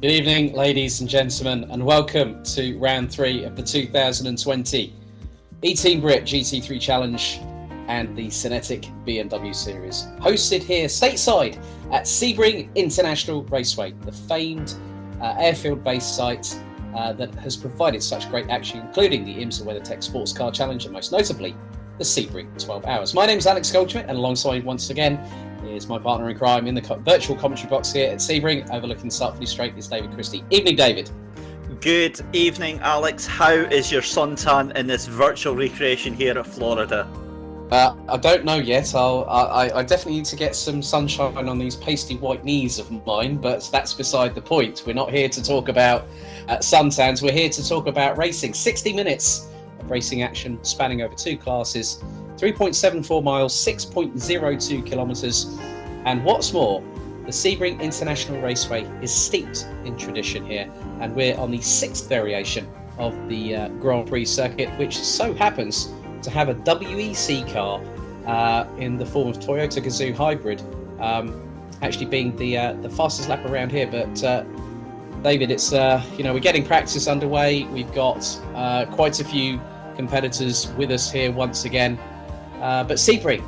Good evening, ladies and gentlemen, and welcome to round 3 of the 2020 eTeam BRIT GT3 Challenge and the SYNETIQ BMW Series. Hosted here stateside at Sebring International Raceway, the famed airfield-based site that has provided such great action, including the IMSA WeatherTech Sports Car Challenge and most notably the Sebring 12 Hours. My name is Alex Goldschmidt, and alongside once again is my partner in crime in the virtual commentary box here at Sebring, overlooking Sartford Straight, is David Christie. Evening, David. Good evening, Alex. How is your suntan in this virtual recreation here at Florida? I don't know yet. I definitely need to get some sunshine on these pasty white knees of mine, but that's beside the point. We're not here to talk about suntans. We're here to talk about racing. 60 minutes of racing action spanning over 2 classes. 3.74 miles, 6.02 kilometres, and what's more, the Sebring International Raceway is steeped in tradition here, and we're on the 6th variation of the Grand Prix circuit, which so happens to have a WEC car in the form of Toyota Gazoo Hybrid, actually being the fastest lap around here. But David, it's we're getting practice underway. We've got quite a few competitors with us here once again. But Sebring,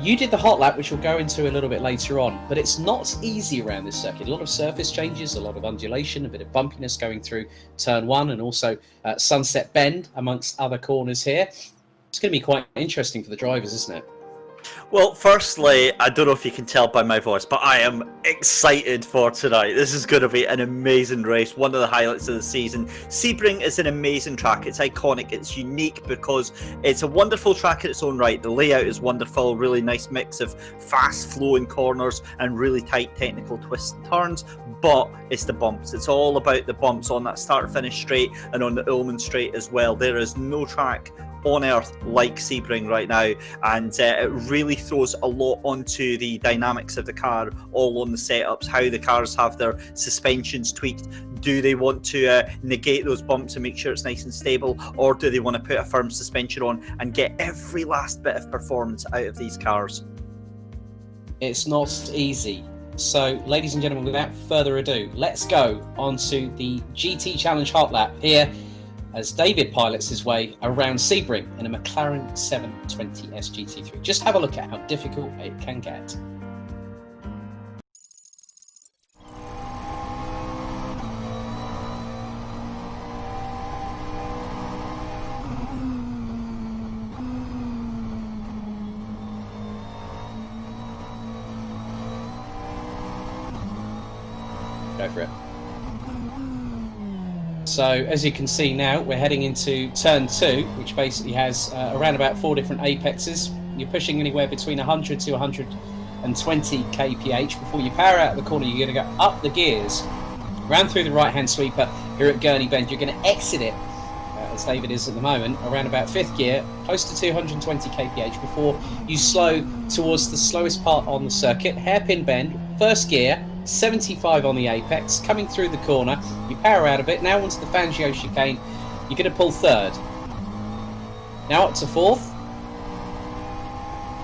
you did the hot lap, which we'll go into a little bit later on, but it's not easy around this circuit. A lot of surface changes, a lot of undulation, a bit of bumpiness going through turn 1 and also Sunset Bend amongst other corners here. It's going to be quite interesting for the drivers, isn't it? Well, firstly, I don't know if you can tell by my voice, but I am excited for tonight. This is going to be an amazing race, one of the highlights of the season. Sebring is an amazing track. It's iconic, it's unique because it's a wonderful track in its own right. The layout is wonderful, really nice mix of fast flowing corners and really tight technical twists and turns, but it's the bumps. It's all about the bumps on that start-finish straight and on the Ullman straight as well. There is no track on earth like Sebring right now, and it really throws a lot onto the dynamics of the car, all on the setups, how the cars have their suspensions tweaked. Do they want to negate those bumps and make sure it's nice and stable, or do they want to put a firm suspension on and get every last bit of performance out of these cars? It's not easy. So, ladies and gentlemen, without further ado, let's go on to the GT Challenge hot lap here as David pilots his way around Sebring in a McLaren 720 GT3. Just have a look at how difficult it can get. Go for it. So as you can see now, we're heading into turn 2, which basically has around about 4 different apexes. You're pushing anywhere between 100 to 120 kph. Before you power out of the corner, you're going to go up the gears, round through the right-hand sweeper here at Gurney Bend. You're going to exit it, as David is at the moment, around about 5th gear, close to 220 kph, before you slow towards the slowest part on the circuit, hairpin bend, 1st gear, 75 on the apex, coming through the corner, you power out of it, now onto the Fangio chicane, you're going to pull 3rd, now up to 4th,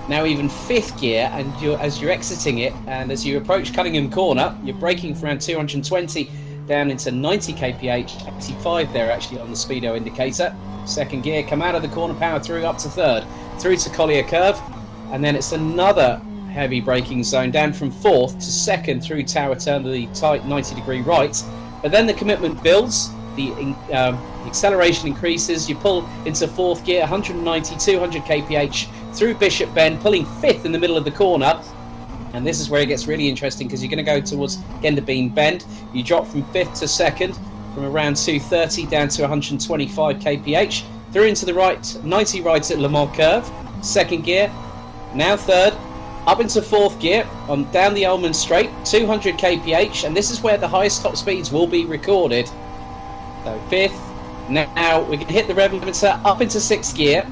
now even 5th gear, and as you're exiting it, and as you approach Cunningham corner, you're braking for around 220 down into 90 kph, 85 there actually on the speedo indicator. 2nd gear, come out of the corner, power through up to 3rd, through to Collier curve, and then it's another heavy braking zone down from 4th to 2nd through Tower Turn to the tight 90-degree right. But then the commitment builds, the acceleration increases, you pull into 4th gear, 190, 200 kph through Bishop Bend, pulling 5th in the middle of the corner. And this is where it gets really interesting because you're going to go towards Genderbeam Bend. You drop from 5th to 2nd from around 230 down to 125 kph through into the right, 90 right at Le Mans curve, 2nd gear, now 3rd, up into 4th gear, on down the Ullman straight, 200 kph, and this is where the highest top speeds will be recorded. So 5th, now we can hit the rev limiter, up into 6th gear,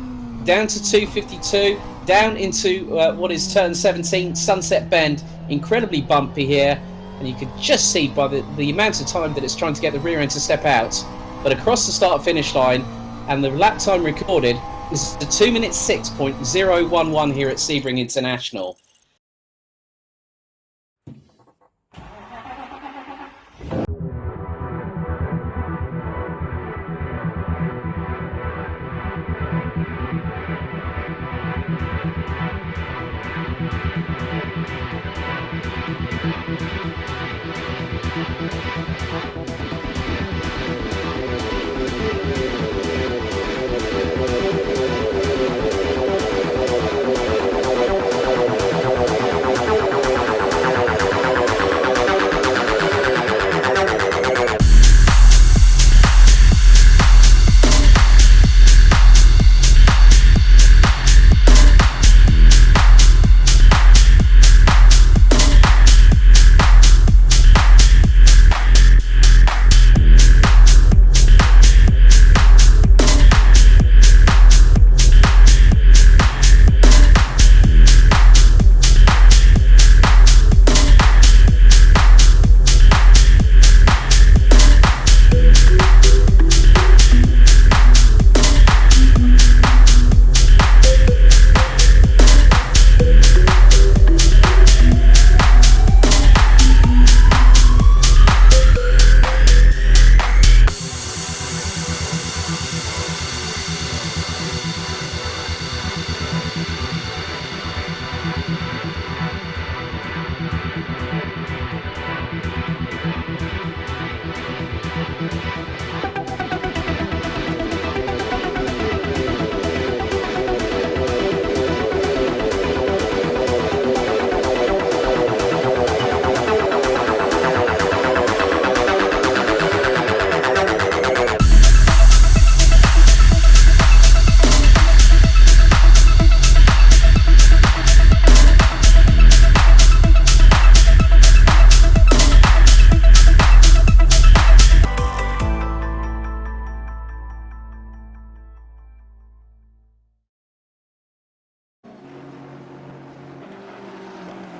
down to 252, down into what is turn 17, Sunset Bend, incredibly bumpy here, and you can just see by the amount of time that it's trying to get the rear end to step out, but across the start-finish line, and the lap time recorded is the 2 minutes 6.011 here at Sebring International.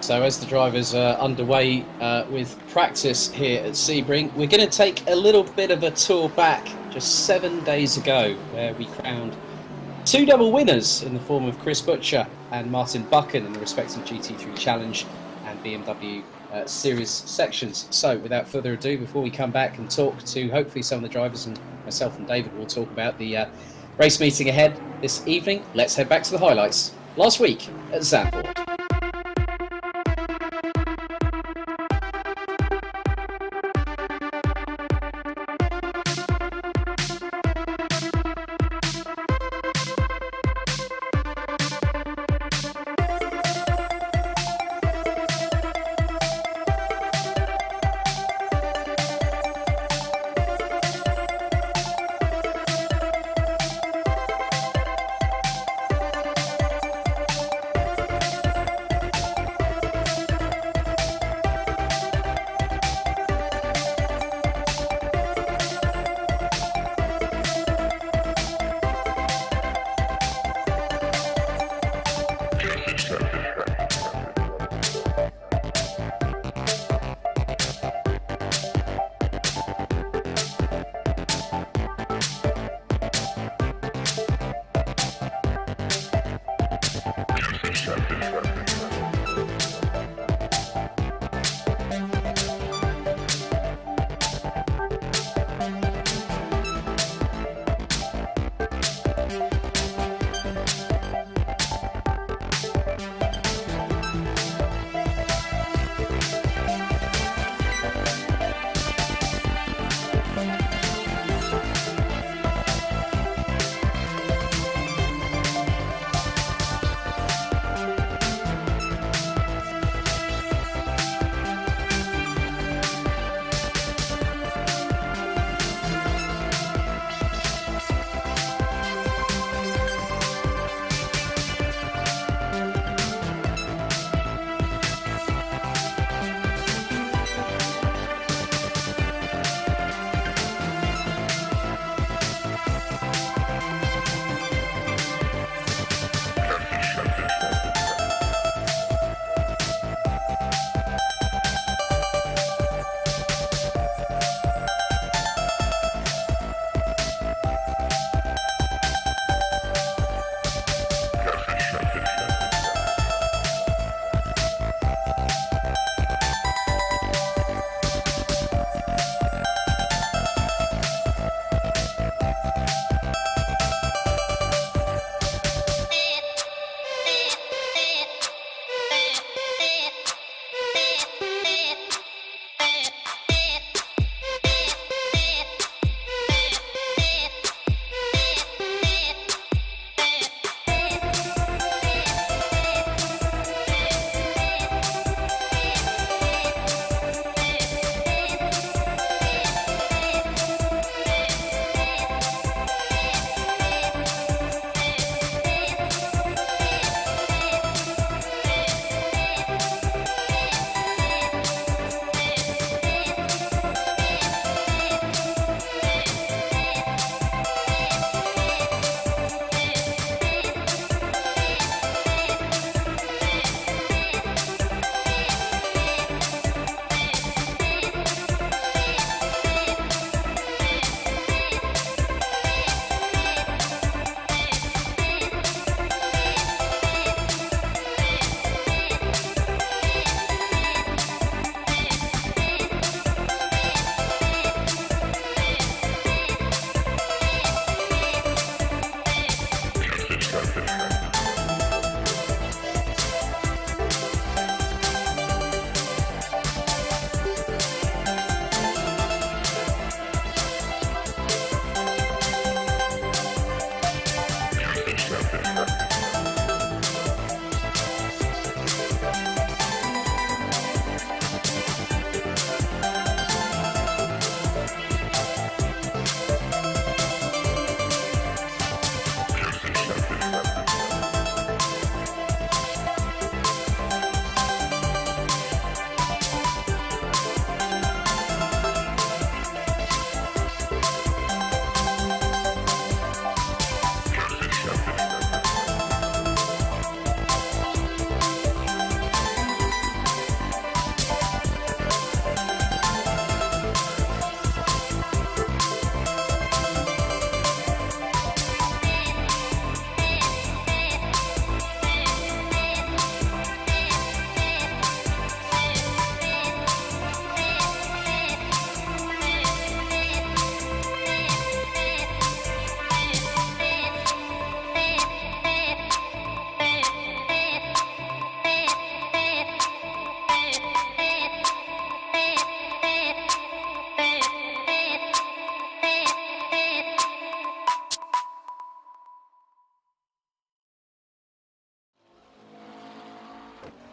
So as the drivers are underway with practice here at Sebring, we're going to take a little bit of a tour back just 7 days ago, where we crowned two double winners in the form of Chris Butcher and Martin Buchan in the respective GT3 Challenge and BMW Series sections. So without further ado, before we come back and talk to hopefully some of the drivers, and myself and David will talk about the race meeting ahead this evening, let's head back to the highlights last week at Zandvoort.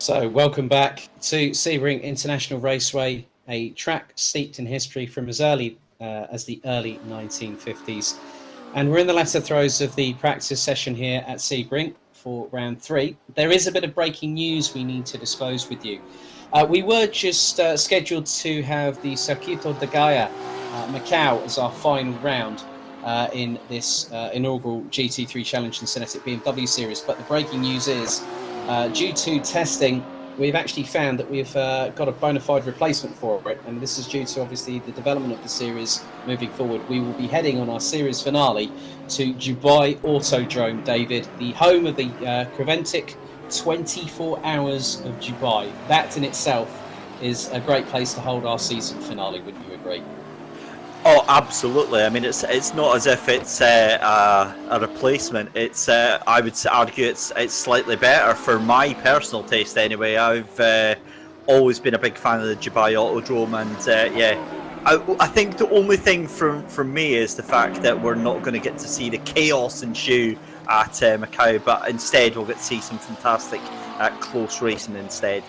So, welcome back to Sebring International Raceway, a track steeped in history from as early as the early 1950s. And we're in the latter throes of the practice session here at Sebring for round 3. There is a bit of breaking news we need to disclose with you. We were just scheduled to have the Circuito de Gaia, Macau, as our final round in this inaugural GT3 Challenge and SYNETIQ BMW Series. But the breaking news is, due to testing, we've actually found that we've got a bona fide replacement for it, and this is due to obviously the development of the series moving forward. We will be heading on our series finale to Dubai Autodrome, David, the home of the Creventic 24 Hours of Dubai. That in itself is a great place to hold our season finale, wouldn't you agree? Oh, absolutely. I mean, it's not as if it's a replacement. It's I would argue it's slightly better for my personal taste anyway. I've always been a big fan of the Dubai Autodrome, and yeah, I think the only thing from me is the fact that we're not going to get to see the chaos ensue at Macau, but instead we'll get to see some fantastic close racing instead.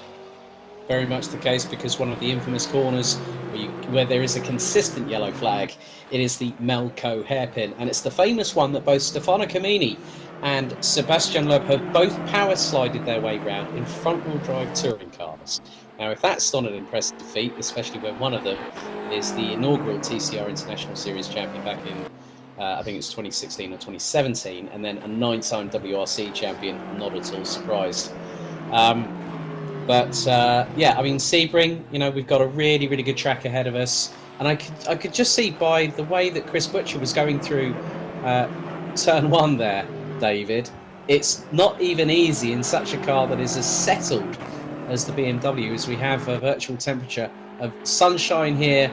Very much the case, because one of the infamous corners where there is a consistent yellow flag, it is the Melco hairpin, and it's the famous one that both Stefano Camini and Sebastian Loeb have both power slided their way round in front-wheel drive touring cars. Now, if that's not an impressive feat, especially when one of them is the inaugural TCR International Series champion back in, I think it's 2016 or 2017, and then a 9-time WRC champion, not at all surprised. But yeah, I mean, Sebring, you know, we've got a really, really good track ahead of us, and I could just see by the way that Chris Butcher was going through turn 1 there, David, it's not even easy in such a car that is as settled as the BMW, as we have a virtual temperature of sunshine here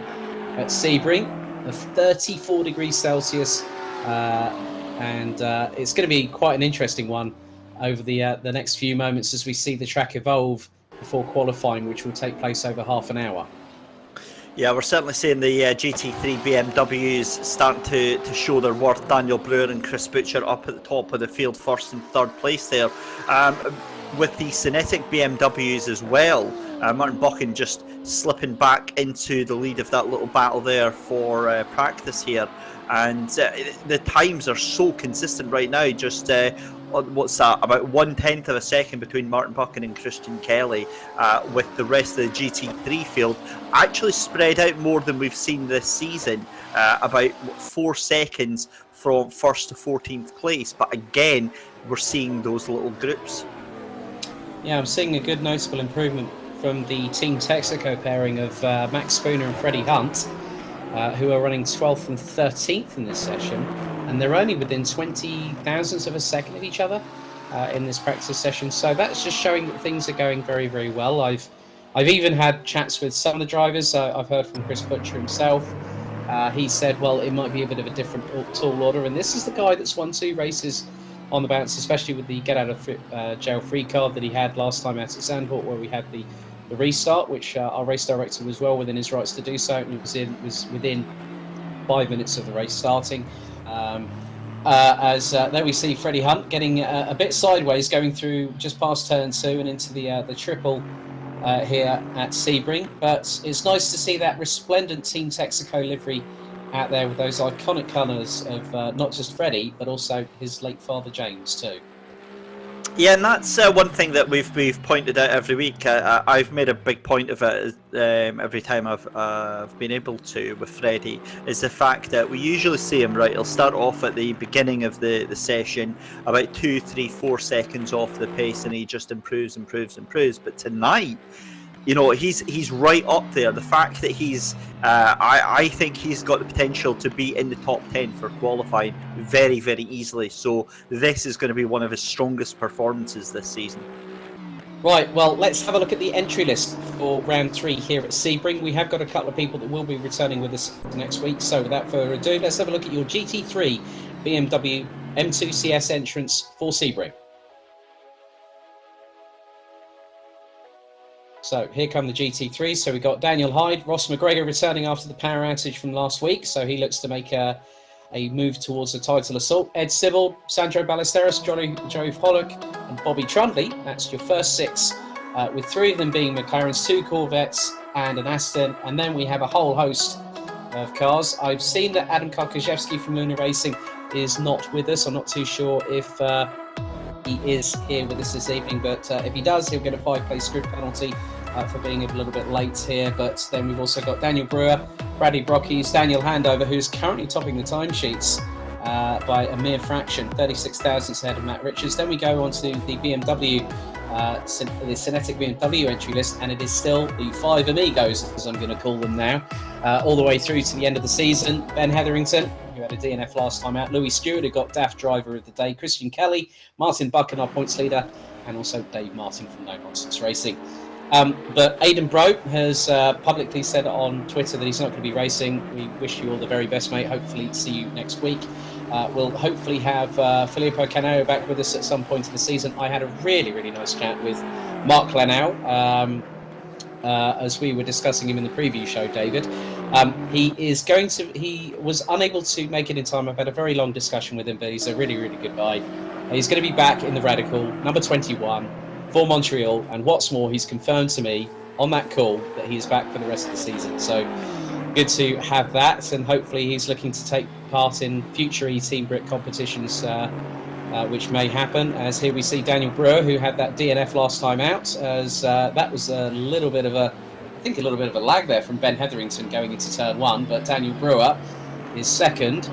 at Sebring of 34 degrees Celsius, and it's going to be quite an interesting one over the next few moments as we see the track evolve before qualifying, which will take place over half an hour. Yeah, we're certainly seeing the GT3 BMWs starting to show their worth. Daniel Brewer and Chris Butcher up at the top of the field, first and third place there. With the SYNETIQ BMWs as well, Martin Buchan just slipping back into the lead of that little battle there for practice here. And the times are so consistent right now, just what's that, about 1/10 of a second between Martin Buchan and Christian Kelly, with the rest of the GT3 field actually spread out more than we've seen this season, about 4 seconds from 1st to 14th place. But again, we're seeing those little groups. Yeah, I'm seeing a good noticeable improvement from the Team Texaco pairing of Max Spooner and Freddie Hunt, who are running 12th and 13th in this session, and they're only within 20 thousandths of a second of each other in this practice session. So that's just showing that things are going very, very well. I've even had chats with some of the drivers. I've heard from Chris Butcher himself. He said, well, it might be a bit of a different tall order, and this is the guy that's won 2 races on the bounce, especially with the get out of jail free card that he had last time out at Zandvoort, where we had the restart, which our race director was well within his rights to do so, and it was within 5 minutes of the race starting. There we see Freddie Hunt getting a bit sideways, going through just past turn 2 and into the triple here at Sebring. But it's nice to see that resplendent Team Texaco livery out there with those iconic colours of not just Freddie, but also his late father James too. Yeah, and that's one thing that we've pointed out every week. I've made a big point of it every time I've been able to with Freddie, is the fact that we usually see him, right, he'll start off at the beginning of the session about 2, 3, 4 seconds off the pace, and he just improves. But tonight, you know, he's right up there. The fact that he's, I think he's got the potential to be in the top 10 for qualifying very, very easily. So this is going to be one of his strongest performances this season. Right, well, let's have a look at the entry list for round 3 here at Sebring. We have got a couple of people that will be returning with us next week. So without further ado, let's have a look at your GT3 BMW M2 CS entrance for Sebring. So here come the GT3. So we've got Daniel Hyde, Ross McGregor returning after the power outage from last week. So he looks to make a move towards the title assault. Ed Sibbald, Sandro Ballesteros, Joe Hollock and Bobby Trundley. That's your first 6 with 3 of them being McLarens, 2 Corvettes and an Aston, and then we have a whole host of cars. I've seen that Adam Karkaszewski from Luna Racing is not with us. I'm not too sure if he is here with us this evening, but if he does, he'll get a 5-place grid penalty for being a little bit late here. But then we've also got Daniel Brewer, Bradley Brockes, Daniel Handover, who's currently topping the timesheets by a mere fraction, 36 thousandths ahead of Matt Richards. Then we go on to the BMW, the SYNETIQ BMW entry list, and it is still the 5 amigos, as I'm going to call them now, all the way through to the end of the season. Ben Hetherington, who had a DNF last time out, Louis Stewart, who got DAF Driver of the Day, Christian Kelly, Martin Buchan, our points leader, and also Dave Martin from No Nonsense Racing. But Aidan Bro has publicly said on Twitter that he's not going to be racing. We wish you all the very best, mate. Hopefully see you next week. We'll hopefully have Filippo Canao back with us at some point in the season. I had a really, really nice chat with Mark Lanau as we were discussing him in the preview show, David. He was unable to make it in time. I've had a very long discussion with him, but he's a really, really good guy. He's going to be back in the Radical, number 21, for Montreal, and what's more, he's confirmed to me on that call that he is back for the rest of the season. So good to have that, and hopefully he's looking to take part in future eTeam BRIT competitions, which may happen. As here we see Daniel Brewer, who had that DNF last time out, as that was a little bit of a lag there from Ben Hetherington going into turn 1, but Daniel Brewer is second.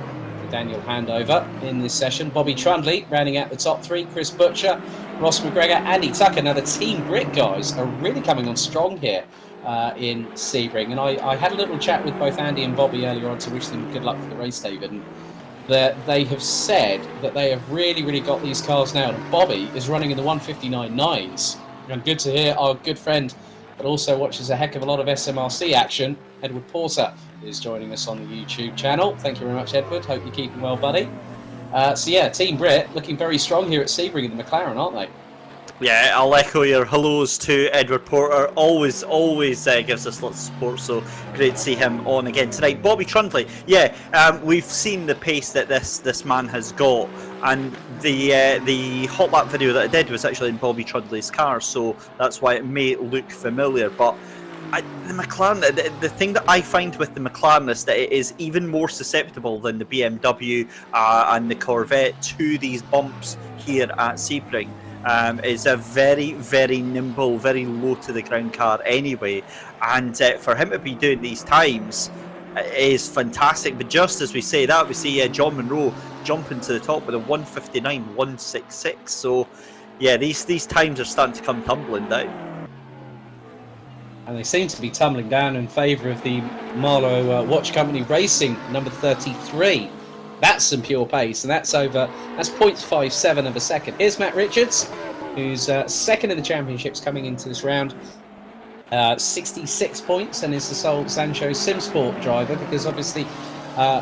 Daniel Handover in this session. Bobby Trundley rounding out the top 3. Chris Butcher, Ross McGregor, Andy Tucker. Now the Team BRIT guys are really coming on strong here in Sebring, and I had a little chat with both Andy and Bobby earlier on to wish them good luck for the race, David, and that they have said that they have really, really got these cars now. And Bobby is running in the 159.9s, and good to hear our good friend that also watches a heck of a lot of SMRC action, Edward Porter, is joining us on the YouTube channel. Thank you very much, Edward. Hope you're keeping well, buddy. So yeah, Team BRIT looking very strong here at Sebring in the McLaren, aren't they? Yeah, I'll echo your hellos to Edward Porter. Always gives us lots of support, so great to see him on again tonight. Bobby Trundley, yeah, we've seen the pace that this man has got, and the hot lap video that I did was actually in Bobby Trundley's car, so that's why it may look familiar. But the McLaren, the thing that I find with the McLaren is that it is even more susceptible than the BMW and the Corvette to these bumps here at Sebring. It's a very, very nimble, very low to the ground car anyway, and for him to be doing these times is fantastic. But just as we say that, we see John Munro jumping to the top with a 159.166. So yeah, these times are starting to come tumbling down. And they seem to be tumbling down in favour of the Marlow Watch Company Racing, number 33. That's some pure pace, and that's 0.57 of a second. Here's Matt Richards, who's second in the championships coming into this round. 66 points, and is the sole Zansho SimSport driver, because obviously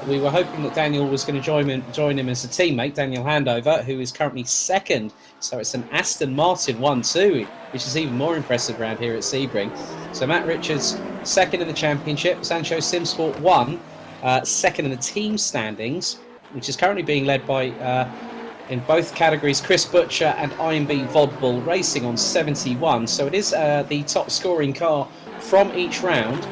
we were hoping that Daniel was going to join him as a teammate, Daniel Handover, who is currently second. So it's an Aston Martin 1-2, which is even more impressive around here at Sebring. So Matt Richards, second in the championship. Zansho SimSport 1, second in the team standings, which is currently being led by, in both categories, Chris Butcher and IMB Bul Racing on 71. So it is the top scoring car from each round.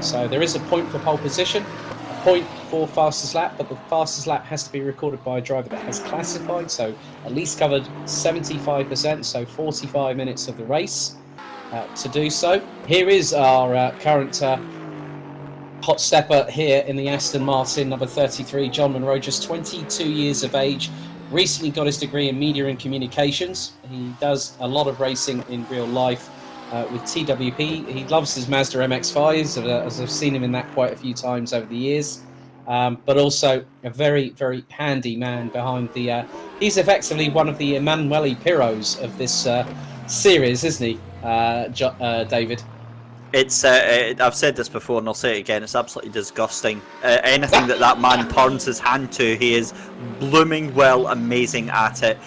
So there is a point for pole position, a point for fastest lap, but the fastest lap has to be recorded by a driver that has classified, so at least covered 75%, so 45 minutes of the race to do so. Here is our current hot stepper here in the Aston Martin, number 33, John Munro, just 22 years of age, recently got his degree in media and communications. He does a lot of racing in real life with TWP. He loves his Mazda MX-5s, as I've seen him in that quite a few times over the years. But also a very, very handy man behind the... he's effectively one of the Emanuele Pirros of this series, isn't he, David? It's I've said this before and I'll say it again, it's absolutely disgusting. Anything that man turns his hand to, he is blooming well amazing at it.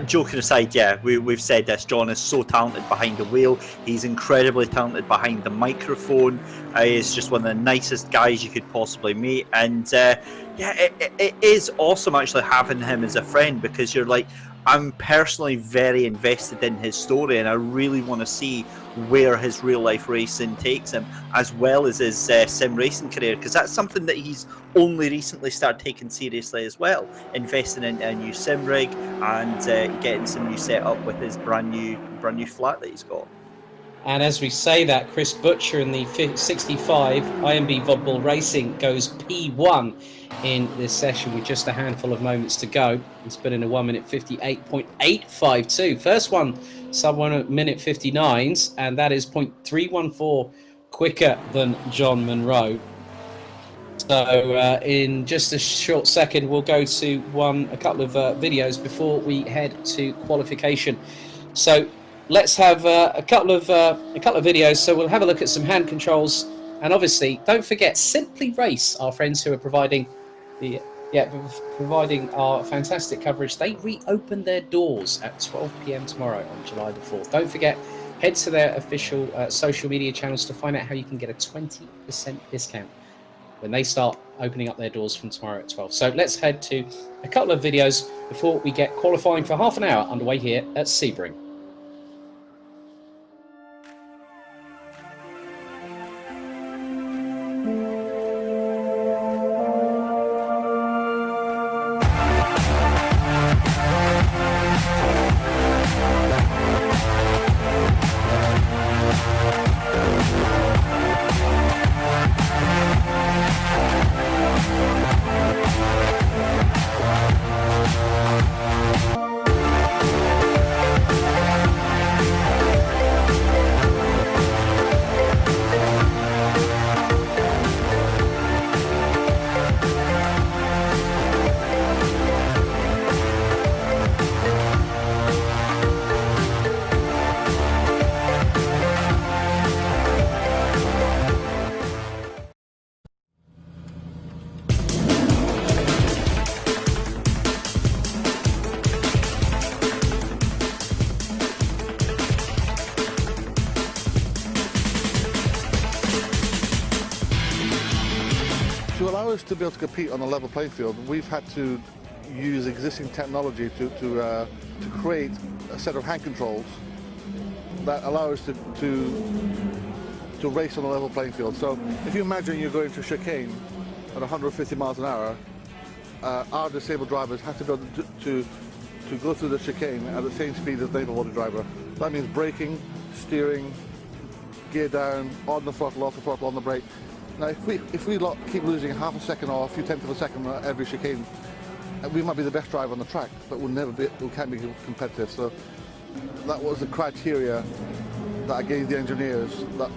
Joking aside, yeah, we've said this, John is so talented behind the wheel, he's incredibly talented behind the microphone, he's just one of the nicest guys you could possibly meet, and yeah, it is awesome actually having him as a friend, because you're like, I'm personally very invested in his story, and I really want to see where his real life racing takes him, as well as his sim racing career, because that's something that he's only recently started taking seriously as well, investing in a new sim rig and getting some new setup with his brand new flat that he's got. And as we say that, Chris Butcher in the 65 IMB Bul Racing goes P1 in this session with just a handful of moments to go. He's been in a 1 minute 58.852. First one, sub 1 minute 59s, and that is 0.314 quicker than John Munro. So in just a short second, we'll go to a couple of videos before we head to qualification. So let's have a couple of videos. So we'll have a look at some hand controls, and obviously don't forget Simply Race, our friends who are providing our fantastic coverage. They reopen their doors at 12 p.m. tomorrow on July the 4th. Don't forget, head to their official social media channels to find out how you can get a 20% discount when they start opening up their doors from tomorrow at 12. So let's head to a couple of videos before we get qualifying for half an hour underway here at Sebring. To allow us to be able to compete on a level playing field, we've had to use existing technology to create a set of hand controls that allow us to race on a level playing field. So if you imagine you're going to chicane at 150 miles an hour, our disabled drivers have to be able to go through the chicane at the same speed as the able-bodied driver. That means braking, steering, gear down, on the throttle, off the throttle, on the brake. Now, if we keep losing half a second or a few tenths of a second at every chicane, we might be the best driver on the track, but we can't be competitive. So that was the criteria that I gave the engineers, that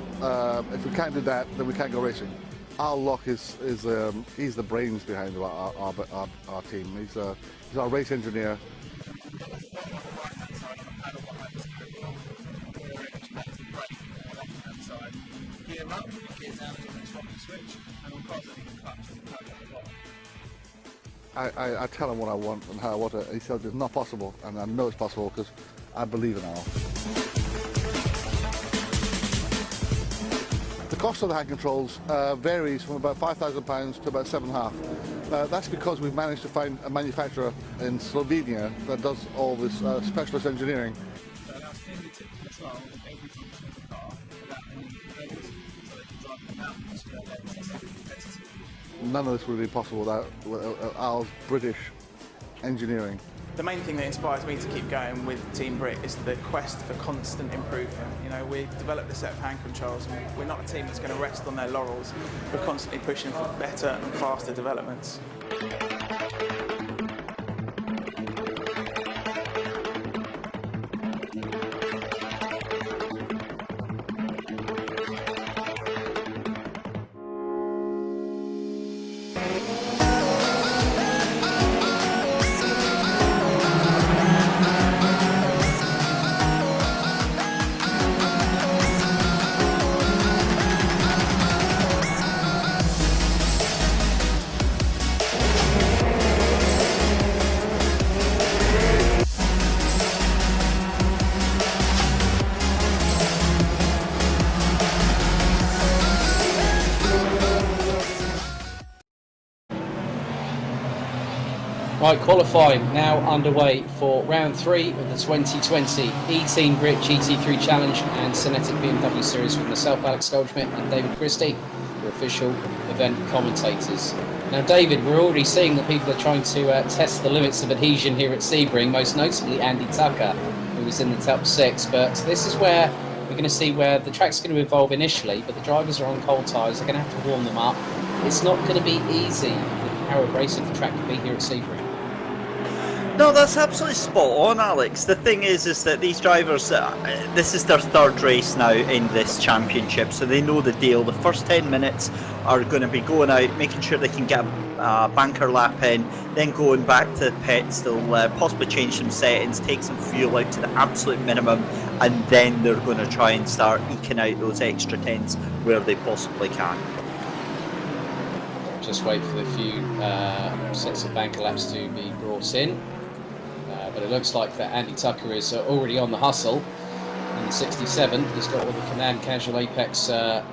if we can't do that, then we can't go racing. Al Locke he's the brains behind our team. He's our race engineer. I tell him what I want and how I want it. He says it's not possible, and I know it's possible because I believe in Al. The cost of the hand controls varies from about £5,000 to about £7,500. That's because we've managed to find a manufacturer in Slovenia that does all this specialist engineering. None of this would be possible without Al's British engineering. The main thing that inspires me to keep going with Team BRIT is the quest for constant improvement. You know, we've developed a set of hand controls, and we're not a team that's going to rest on their laurels. We're constantly pushing for better and faster developments. Right, qualifying now underway for round 3 of the 2020 eTeam BRIT GT3 Challenge and SYNETIQ BMW Series with myself, Alex Goldschmidt, and David Christie, your official event commentators. Now, David, we're already seeing that people are trying to test the limits of adhesion here at Sebring, most notably Andy Tucker, who was in the top 6. But this is where we're going to see where the track's going to evolve initially, but the drivers are on cold tyres, they're going to have to warm them up. It's not going to be easy with how abrasive the track can be here at Sebring. No, that's absolutely spot on, Alex. The thing is that these drivers, this is their 3rd race now in this championship, so they know the deal. The first 10 minutes are going to be going out, making sure they can get a banker lap in, then going back to the pits. They'll possibly change some settings, take some fuel out to the absolute minimum, and then they're going to try and start eking out those extra tenths where they possibly can. Just wait for the few sets of banker laps to be brought in. But it looks like that Andy Tucker is already on the hustle. In the 67, he's got all the Can-Am Casual Apex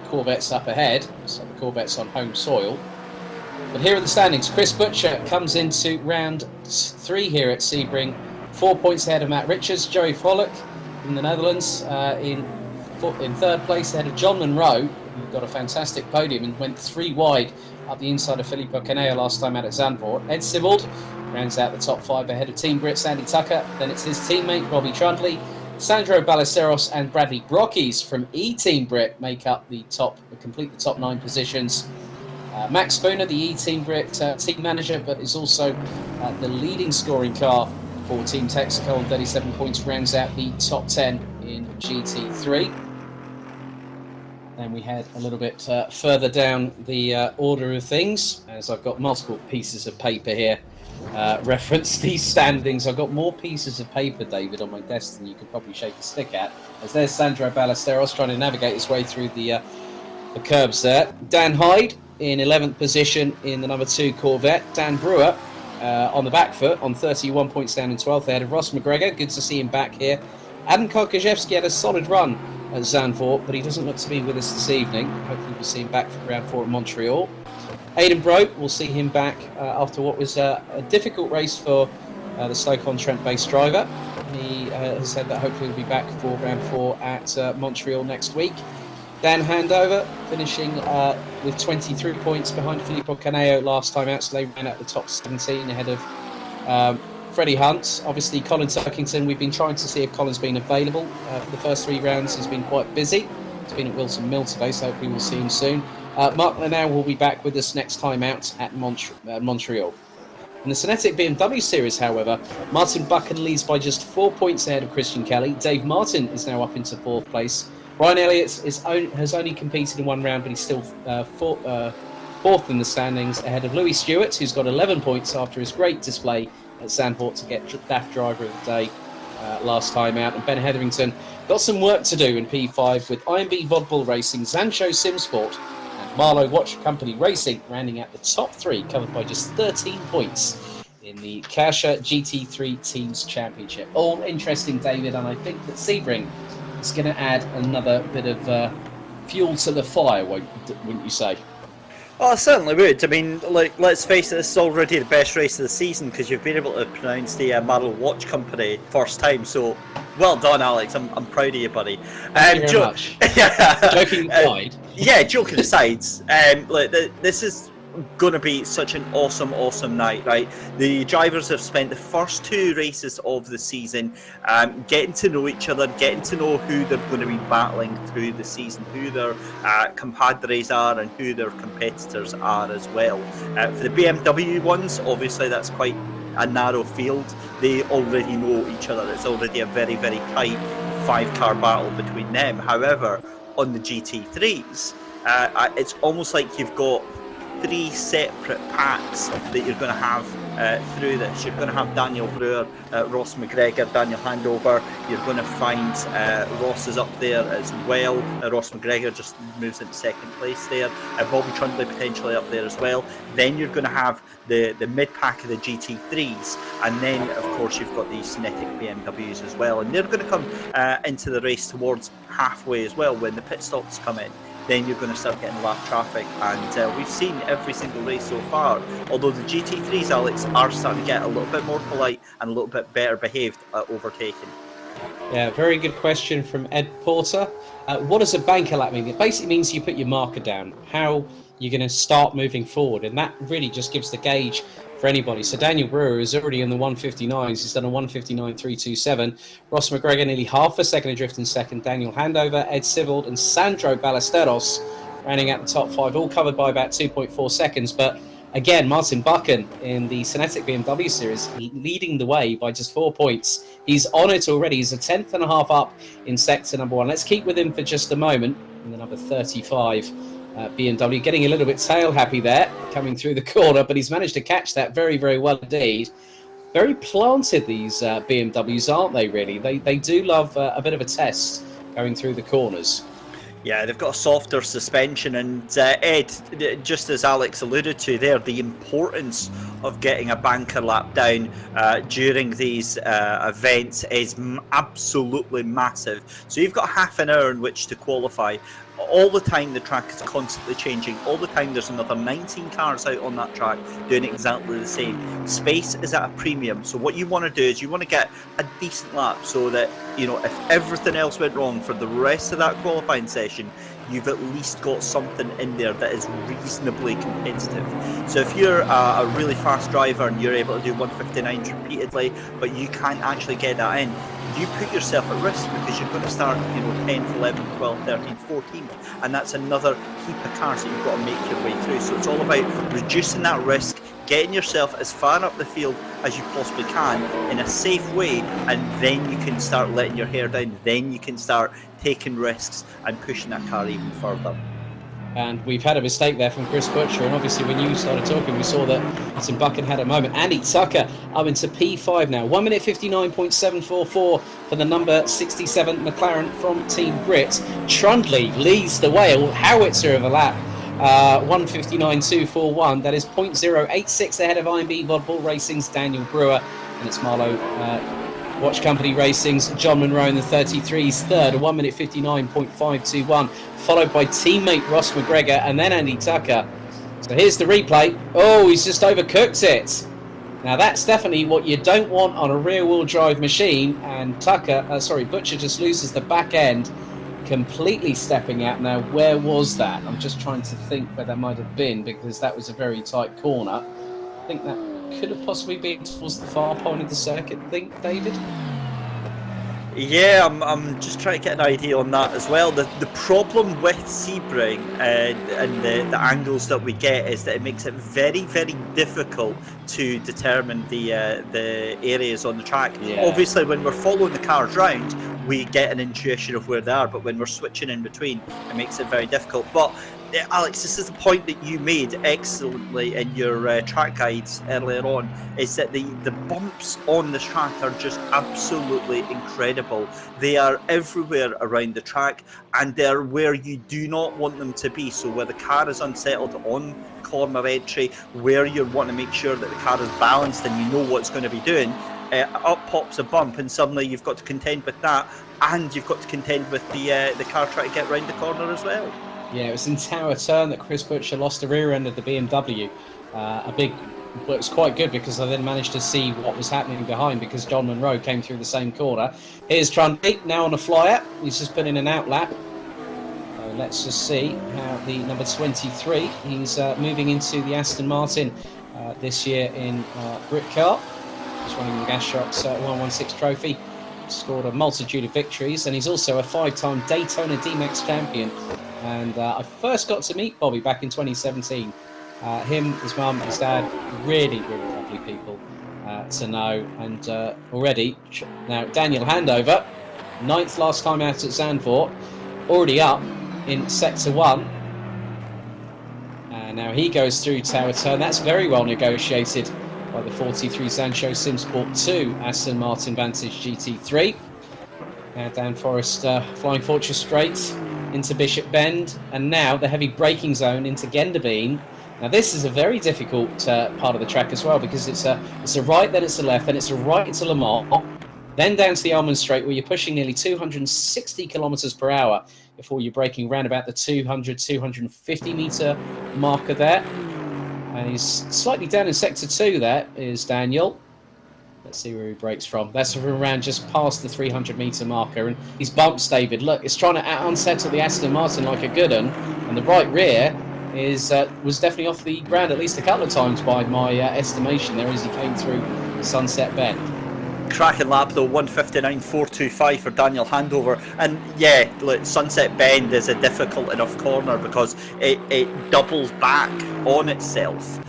Corvettes up ahead, so the Corvettes on home soil. But here are the standings. Chris Butcher comes into round 3 here at Sebring, 4 points ahead of Matt Richards. Joey Frolic in the Netherlands in 3rd place ahead of John Monroe, who got a fantastic podium and went 3 wide up the inside of Filippo Caneo last time out at Zandvoort. Ed Sibbald rounds out the top 5 ahead of Team BRIT's Andy Tucker. Then it's his teammate Robbie Trundley, Sandro Ballesteros and Bradley Brockies from eTeam BRIT make up complete the top 9 positions. Max Spooner, the eTeam BRIT team manager, but is also the leading scoring car for Team Texaco on 37 points, rounds out the top 10 in GT3. Then we head a little bit further down the order of things, as I've got multiple pieces of paper here reference these standings. I've got more pieces of paper, David, on my desk than you could probably shake a stick at. As there's Sandro Ballesteros trying to navigate his way through the curbs there. Dan Hyde in 11th position in the number 2 Corvette. Dan Brewer on the back foot on 31 points down in 12th ahead of Ross McGregor. Good to see him back here. Adam Kokoszewski had a solid run at Zandvoort, but he doesn't look to be with us this evening. Hopefully we'll see him back for round 4 at Montreal. Aidan Broke, we'll see him back after what was a difficult race for the Stoke-on-Trent based driver. He has said that hopefully he'll be back for round 4 at Montreal next week. Dan Handover finishing with 23 points behind Filippo Caneo last time out, so they ran at the top 17 ahead of Freddie Hunt. Obviously Colin Turkington, we've been trying to see if Colin's been available for the first 3 rounds. He's been quite busy. He's been at Wilson Mill today, so hopefully we'll see him soon. Mark Lenau will be back with us next time out at Montreal. In the SYNETIQ BMW Series, however, Martin Buchan leads by just 4 points ahead of Christian Kelly. Dave Martin is now up into 4th place. Ryan Elliott has only competed in 1 round, but he's still 4th in the standings ahead of Louis Stewart, who's got 11 points after his great display at Zandvoort to get DAF Driver of the Day last time out. And Ben Hetherington got some work to do in P5 with IMB Bul Racing, Zansho SimSport and Marlowe Watch Company Racing rounding out the top 3, covered by just 13 points in the Kärcher GT3 Teams Championship. All interesting, David, and I think that Sebring is going to add another bit of fuel to the fire, wouldn't you say? Oh, I certainly would. I mean, like, let's face it, this is already the best race of the season because you've been able to pronounce the Marlowe Watch Company first time. So, well done, Alex. I'm proud of you, buddy. Thank you very much. Joking aside. Yeah, joking aside. This is going to be such an awesome night, right? The drivers have spent the first 2 races of the season getting to know each other, getting to know who they're going to be battling through the season, who their compadres are and who their competitors are as well. For the BMW ones, obviously that's quite a narrow field. They already know each other. It's already a very tight 5-car battle between them. However, on the GT3s, it's almost like you've got 3 separate packs that you're going to have through this. You're going to have Daniel Brewer, Ross McGregor, Daniel Handover. You're going to find Ross is up there as well. Ross McGregor just moves into 2nd place there. Bobby Trundley potentially up there as well. Then you're going to have the mid-pack of the GT3s, and then of course you've got these SYNETIQ BMWs as well, and they're going to come into the race towards halfway as well when the pit stops come in. then you're going to start getting lap traffic. And we've seen every single race so far, although the GT3s, Alex, are starting to get a little bit more polite and a little bit better behaved at overtaking. Yeah, very good question from Ed Porter. What does a banker lap mean? It basically means you put your marker down, how you're going to start moving forward, and that really just gives the gauge for anybody. So Daniel Brewer is already in the 159s. He's done a 159.327. Ross McGregor nearly half a second adrift in second. Daniel Handover, Ed Sivold and Sandro Ballesteros rounding out the top 5, all covered by about 2.4 seconds. But again, Martin Buchan in the SYNETIQ BMW Series leading the way by just 4 points. He's on it already. He's a 10th and a half up in sector number 1. Let's keep with him for just a moment. In the number 35 BMW, getting a little bit tail happy there, coming through the corner, but he's managed to catch that very, very well indeed. Very planted, these BMWs, aren't they, really? They do love a bit of a test going through the corners. Yeah, they've got a softer suspension, and Ed, just as Alex alluded to there, the importance of getting a banker lap down during these events is absolutely massive. So you've got half an hour in which to qualify. All the time the track is constantly changing. All the time there's another 19 cars out on that track doing exactly the same. Space is at a premium. So what you want to do is you want to get a decent lap so that, you know, if everything else went wrong for the rest of that qualifying session, you've at least got something in there that is reasonably competitive. So if you're a really fast driver and you're able to do 159s repeatedly, but you can't actually get that in, you put yourself at risk because you're going to start, you know, 10th, 11th, 12th, 13th, 14th, and that's another heap of cars that you've got to make your way through. So it's all about reducing that risk, getting yourself as far up the field as you possibly can in a safe way, and then you can start letting your hair down, then you can start taking risks and pushing that car even further. And we've had a mistake there from Chris Butcher, and obviously when you started talking we saw that Martin Buchan had a moment. Andy Tucker up into P5 now, 1 minute 59.744 for the number 67 McLaren from Team BRIT. Trundley leads the way, a howitzer of a lap, 159.241. That is 0.086 ahead of IMB Bul Racing's Daniel Brewer, and it's Marlow Watch Company Racing's John Munro in the 33's third, a 1 minute 59.521, followed by teammate Ross McGregor and then Andy Tucker. So here's the replay. Oh, he's just overcooked it. Now that's definitely what you don't want on a rear-wheel drive machine, and Butcher just loses the back end, completely stepping out. Now where was that? I'm just trying to think where that might have been, because that was a very tight corner. I think that could have possibly been towards the far point of the circuit, I think, David? Yeah, I'm just trying to get an idea on that as well. The problem with Sebring and the angles that we get is that it makes it very, very difficult to determine the areas on the track. Yeah. Obviously, when we're following the cars round, we get an intuition of where they are, but when we're switching in between, it makes it very difficult. But Alex, this is the point that you made excellently in your track guides earlier on, is that the bumps on the track are just absolutely incredible. They are everywhere around the track, and they're where you do not want them to be. So where the car is unsettled on corner entry, where you want to make sure that the car is balanced and you know what it's going to be doing, up pops a bump, and suddenly you've got to contend with that, and you've got to contend with the car trying to get round the corner as well. Yeah, it was in Tower Turn that Chris Butcher lost the rear end of the BMW. It was quite good because I then managed to see what was happening behind, because John Munro came through the same corner. Here's Trundley now on a flyer. He's just put in an out lap. So let's just see how the number 23, he's moving into the Aston Martin this year in Brit car. He's running the Gasshocks 116 trophy. Scored a multitude of victories, and he's also a 5-time Daytona D-Max champion. And I first got to meet Bobby back in 2017. Him, his mum, his dad, really, really lovely people to know. And already, now Daniel Handover, 9th last time out at Zandvoort, already up in Sector 1. And now he goes through Tower Turn. That's very well negotiated by the 43 Zansho SimSport 2 Aston Martin Vantage GT3. Now down Forest Flying Fortress Straight into Bishop Bend, and now the heavy braking zone into Genderbeen. Now this is a very difficult part of the track as well, because it's a right, then it's a left, then it's a right into Le Mans, Then down to the Almond Straight, where you're pushing nearly 260 kilometers per hour before you're braking around about the 200, 250 meter marker there. And he's slightly down in sector 2 there is Daniel. Let's see where he brakes from. That's from around just past the 300 meter marker. And he's bumped David. Look, it's trying to unsettle the Aston Martin like a good one. And the right rear was definitely off the ground at least a couple of times by my estimation there as he came through Sunset Bend. Cracking lap though, 1:59.425 for Daniel Handover. And yeah, look, Sunset Bend is a difficult enough corner because it doubles back on itself.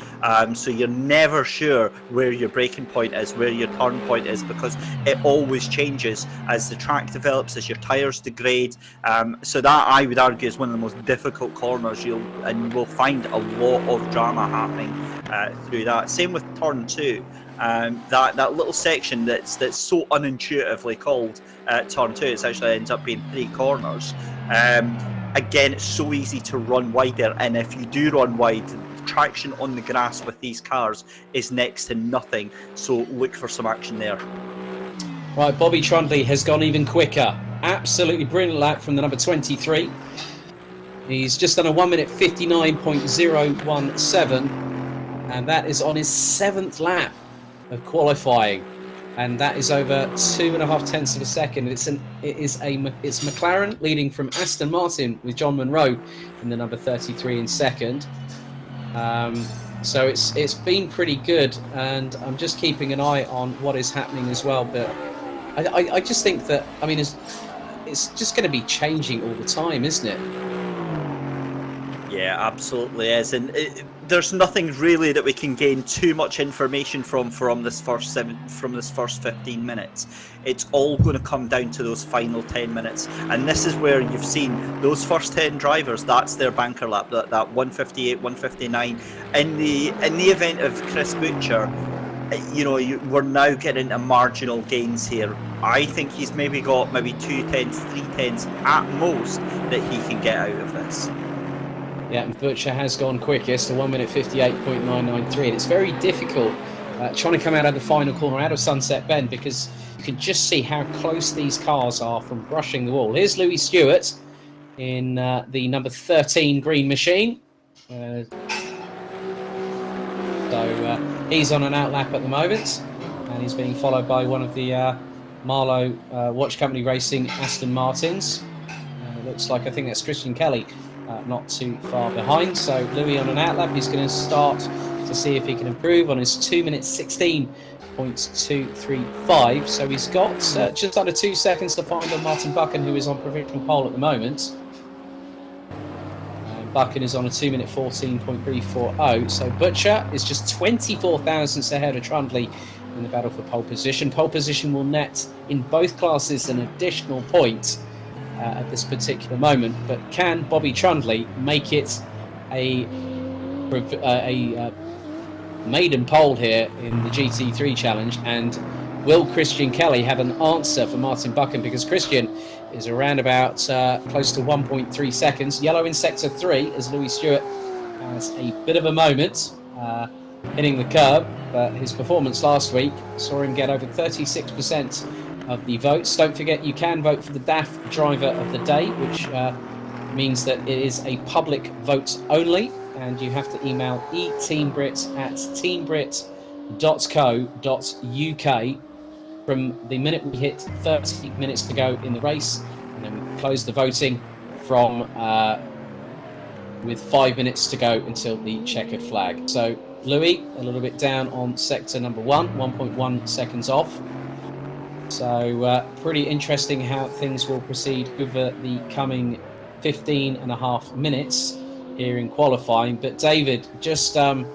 So you're never sure where your braking point is, where your turn point is, because it always changes as the track develops, as your tyres degrade. So that, I would argue, is one of the most difficult corners you will find a lot of drama happening through that. Same with turn 2. That little section that's so unintuitively called turn 2, it actually ends up being 3 corners. Again, it's so easy to run wide there, and if you do run wide, traction on the grass with these cars is next to nothing, so look for some action there. Right, Bobby Trundley has gone even quicker. Absolutely brilliant lap from the number 23. He's just done a 1:59.017, and that is on his 7th lap of qualifying, and that is over 2.5 tenths of a second. It's McLaren leading from Aston Martin with John Munro in the number 33 in second. So it's been pretty good, and I'm just keeping an eye on what is happening as well. But I just think that, I mean, it's just going to be changing all the time, isn't it? Yeah, absolutely is, and there's nothing really that we can gain too much information from this first 15 minutes. It's all going to come down to those final 10 minutes, and this is where you've seen those first 10 drivers. That's their banker lap, that 1:58, 1:59. In the event of Chris Butcher, we're now getting into marginal gains here. I think he's maybe got 2 tenths, 3 tenths at most that he can get out of this. Yeah, and Butcher has gone quickest, a 1:58.993. And it's very difficult trying to come out of the final corner, out of Sunset Bend, because you can just see how close these cars are from brushing the wall. Here's Louis Stewart in the number 13 green machine. So he's on an outlap at the moment, and he's being followed by one of the Marlowe Watch Company Racing Aston Martins. Looks like, I think that's Christian Kelly. Not too far behind. So Louis on an outlap. He's going to start to see if he can improve on his 2:16.235. So he's got just under 2 seconds to find on Martin Buchan, who is on provisional pole at the moment. Buchan is on a 2:14.340. So Butcher is just 24 thousandths ahead of Trundley in the battle for pole position. Pole position will net in both classes an additional point at this particular moment, but can Bobby Trundley make it a maiden pole here in the GT3 challenge, and will Christian Kelly have an answer for Martin Buchan, because Christian is around about close to 1.3 seconds. Yellow in sector 3 as Louis Stewart has a bit of a moment hitting the curb, but his performance last week saw him get over 36% of the votes. Don't forget, you can vote for the DAF Driver of the Day, which means that it is a public vote only, and you have to email eTeam BRIT at teambrit.co.uk from the minute we hit 30 minutes to go in the race, and then we close the voting from with 5 minutes to go until the checkered flag. So Louis a little bit down on sector number 1, 1.1 seconds off. So pretty interesting how things will proceed over the coming 15.5 minutes here in qualifying. But David, just at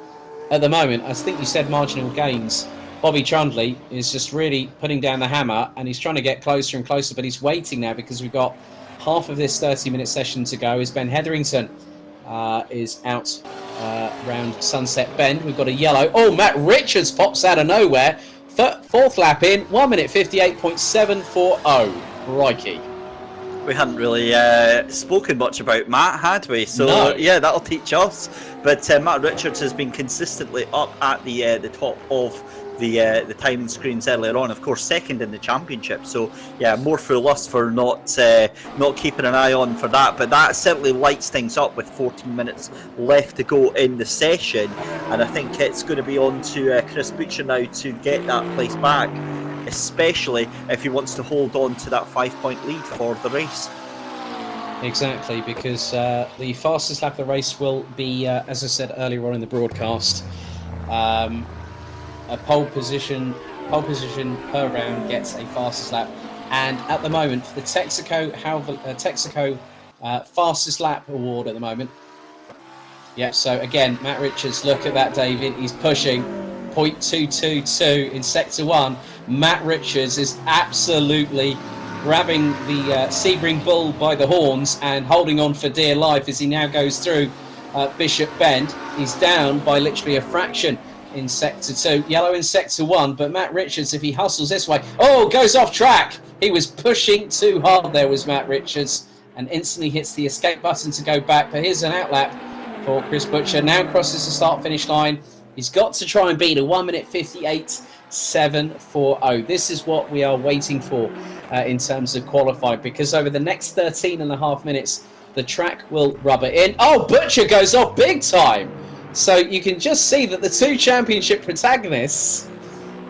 the moment, I think you said marginal gains. Bobby Trundley is just really putting down the hammer, and he's trying to get closer and closer, but he's waiting now because we've got half of this 30-minute session to go. As Ben Hetherington is out round Sunset Bend. We've got a yellow. Oh, Matt Richards pops out of nowhere. Fourth lap in, 1:58.740. Crikey. We hadn't really spoken much about Matt, had we? So no. Yeah, that'll teach us. But Matt Richards has been consistently up at the top of the timing screens earlier on. Of course, second in the championship. So yeah, more fool us for not keeping an eye on for that. But that certainly lights things up with 14 minutes left to go in the session, and I think it's going to be on to Chris Buchan now to get that place back, especially if he wants to hold on to that 5-point lead for the race. Exactly, because the fastest lap of the race will be, as I said earlier on in the broadcast, a pole position per round gets a fastest lap. And at the moment, for the Texaco fastest lap award at the moment. Yeah, so again, Matt Richards, look at that, David. He's pushing 0.222 in Sector 1. Matt Richards is absolutely grabbing the Sebring Bull by the horns and holding on for dear life as he now goes through Bishop Bend. He's down by literally a fraction in Sector 2. Yellow in Sector 1, but Matt Richards, if he hustles this way, goes off track. He was pushing too hard there, was Matt Richards, and instantly hits the escape button to go back. But here's an outlap for Chris Buchan. Now crosses the start-finish line. He's got to try and beat a 1 minute 58.740. This is what we are waiting for in terms of qualifying, because over the next 13.5 minutes, the track will rubber in. Oh, Butcher goes off big time. So you can just see that the two championship protagonists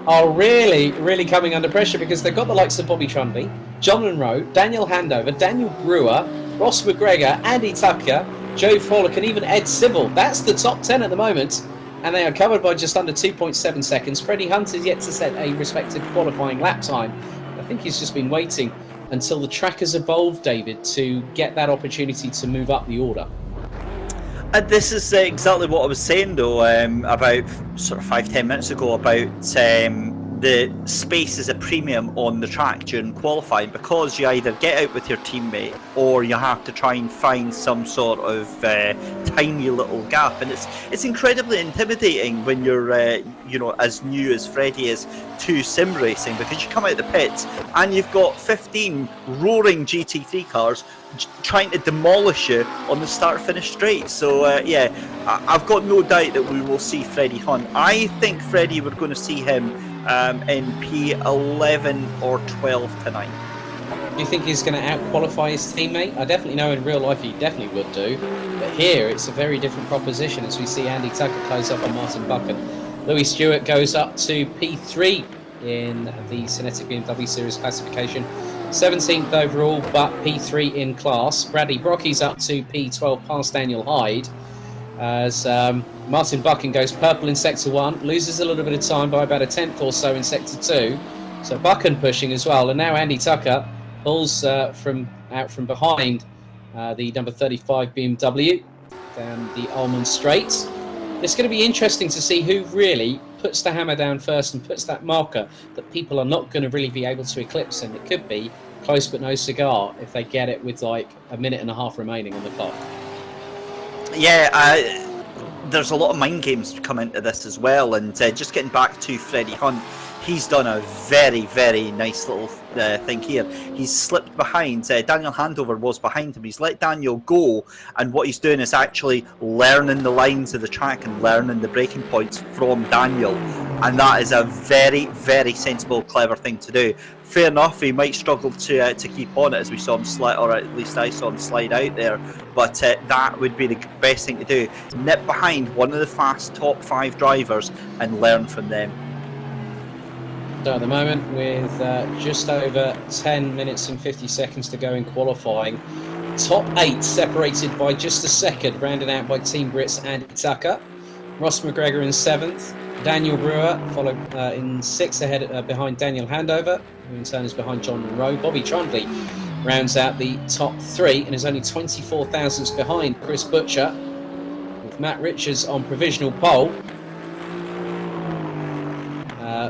are really, really coming under pressure, because they've got the likes of Bobby Trunby, John Monroe, Daniel Handover, Daniel Brewer, Ross McGregor, Andy Tucker, Joe Frolick, and even Ed Sybil. That's the top 10 at the moment, and they are covered by just under 2.7 seconds. Freddie Hunt is yet to set a respective qualifying lap time. I think he's just been waiting until the track has evolved, David, to get that opportunity to move up the order. And this is exactly what I was saying, though, about sort of 5-10 minutes ago, about the space is a premium on the track during qualifying, because you either get out with your teammate or you have to try and find some sort of tiny little gap, and it's incredibly intimidating when you're as new as Freddie is to sim racing, because you come out the pits and you've got 15 roaring GT3 cars trying to demolish you on the start-finish straight. So yeah, I've got no doubt that we will see Freddie Hunt. I think Freddie, we're going to see him in P11 or 12 tonight. Do you think he's going to out-qualify his teammate? I definitely know in real life he definitely would do, but here it's a very different proposition, as we see Andy Tucker close up on Martin Buchan. Louis Stewart goes up to P3 in the SYNETIQ BMW Series classification. 17th overall, but P3 in class. Bradley Brocky's up to P12 past Daniel Hyde, as Martin Buchan goes purple in Sector 1, loses a little bit of time by about a tenth or so in Sector 2. So Buchan pushing as well, and now Andy Tucker pulls out from behind the number 35 BMW down the Almond Straight. It's going to be interesting to see who really puts the hammer down first and puts that marker that people are not going to really be able to eclipse, and it could be close but no cigar if they get it with like a minute and a half remaining on the clock. Yeah, there's a lot of mind games to come into this as well, and just getting back to Freddie Hunt, he's done a very, very nice little thing here. He's slipped behind. Daniel Handover was behind him. He's let Daniel go, and what he's doing is actually learning the lines of the track and learning the braking points from Daniel, and that is a very, very sensible, clever thing to do. Fair enough, he might struggle to keep on it, as we saw him slide, or at least I saw him slide out there, but that would be the best thing to do. Nip behind one of the fast top 5 drivers and learn from them. So at the moment, with just over 10 minutes and 50 seconds to go in qualifying, top 8 separated by just a second, rounded out by Team Brit's Andy Tucker. Ross McGregor in 7th, Daniel Brewer followed in 6th ahead behind Daniel Handover, who in turn is behind John Monroe. Bobby Trundley rounds out the top 3 and is only 24 thousandths behind Chris Butcher, with Matt Richards on provisional pole.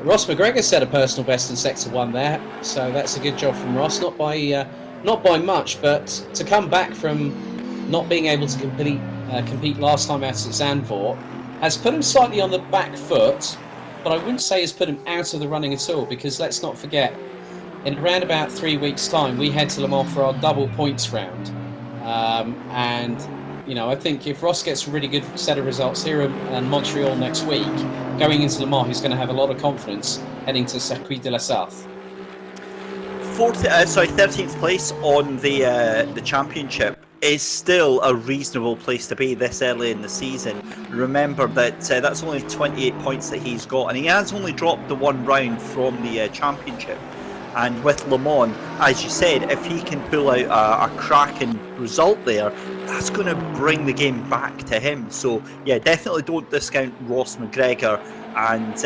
Ross McGregor set a personal best in Sector 1 there, so that's a good job from Ross. Not by much, but to come back from not being able to compete last time out at Zandvoort has put him slightly on the back foot, but I wouldn't say has put him out of the running at all, because let's not forget, in around about 3 weeks' time, we head to Le Mans for our double points round. And, I think if Ross gets a really good set of results here in Montreal next week, going into Le Mans who's going to have a lot of confidence heading to Circuit de la Sarthe. 13th place on the championship is still a reasonable place to be this early in the season. Remember that that's only 28 points that he's got, and he has only dropped the one round from the championship. And with Le Mans, as you said, if he can pull out a cracking result there, that's going to bring the game back to him. So yeah, definitely don't discount Ross McGregor. And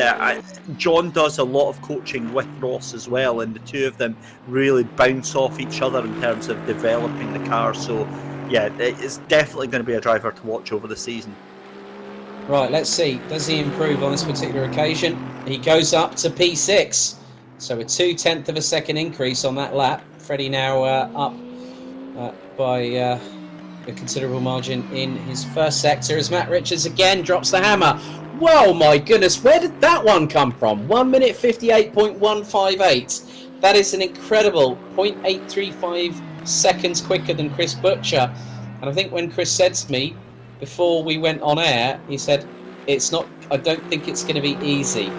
John does a lot of coaching with Ross as well, and the two of them really bounce off each other in terms of developing the car. So yeah, it's definitely going to be a driver to watch over the season. Right, let's see. Does he improve on this particular occasion? He goes up to P6. So a 0.2 of a second increase on that lap. Freddie now up by a considerable margin in his first sector as Matt Richards again drops the hammer. Whoa, my goodness, where did that one come from? 1 minute 58.158. That is an incredible 0.835 seconds quicker than Chris Butcher. And I think when Chris said to me before we went on air, he said, I don't think it's going to be easy.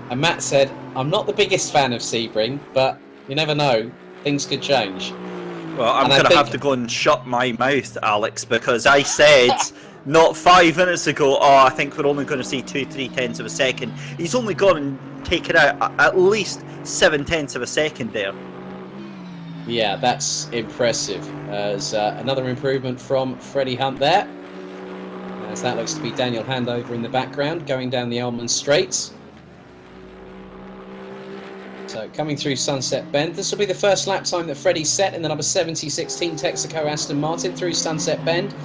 And Matt said, I'm not the biggest fan of Sebring, but you never know, things could change. Well, I'm going to have to go and shut my mouth, Alex, because I said not 5 minutes ago, I think we're only going to see 2/3 of a second. He's only gone and taken out at least 7/10 of a second there. Yeah, that's impressive. As another improvement from Freddie Hunt there. As that looks to be Daniel Handover in the background, going down the Elmland Straight. So coming through Sunset Bend, this will be the first lap time that Freddie set in the number 7016 Texaco Aston Martin through Sunset Bend.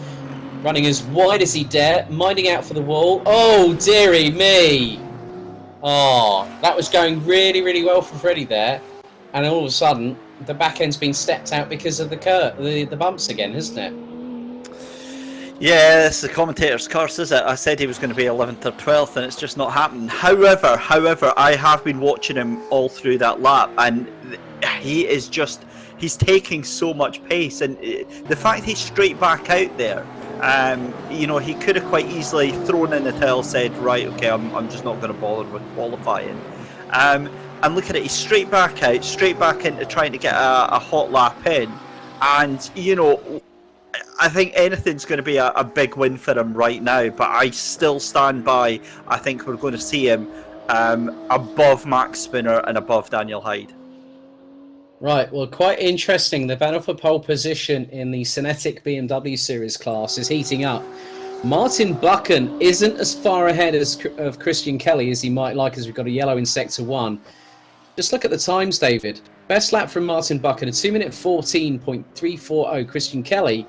Running as wide as he dare, minding out for the wall. Oh, dearie me. Oh, that was going really, really well for Freddie there. And all of a sudden, the back end's been stepped out because of the bumps again, hasn't it? Yeah, it's the commentator's curse, is it? I said he was going to be 11th or 12th, and it's just not happening. However, I have been watching him all through that lap, and he's taking so much pace, and the fact he's straight back out there, he could have quite easily thrown in the towel, said, right, okay, I'm just not going to bother with qualifying. And look at it, he's straight back out, straight back into trying to get a hot lap in, and, I think anything's going to be a big win for him right now, but I still stand by. I think we're going to see him above Max Spinner and above Daniel Hyde. Right, well, quite interesting. The battle for pole position in the SYNETIQ BMW Series class is heating up. Martin Buchan isn't as far ahead of Christian Kelly as he might like, as we've got a yellow in Sector 1. Just look at the times, David. Best lap from Martin Buchan, a 2 minute 14.340. Christian Kelly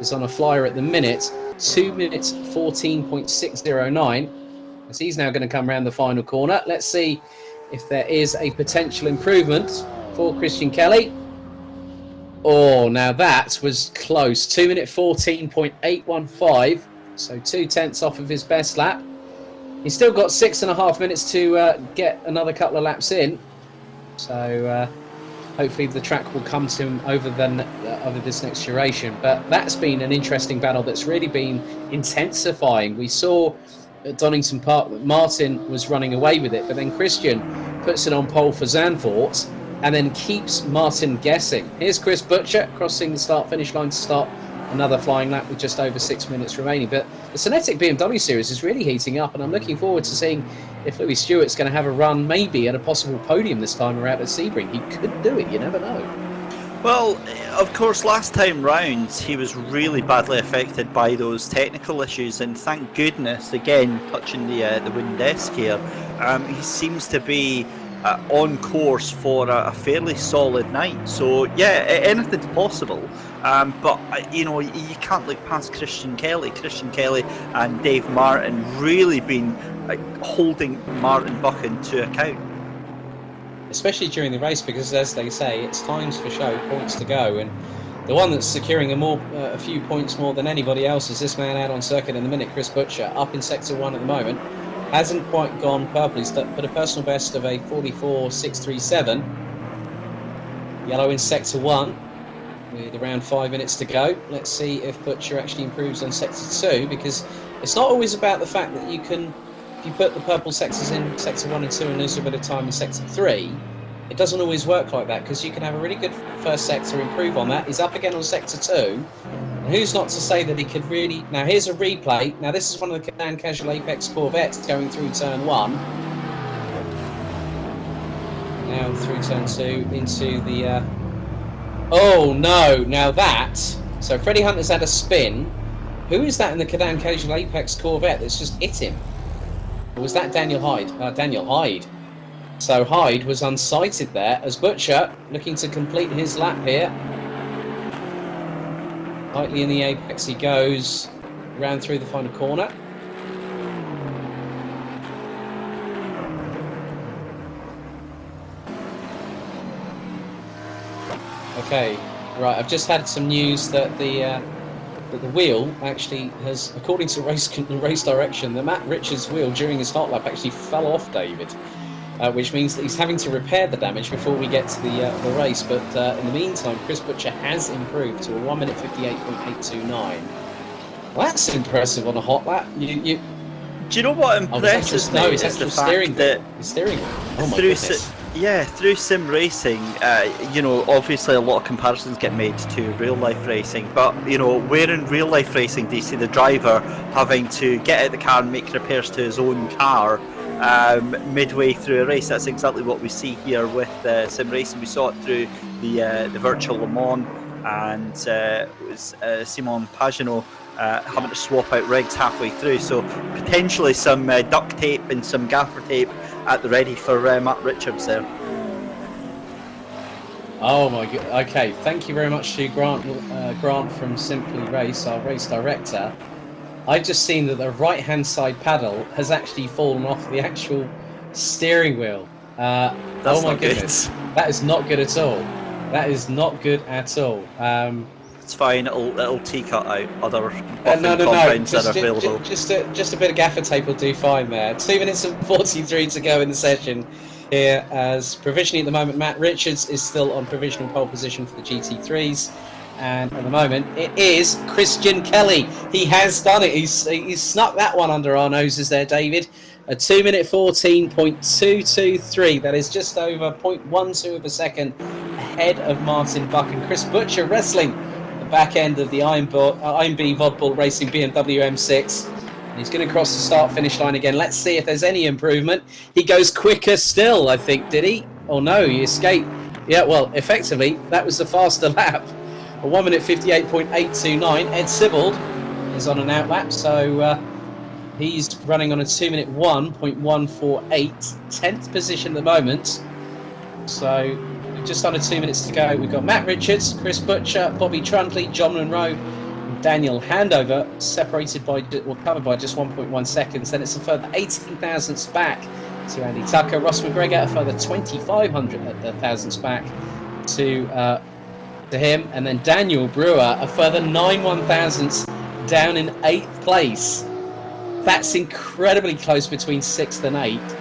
is on a flyer at the minute, 2 minutes 14.609. As he's now going to come around the final corner. Let's see if there is a potential improvement for Christian Kelly. Oh, now that was close. 2 minute 14.815. So 0.2 off of his best lap. He's still got 6.5 minutes to get another couple of laps in. So hopefully the track will come to him over this next duration. But that's been an interesting battle that's really been intensifying. We saw at Donington Park that Martin was running away with it, but then Christian puts it on pole for Zandvoort and then keeps Martin guessing. Here's Chris Butcher crossing the start-finish line to start another flying lap with just over 6 minutes remaining. But the SYNETIQ BMW Series is really heating up, and I'm looking forward to seeing if Louis Stewart's going to have a run maybe at a possible podium this time around at Sebring. He could do it, you never know. Well, of course, last time round he was really badly affected by those technical issues, and thank goodness, again, touching the wooden desk here, he seems to be on course for a fairly solid night. So yeah, anything's possible. But you can't look past Christian Kelly. Christian Kelly and Dave Martin really been holding Martin Buchan to account. Especially during the race, because as they say, it's times for show, points to go, and the one that's securing a few points more than anybody else is this man out on circuit in the minute, Chris Butcher, up in Sector 1 at the moment. Hasn't quite gone purple. He's put a personal best of a 44.637. Yellow in Sector 1 with around 5 minutes to go. Let's see if Butcher actually improves on Sector 2, because it's not always about the fact that you can if you put the purple sectors in sector 1 and 2 and lose a bit of time in sector 3, it doesn't always work like that, because you can have a really good first sector, improve on that. He's up again on sector 2. And who's not to say that he could really... Now, here's a replay. Now, this is one of the CHICANE Casual Apex Corvettes going through turn 1. Now through turn 2 into the... Oh, no. Now that... So, Freddie Hunter's had a spin. Who is that in the CHICANE Casual Apex Corvette that's just hit him? Or was that Daniel Hyde? Daniel Hyde. So Hyde was unsighted there as Butcher looking to complete his lap here. Tightly in the apex he goes, round through the final corner. Okay, right, I've just had some news that the wheel actually has, according to race direction, the Matt Richards wheel during his hot lap actually fell off, David. Which means that he's having to repair the damage before we get to the race. But in the meantime, Chris Butcher has improved to a 1 minute 58.829. Well, that's impressive on a hot lap. Do you know what impresses me is the fact that steering wheel. Oh my through goodness. through sim racing, you know, obviously a lot of comparisons get made to real life racing, but you know, where in real life racing do you see the driver having to get out of the car and make repairs to his own car midway through a race? That's exactly what we see here with sim racing. We saw it through the virtual Le Mans, and it was Simon Pagenaud having to swap out rigs halfway through, so potentially some duct tape and some gaffer tape at the ready for Matt Richards there. Oh my god. Okay, thank you very much to Grant from Simply Race, our race director. I've just seen that the right-hand side paddle has actually fallen off the actual steering wheel. Oh my goodness. That is not good at all. That is not good at all. It's fine, it'll T-cut out other buffing compounds that are available. Just a bit of gaffer tape will do fine there. 2 minutes and 43 to go in the session here, as provisionally at the moment Matt Richards is still on provisional pole position for the GT3s. And at the moment, it is Christian Kelly. He has done it. He's snuck that one under our noses there, David. A 2 minute 14.223. That is just over 0.12 of a second ahead of Martin Buchan. Chris Butcher wrestling the back end of the IMB Bul Racing BMW M6. And he's going to cross the start-finish line again. Let's see if there's any improvement. He goes quicker still, I think, did he? Oh no, he escaped. Yeah, well, effectively, that was the faster lap. A 1 minute 58.829. Ed Sibbald is on an outlap, so he's running on a 2 minute 1.148. 10th position at the moment. So just under 2 minutes to go. We've got Matt Richards, Chris Butcher, Bobby Trundley, John Monroe, and Daniel Handover separated by, or covered by just 1.1 seconds. Then it's a further 18 thousandths back to Andy Tucker. Ross McGregor a further 2,500 thousandths back to him, and then Daniel Brewer a further 9 1,000ths down in 8th place. That's incredibly close between 6th and 8th.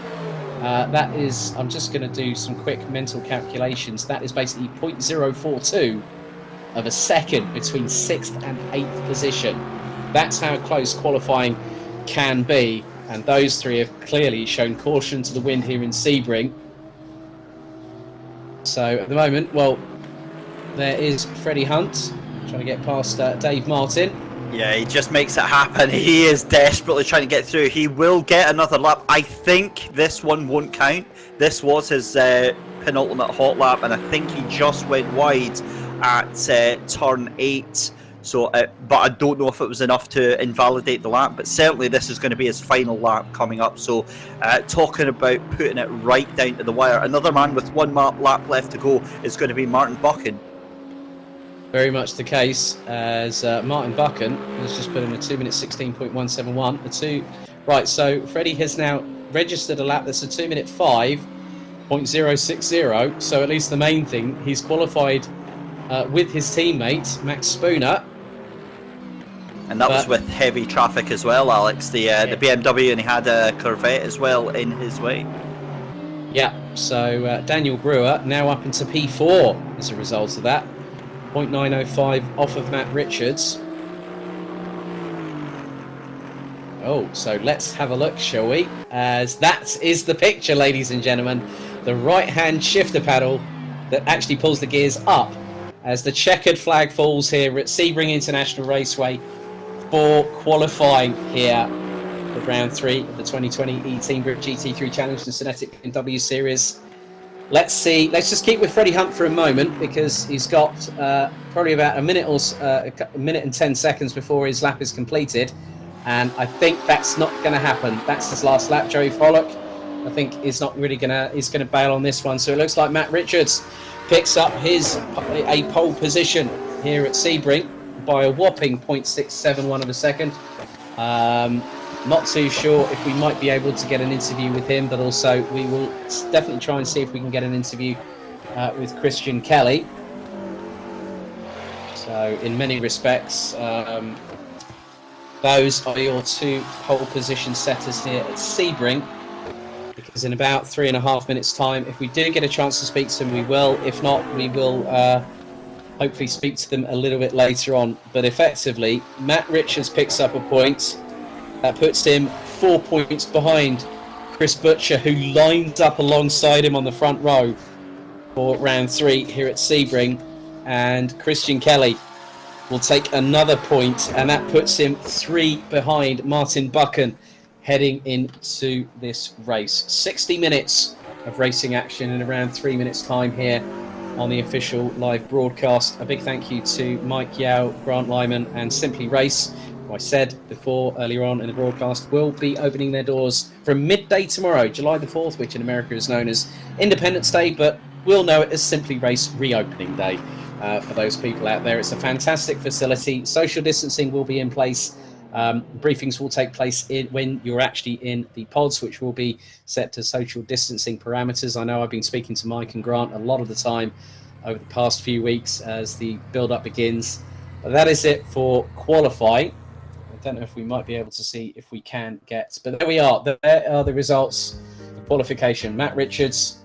That is, I'm just going to do some quick mental calculations. That is basically 0.042 of a second between 6th and 8th position. That's how close qualifying can be, and those three have clearly shown caution to the wind here in Sebring. So at the moment, well, there is Freddie Hunt trying to get past Dave Martin. Yeah, he just makes it happen. He is desperately trying to get through. He will get another lap. I think this one won't count. This was his penultimate hot lap, and I think he just went wide at turn 8. So, but I don't know if it was enough to invalidate the lap. But certainly, this is going to be his final lap coming up. So, talking about putting it right down to the wire. Another man with one lap left to go is going to be Martin Buchan. Very much the case, as Martin Buchan has just put in a 2 minute 16.171. Right, so Freddie has now registered a lap that's a 2 minute 5.060. So at least the main thing, he's qualified with his teammate Max Spooner. And that was with heavy traffic as well, Alex. The BMW, and he had a Corvette as well in his way. Yeah, so Daniel Brewer now up into P4 as a result of that. 0.905 off of Matt Richards. Oh, so let's have a look, shall we? As that is the picture, ladies and gentlemen. The right-hand shifter paddle that actually pulls the gears up as the checkered flag falls here at Sebring International Raceway for qualifying here for round 3 of the 2020 eTeam BRIT GT3 Challenge, the SYNETIQ BMW Series. Let's see. Let's just keep with Freddie Hunt for a moment, because he's got probably about a minute and 10 seconds before his lap is completed, and I think that's not going to happen. That's his last lap. Joey Frolick, I think, is not really is going to bail on this one. So it looks like Matt Richards picks up a pole position here at Sebring by a whopping 0.671 of a second. Not too sure if we might be able to get an interview with him, but also we will definitely try and see if we can get an interview with Christian Kelly. So in many respects, those are your 2 pole position setters here at Sebring, because in about 3.5 minutes time, if we do get a chance to speak to them, we will. If not, we will hopefully speak to them a little bit later on. But effectively, Matt Richards picks up a point. That puts him 4 points behind Chris Butcher, who lines up alongside him on the front row for round 3 here at Sebring. And Christian Kelly will take another point, and that puts him 3 behind Martin Buchan heading into this race. 60 minutes of racing action in around 3 minutes time here on the official live broadcast. A big thank you to Mike Yao, Grant Lyman and Simply Race, who I said before earlier on in the broadcast will be opening their doors from midday tomorrow, July the 4th, which in America is known as Independence Day, but we'll know it as Simply Race Reopening Day. For those people out there, it's a fantastic facility. Social distancing will be in place. Briefings will take place when you're actually in the pods, which will be set to social distancing parameters. I know I've been speaking to Mike and Grant a lot of the time over the past few weeks as the build-up begins. But that is it for qualifying. I don't know if we might be able to see if we can get, but there we are. There are the results of qualification. Matt Richards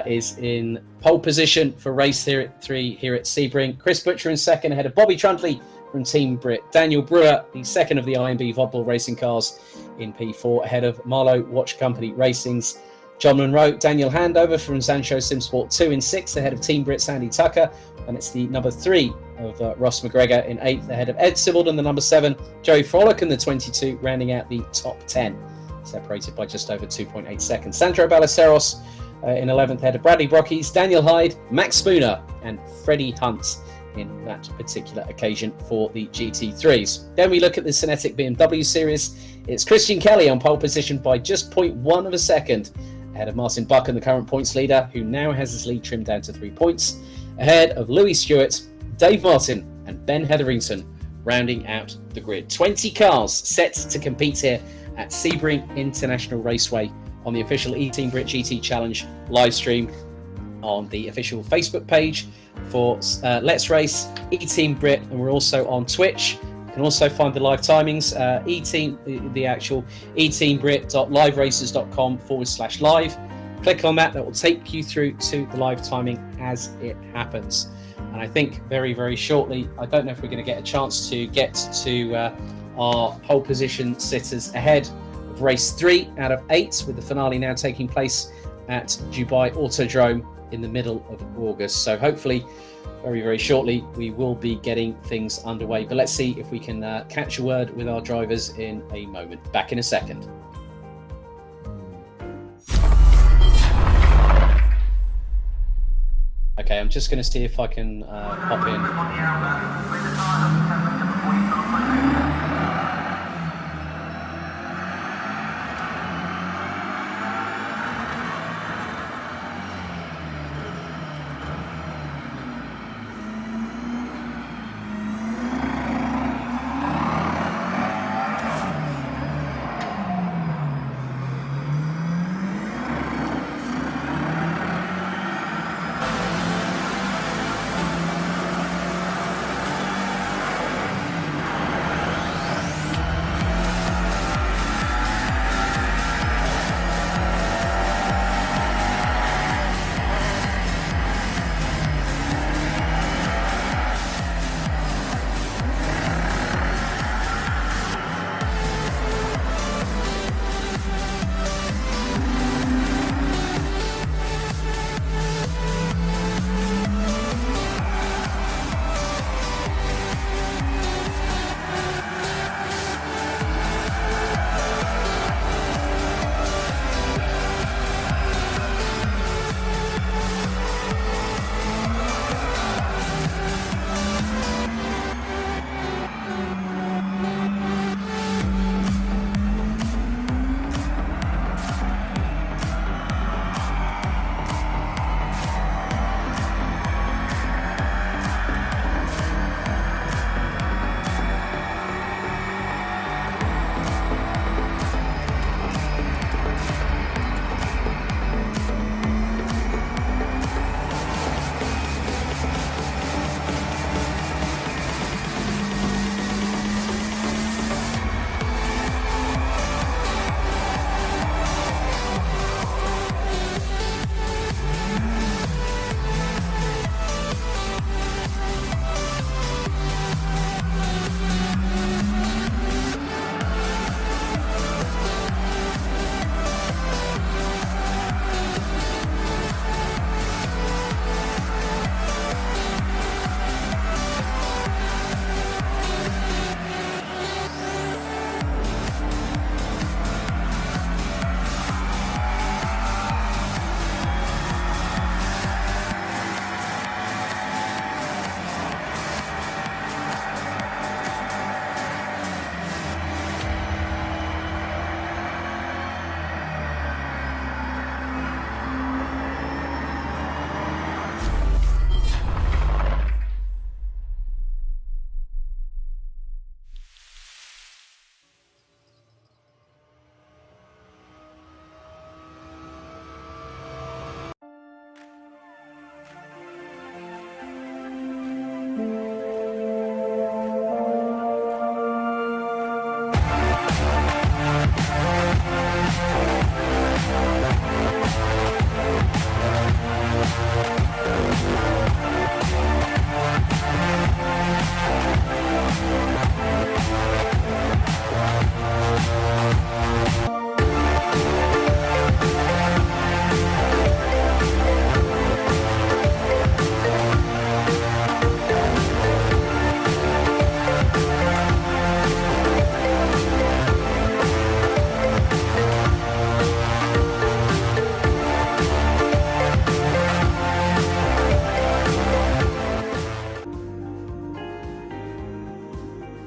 is in pole position for race 3 here at Sebring. Chris Butcher in second, ahead of Bobby Trundley from Team BRIT. Daniel Brewer, the second of the IMB Bul Racing cars, in P4, ahead of Marlowe Watch Company Racing's John Monroe. Daniel Handover from Zansho SimSport 2 in 6th, ahead of Team BRIT Sandy Tucker. And it's the number 3 of Ross McGregor in 8th, ahead of Ed Sibbleton, the number 7. Joey Frolick in the 22, rounding out the top 10, separated by just over 2.8 seconds. Sandro Ballesteros in 11th, ahead of Bradley Brockies, Daniel Hyde, Max Spooner and Freddie Hunt in that particular occasion for the GT3s. Then we look at the SYNETIQ BMW Series. It's Christian Kelly on pole position by just 0.1 of a second, ahead of Martin Buchan, the current points leader, who now has his lead trimmed down to 3 points, ahead of Louis Stewart, Dave Martin and Ben Hetherington, rounding out the grid. 20 cars set to compete here at Sebring International Raceway on the official eTeam BRIT GT Challenge live stream on the official Facebook page for Let's Race eTeam BRIT, and we're also on Twitch. You can also find the live timings, the actual eTeamBrit.liveracers.com/live. Click on that will take you through to the live timing as it happens. And I think very, very shortly, I don't know if we're going to get a chance to get to our pole position sitters ahead of race 3 out of 8, with the finale now taking place at Dubai Autodrome in the middle of August. So hopefully very, very shortly we will be getting things underway. But let's see if we can catch a word with our drivers in a moment. Back in a second. Okay, I'm just going to see if I can pop in.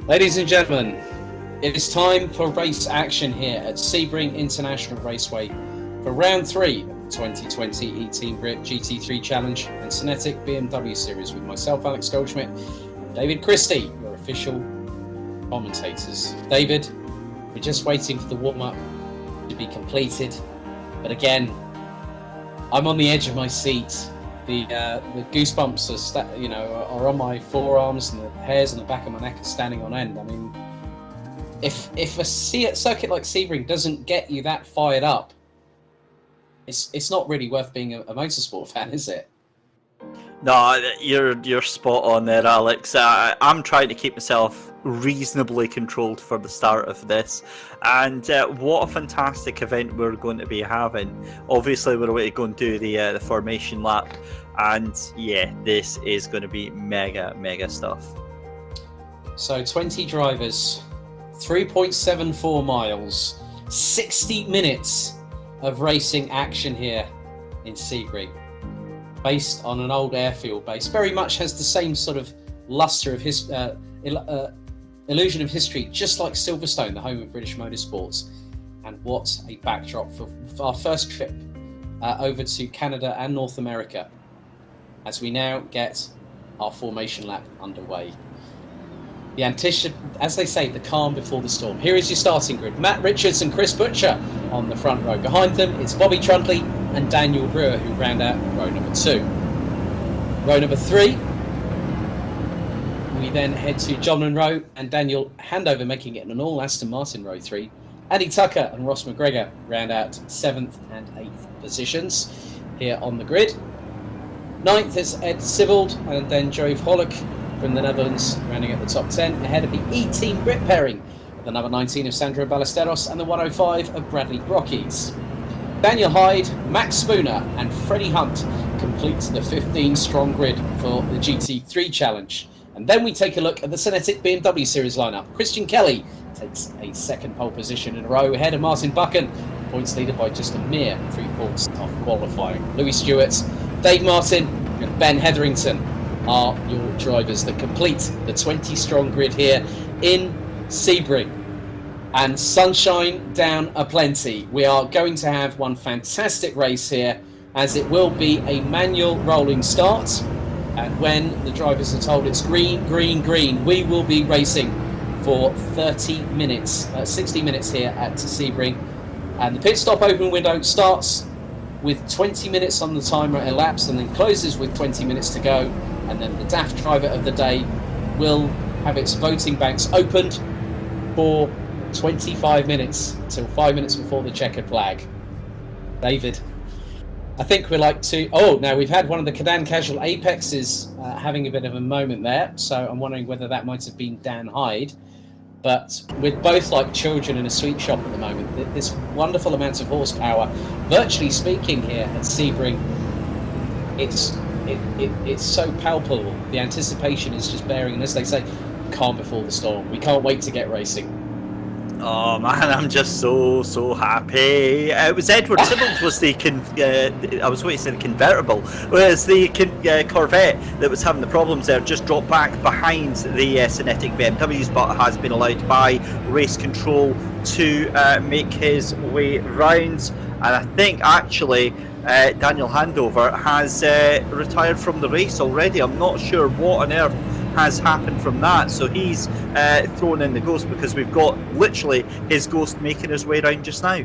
Ladies and gentlemen, it is time for race action here at Sebring International Raceway for round 3 of the 2020 eTeam BRIT GT3 Challenge and SYNETIQ BMW Series with myself, Alex Goldschmidt, and David Christie, your official commentators. David, we're just waiting for the warm-up to be completed, but again, I'm on the edge of my seat. The goosebumps are on my forearms, and the hairs on the back of my neck are standing on end. I mean, if a circuit like Sebring doesn't get you that fired up, it's not really worth being a motorsport fan, is it? No, you're spot on there, Alex. I'm trying to keep myself reasonably controlled for the start of this, and what a fantastic event we're going to be having. Obviously, we're going to go and do the formation lap, and yeah, this is going to be mega stuff. So 20 drivers, 3.74 miles, 60 minutes of racing action here in Sebring, based on an old airfield base. Very much has the same sort of luster of his illusion of history, just like Silverstone, the home of British motorsports. And what a backdrop for our first trip over to Canada and North America, as we now get our formation lap underway. As they say, the calm before the storm. Here is your starting grid. Matt Richards and Chris Buchan on the front row. Behind them, it's Bobby Trundley and Daniel Brewer, who round out row number 2. Row number 3, we then head to John Munro and Daniel Handover, making it an all Aston Martin row 3. Andy Tucker and Ross McGregor round out 7th and 8th positions here on the grid. 9th is Ed Sibbald and then Jove Hollock from the Netherlands, rounding at the top 10, ahead of the eTeam BRIT pairing, the number 19 of Sandro Ballesteros and the 105 of Bradley Brockies. Daniel Hyde, Max Spooner and Freddie Hunt complete the 15-strong grid for the GT3 Challenge. And then we take a look at the SYNETIQ BMW Series lineup. Christian Kelly takes a second pole position in a row, ahead of Martin Buchan, points leader by just a mere 3 points of qualifying. Louis Stewart, Dave Martin and Ben Hetherington are your drivers that complete the 20-strong grid here in Sebring. And sunshine down aplenty. We are going to have one fantastic race here, as it will be a manual rolling start. And when the drivers are told it's green, green, green, we will be racing for 30 minutes, 60 minutes here at Sebring. And the pit stop open window starts with 20 minutes on the timer elapsed and then closes with 20 minutes to go. And then the DAF driver of the day will have its voting banks opened for 25 minutes until 5 minutes before the checkered flag. David, I think we'd like to... Oh, now we've had one of the Cadan Casual Apexes having a bit of a moment there, so I'm wondering whether that might have been Dan Hyde. But we're both like children in a sweet shop at the moment. This wonderful amount of horsepower, virtually speaking, here at Sebring, it's so palpable. The anticipation is just bearing, and as they say, calm before the storm. We can't wait to get racing. Oh man, I'm just so happy. It was Edward Sibbald was the I was waiting to say the convertible, whereas the Corvette that was having the problems there just dropped back behind the SYNETIQ BMWs, but has been allowed by race control to make his way round. And I think actually Daniel Handover has retired from the race already. I'm not sure what on earth has happened from that, so he's thrown in the ghost, because we've got literally his ghost making his way around just now.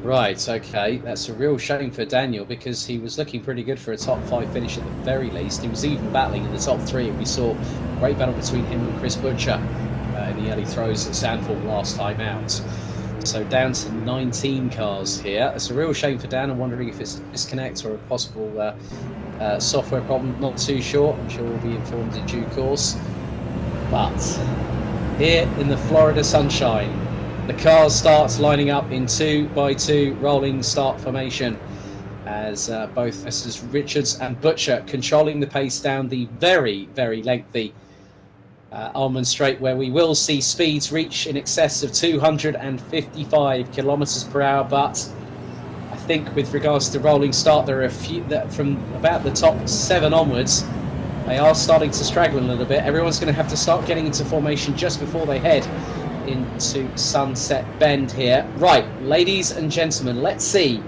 Right, okay, that's a real shame for Daniel, because he was looking pretty good for a top 5 finish at the very least. He was even battling in the top 3, and we saw a great battle between him and Chris Buchan in the early throws at Zandvoort last time out. So down to 19 cars here. It's a real shame for Dan. I'm wondering if it's a disconnect or a possible software problem. Not too sure. I'm sure we'll be informed in due course. But here in the Florida sunshine, the cars start lining up in 2x2 rolling start formation, as both Messrs Richards and Buchan controlling the pace down the very lengthy Almond Straight, where we will see speeds reach in excess of 255 kilometers per hour. But I think with regards to rolling start, there are a few that from about the top 7 onwards, They are starting to straggle a little bit. Everyone's going to have to start getting into formation just before they head into Sunset Bend here. Right, ladies and gentlemen, let's see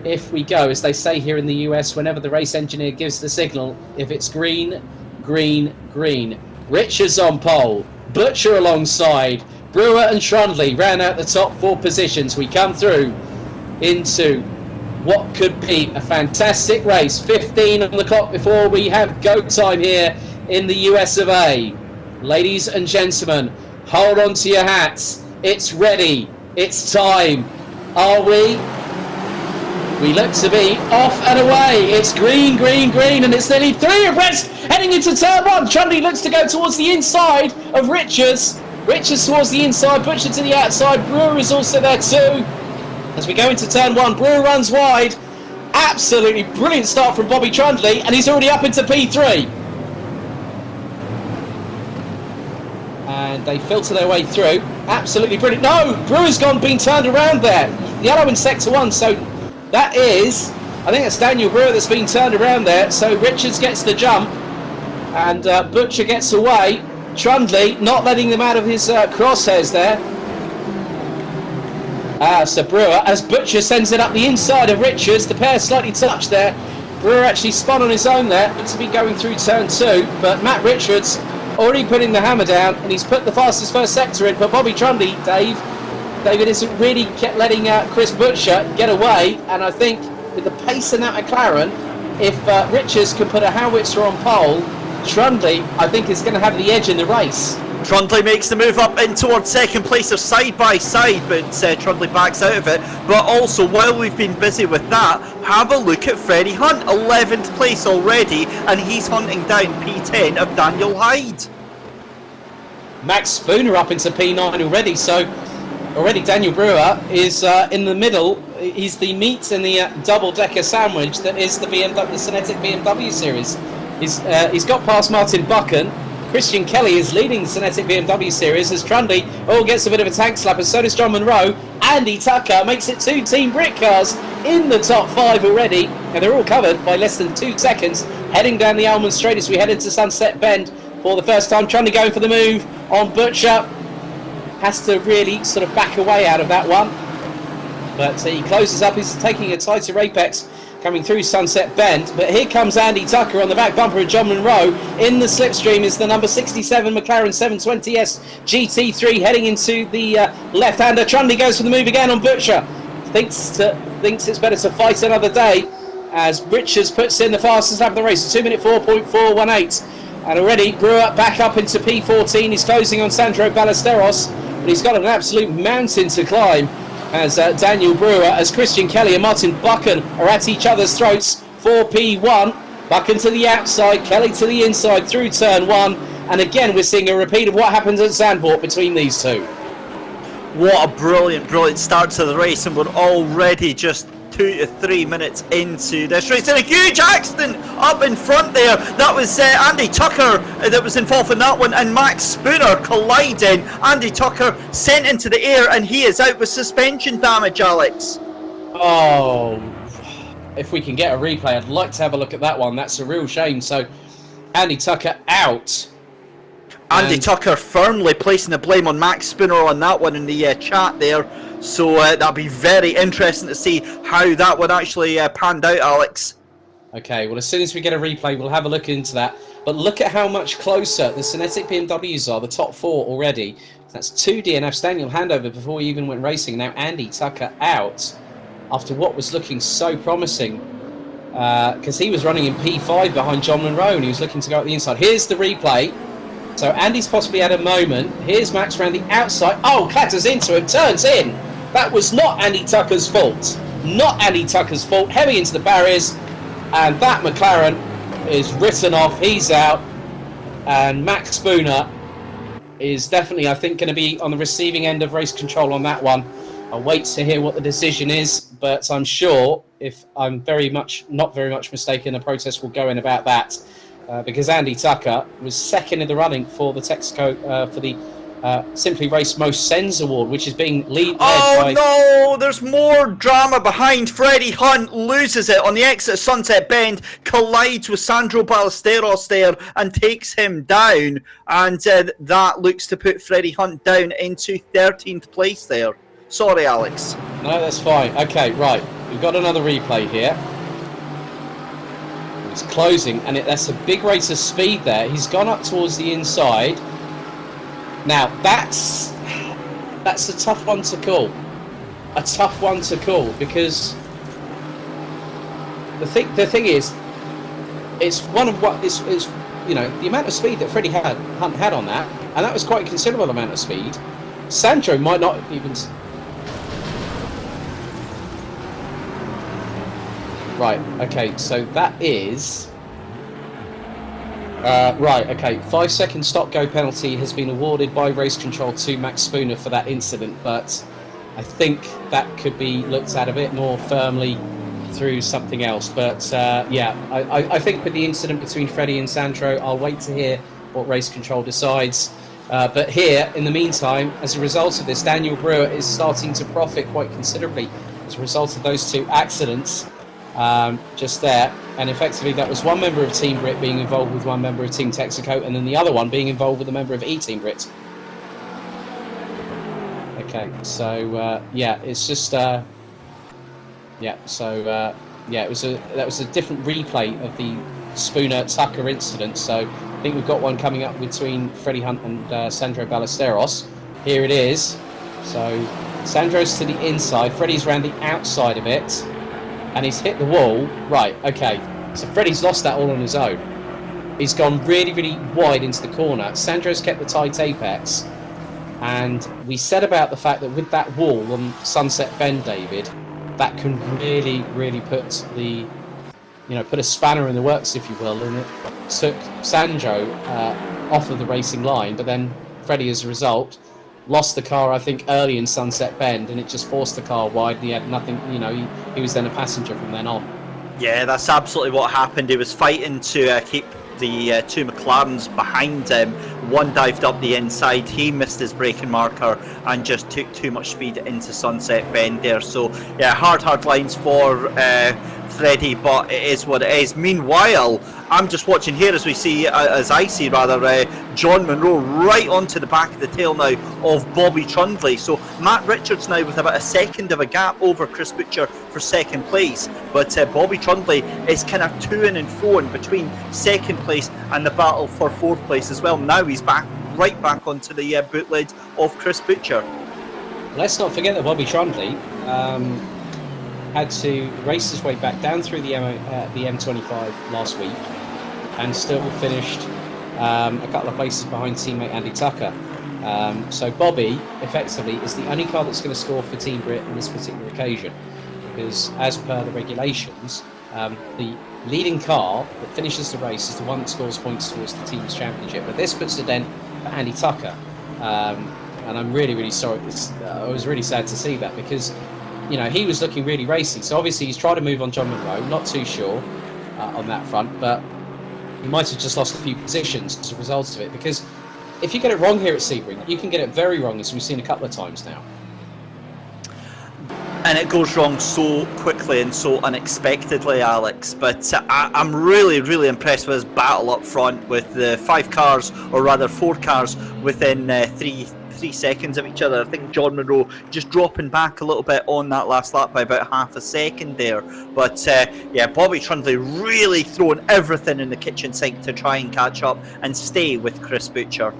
if we go, as they say here in the US, whenever the race engineer gives the signal, if it's green, green, green. Richards on pole, Butcher alongside, Brewer and Trundley round out the top 4 positions. We come through into what could be a fantastic race. 15 on the clock before we have go time here in the US of A. Ladies and gentlemen, hold on to your hats. It's ready. It's time. Are we? We look to be off and away. It's green, green, green, and it's nearly 3 abreast heading into turn 1. Trundley looks to go towards the inside of Richards. Richards towards the inside, Butcher to the outside. Brewer is also there too. As we go into turn 1, Brewer runs wide. Absolutely brilliant start from Bobby Trundley, and he's already up into P3. And they filter their way through. Absolutely brilliant. No, Brewer's been turned around there. Yellow in sector 1, so that is, I think it's Daniel Brewer that's been turned around there. So Richards gets the jump, and Butcher gets away. Trundley not letting them out of his crosshairs there. So Brewer, as Butcher sends it up the inside of Richards, the pair slightly touched there. Brewer actually spun on his own there, to be going through turn 2, but Matt Richards already putting the hammer down, and he's put the fastest first sector in. But Bobby Trundley, David isn't really kept letting Chris Butcher get away, and I think with the pace in that McLaren, if Richards can put a howitzer on pole, Trundley, I think, is going to have the edge in the race. Trundley makes the move up in towards second place. They're side by side, but Trundley backs out of it. But also, while we've been busy with that, have a look at Freddie Hunt, 11th place already, and he's hunting down P10 of Daniel Hyde. Max Spooner up into P9 already, so already Daniel Brewer is in the middle. He's the meat in the double-decker sandwich that is the SYNETIQ BMW Series. He's got past Martin Buchan. Christian Kelly is leading the SYNETIQ BMW Series as Trundley gets a bit of a tank slap, and so does John Munro. Andy Tucker makes it 2 Team BRIT cars in the top 5 already, and they're all covered by less than 2 seconds, heading down the Almond Straight as we head into Sunset Bend for the first time. Trundley going for the move on Butcher. Has to really sort of back away out of that one. But he closes up. He's taking a tighter apex coming through Sunset Bend. But here comes Andy Tucker on the back bumper of John Munro. In the slipstream is the number 67 McLaren 720S GT3 heading into the left-hander. Trundley goes for the move again on Butcher. Thinks it's better to fight another day as Richards puts in the fastest lap of the race, 2 minute 4.418. And already Brewer back up into P14. He's closing on Sandro Ballesteros, but he's got an absolute mountain to climb as Daniel Brewer, as Christian Kelly and Martin Buchan are at each other's throats for P1. Buchan to the outside, Kelly to the inside through turn 1. And again, we're seeing a repeat of what happens at Zandvoort between these two. What a brilliant start to the race, and we're already just 2 to 3 minutes into this race, and a huge accident up in front there. That was Andy Tucker that was involved in that one, and Max Spooner colliding. Andy Tucker sent into the air, and he is out with suspension damage, Alex. Oh, if we can get a replay, I'd like to have a look at that one. That's a real shame. So Andy Tucker out. Andy Tucker firmly placing the blame on Max Spooner on that one in the chat there. So that'll be very interesting to see how that one actually panned out, Alex. Okay, well, as soon as we get a replay, we'll have a look into that. But look at how much closer the SYNETIQ BMWs are, the top 4 already. That's 2 DNFs. Daniel handover before he even went racing. Now Andy Tucker out after what was looking so promising. Because he was running in P5 behind John Munro and he was looking to go out the inside. Here's the replay. So Andy's possibly had a moment. Here's Max around the outside. Oh, clatters into him, turns in. That was not Andy Tucker's fault. Not Andy Tucker's fault. Heavy into the barriers. And that McLaren is written off. He's out. And Max Spooner is definitely, I think, going to be on the receiving end of race control on that one. I'll wait to hear what the decision is. But I'm sure, if I'm not very much mistaken, a protest will go in about that. Because Andy Tucker was second in the running for the Texaco, for the Simply Race Most Sens Award, which is being led Oh by... no, there's more drama behind. Freddie Hunt loses it on the exit of Sunset Bend, collides with Sandro Ballesteros there and takes him down, and that looks to put Freddie Hunt down into 13th place there. Sorry, Alex. No, that's fine. Okay, right. We've got another replay here. It's closing, and that's a big rate of speed there. He's gone up towards the inside. Now, that's a tough one to call. A tough one to call, because the thing is, it's one of what is you know, the amount of speed that Freddie Hunt had on that, and that was quite a considerable amount of speed. Sandro might not even... Right, okay, so that is... right, okay, 5-second stop-go penalty has been awarded by Race Control to Max Spooner for that incident, but I think that could be looked at a bit more firmly through something else. But yeah, I think with the incident between Freddie and Sandro, I'll wait to hear what Race Control decides. But here, in the meantime, as a result of this, Daniel Brewer is starting to profit quite considerably as a result of those two accidents just there. And effectively, that was one member of Team BRIT being involved with one member of Team Texaco, and then the other one being involved with a member of eTeam BRIT. Okay, so yeah, it's just yeah. So yeah, that was a different replay of the Spooner Tucker incident. So I think we've got one coming up between Freddie Hunt and Sandro Ballesteros. Here it is. So Sandro's to the inside, Freddie's around the outside of it, and he's hit the wall. Right, okay. So Freddie's lost that all on his own. He's gone really, really wide into the corner. Sandro's kept the tight apex. And we said about the fact that with that wall on Sunset Bend, David, that can really, really put the, you know, put a spanner in the works, if you will, and it took Sandro off of the racing line. But then Freddie, as a result, lost the car, I think, early in Sunset Bend, and it just forced the car wide. And he had nothing, you know, he was then a passenger from then on. Yeah, that's absolutely what happened. He was fighting to keep the two McLarens behind him. One dived up the inside, he missed his braking marker and just took too much speed into Sunset Bend there. So yeah, hard lines for Freddie, but it is what it is. Meanwhile, I'm just watching here as I see John Munro right onto the back of the tail now of Bobby Trundley. So Matt Richards now with about a second of a gap over Chris Butcher for second place, but Bobby Trundley is kind of to-ing and fro-ing between second place and the battle for fourth place as well. Now he's right back onto the boot lid of Chris Butcher. Let's not forget that Bobby Trundley had to race his way back down through the M25 last week and still finished a couple of places behind teammate Andy Tucker. So Bobby effectively is the only car that's going to score for Team BRIT on this particular occasion, because as per the regulations, the leading car that finishes the race is the one that scores points towards the team's championship. But this puts a dent for Andy Tucker, and I'm really, really sorry. I was really sad to see that, because you know, he was looking really racy. So obviously he's tried to move on John Munro, not too sure on that front, but he might have just lost a few positions as a result of it, because if you get it wrong here at Sebring, you can get it very wrong, as we've seen a couple of times now. And it goes wrong so quickly and so unexpectedly, Alex. But I'm really, really impressed with his battle up front with the 4 cars within 3 seconds of each other. I think John Munro just dropping back a little bit on that last lap by about half a second there. But yeah, Bobby Trundley really throwing everything in the kitchen sink to try and catch up and stay with Chris Butcher.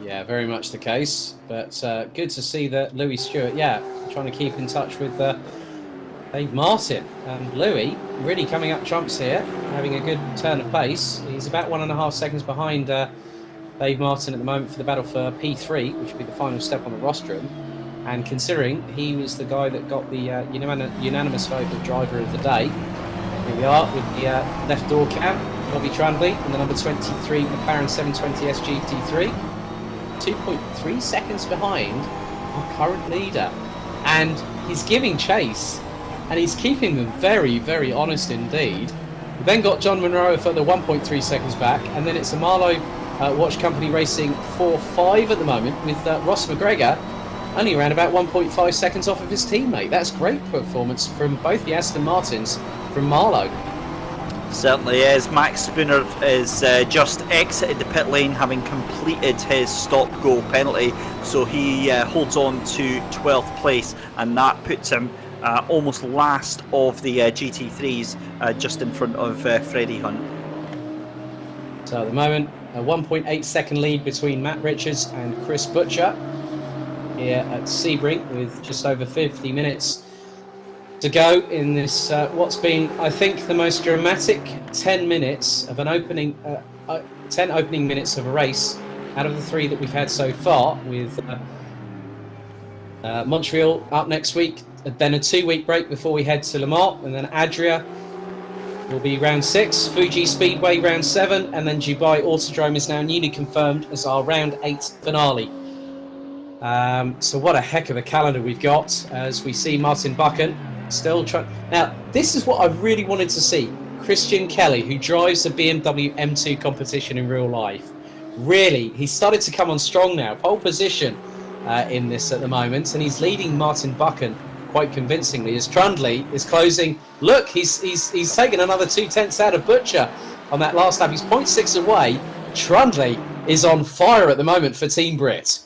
Yeah, very much the case. But good to see that Louis Stewart, yeah, trying to keep in touch with Dave Martin. And Louis really coming up trumps here, having a good turn of pace. He's about 1.5 seconds behind Dave Martin at the moment for the battle for P3, which would be the final step on the rostrum. And considering he was the guy that got the unanimous vote of driver of the day, here we are with the left door cam, Bobby Trundley, and the number 23 McLaren 720S GT3. 2.3 seconds behind our current leader, and he's giving chase and he's keeping them very, very honest indeed. We then got John Munro a further 1.3 seconds back, and then it's Amalo Watch Company Racing 4-5 at the moment, with Ross McGregor only around about 1.5 seconds off of his teammate. That's great performance from both the Aston Martins from Marlow. Certainly is. Max Spooner is just exited the pit lane, having completed his stop-go penalty, so he holds on to 12th place, and that puts him almost last of the GT3s, just in front of Freddie Hunt. So at the moment, a 1.8 second lead between Matt Richards and Chris Buchan here at Sebring, with just over 50 minutes to go in this what's been, I think, the most dramatic 10 minutes of an opening 10 opening minutes of a race out of the 3 that we've had so far, with Montreal up next week, then a 2-week break before we head to Le Mans, and then Adria will be round 6, Fuji Speedway round 7, and then Dubai Autodrome is now newly confirmed as our round 8 finale. So what a heck of a calendar we've got, as we see Martin Buchan still trying. Now, this is what I really wanted to see. Christian Kelly, who drives the BMW M2 competition in real life. Really, he's started to come on strong now. Pole position in this at the moment, and he's leading Martin Buchan quite convincingly, as Trundley is closing. Look, he's taken another 2/10 out of Butcher on that last lap. He's 0.6 away. Trundley is on fire at the moment for Team Brit.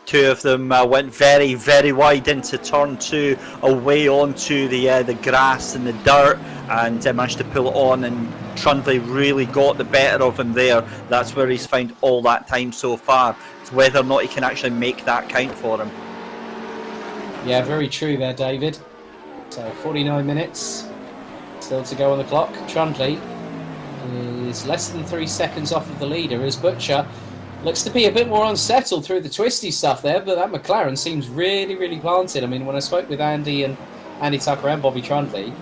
2 of them went very, very wide into turn 2, away onto the grass and the dirt, and managed to pull it on, and Trundley really got the better of him there. That's where he's found all that time so far. It's whether or not he can actually make that count for him. Yeah, very true there, David. So 49 minutes still to go on the clock. Trundley is less than 3 seconds off of the leader, as Butcher looks to be a bit more unsettled through the twisty stuff there, but that McLaren seems really, really planted. I mean, when I spoke with Andy Tucker and Bobby Trundley,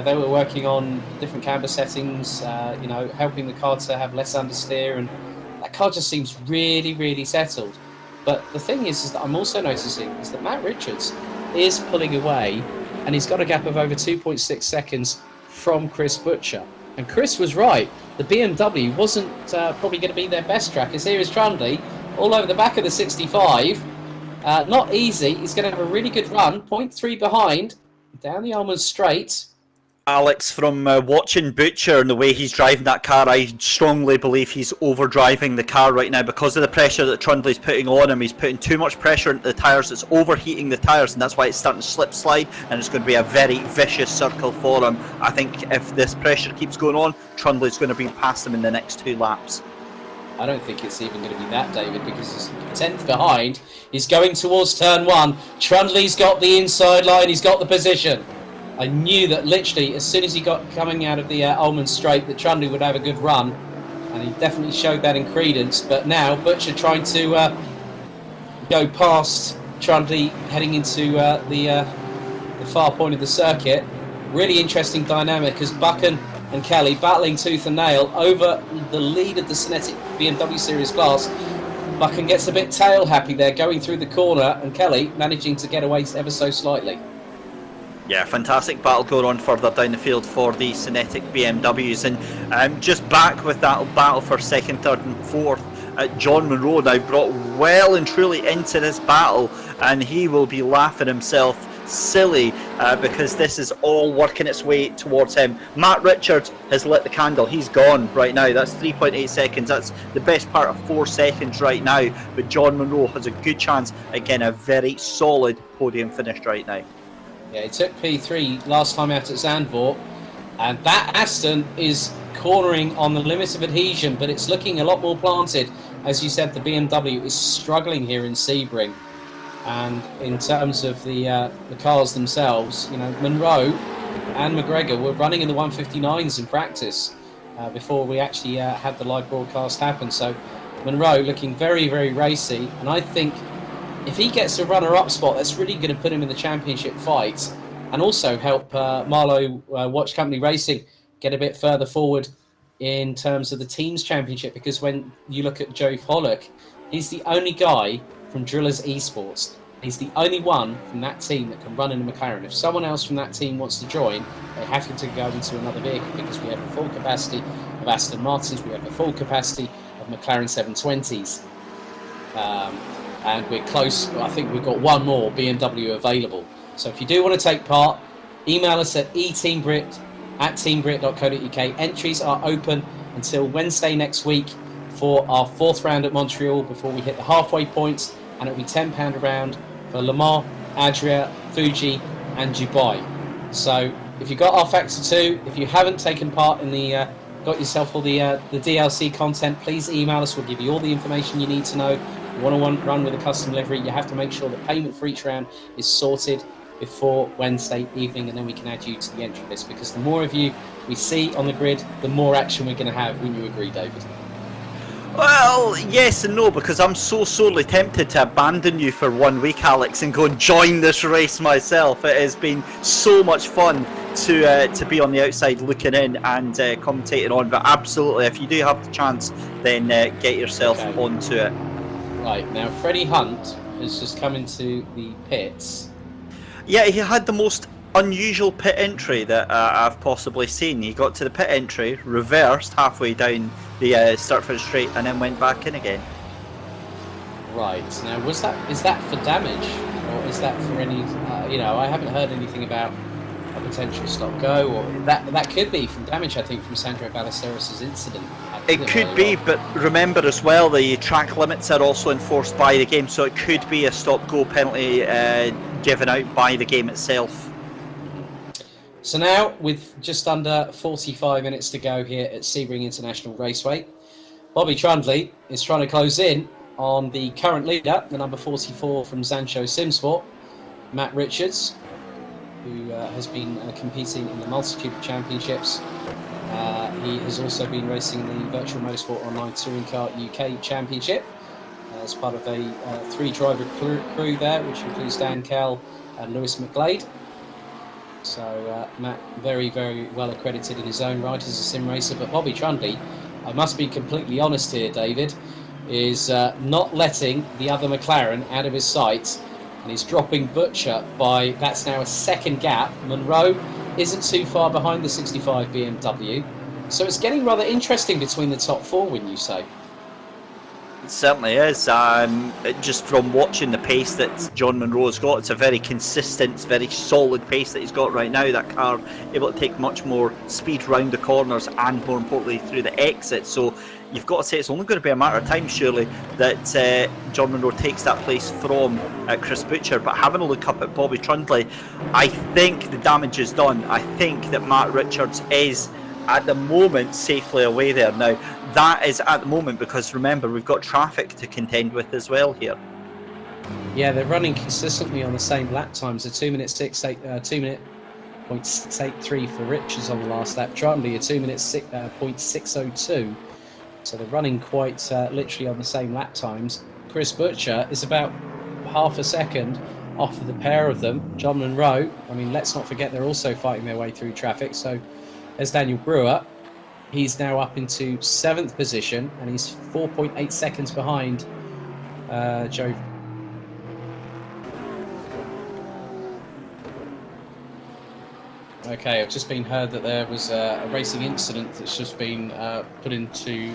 they were working on different camber settings, helping the car to have less understeer, and that car just seems really, really settled. But the thing is that I'm also noticing is that Matt Richards is pulling away, and he's got a gap of over 2.6 seconds from Chris Butcher. And Chris was right. The BMW wasn't probably going to be their best track, as here is Trundley all over the back of the 65. Not easy. He's going to have a really good run. 0.3 behind, down the Almond Straight. Alex, from watching Butcher and the way he's driving that car, I strongly believe he's overdriving the car right now because of the pressure that Trundley's putting on him. He's putting too much pressure into the tyres. It's overheating the tyres, and that's why it's starting to slip slide, and it's going to be a very vicious circle for him. I think if this pressure keeps going on, Trundley's going to be past him in the next 2 laps. I don't think it's even going to be that, David, because he's 10th behind. He's going towards turn 1. Trundley's got the inside line. He's got the position. I knew that literally as soon as he got coming out of the Almond Straight that Trundley would have a good run, and he definitely showed that in credence. But now Butcher trying to go past Trundley, heading into the far point of the circuit. Really interesting dynamic as Buchan and Kelly battling tooth and nail over the lead of the SYNETIQ BMW Series class. Buchan gets a bit tail happy there going through the corner, and Kelly managing to get away ever so slightly. Yeah, fantastic battle going on further down the field for the SYNETIQ BMWs, and just back with that battle for 2nd, 3rd and 4th. John Munro now brought well and truly into this battle, and he will be laughing himself silly because this is all working its way towards him. Matt Richards has lit the candle. He's gone right now. That's 3.8 seconds. That's the best part of 4 seconds right now, but John Munro has a good chance. Again, a very solid podium finish right now. Yeah, he took P3 last time out at Zandvoort, and that Aston is cornering on the limit of adhesion, but it's looking a lot more planted. As you said, the BMW is struggling here in Sebring, and in terms of the cars themselves, Munro and McGregor were running in the 159s in practice before we actually had the live broadcast happen. So Munro looking very, very racy, and I think if he gets a runner-up spot, that's really going to put him in the championship fight, and also help Marlow Watch Company Racing get a bit further forward in terms of the team's championship. Because when you look at Joe Pollock, he's the only guy from Drillers Esports. He's the only one from that team that can run in a McLaren. If someone else from that team wants to join, they have to go into another vehicle, because we have the full capacity of Aston Martins, we have the full capacity of McLaren 720s. And we're close. I think we've got one more BMW available. So if you do want to take part, email us at eTeamBRIT@teambrit.co.uk. Entries are open until Wednesday next week for our 4th round at Montreal before we hit the halfway points, and it'll be £10 a round for Le Mans, Adria, Fuji and Dubai. So if you've got rFactor 2, if you haven't taken part in the got yourself all the DLC content, please email us. We'll give you all the information you need to know. You want to run with a custom livery, you have to make sure that payment for each round is sorted before Wednesday evening, and then we can add you to the entry list, because the more of you we see on the grid, the more action we're going to have. Wouldn't you agree, David? Well, yes and no, because I'm so sorely tempted to abandon you for 1 week, Alex, and go and join this race myself. It has been so much fun to be on the outside looking in and commentating on, but absolutely, if you do have the chance, then get yourself onto it. Right, now Freddie Hunt has just come into the pits. Yeah, he had the most unusual pit entry that I've possibly seen. He got to the pit entry, reversed halfway down the start finish straight, and then went back in again. Right, now is that for damage, or is that for any? I haven't heard anything about a potential stop-go, or that could be from damage. I think from Sandro Ballesteros' incident. It could be, but remember as well, the track limits are also enforced by the game, so it could be a stop-go penalty given out by the game itself. So now, with just under 45 minutes to go here at Sebring International Raceway, Bobby Trundley is trying to close in on the current leader, the number 44 from Zansho SimSport, Matt Richards, who has been competing in the multitude of championships. He has also been racing the Virtual Motorsport Online Touring Car UK Championship as part of a 3-driver crew there, which includes Dan Kell and Lewis McGlade. So Matt, very, very well accredited in his own right as a sim racer. But Bobby Trundley, I must be completely honest here, David, is not letting the other McLaren out of his sights, and he's dropping Butcher by, that's now a second gap. Monroe isn't too far behind the 65 BMW. So it's getting rather interesting between the top 4, wouldn't you say? It certainly is. Just from watching the pace that John Monroe's got, it's a very consistent, very solid pace that he's got right now. That car able to take much more speed round the corners and, more importantly, through the exits. So you've got to say it's only going to be a matter of time, surely, that John Monroe takes that place from Chris Butcher. But having a look up at Bobby Trundley, I think the damage is done. I think that Matt Richards is, at the moment, safely away there. Now, that is at the moment, because remember, we've got traffic to contend with as well here. Yeah, they're running consistently on the same lap times. A 2:06.683 for Richards on the last lap. Trundley a 2:06.602. So they're running quite literally on the same lap times. Chris Butcher is about half a second off of the pair of them. John Monroe, I mean, let's not forget they're also fighting their way through traffic. So there's Daniel Brewer. He's now up into 7th position, and he's 4.8 seconds behind Joe. Okay, I've just been heard that there was a racing incident that's just been put into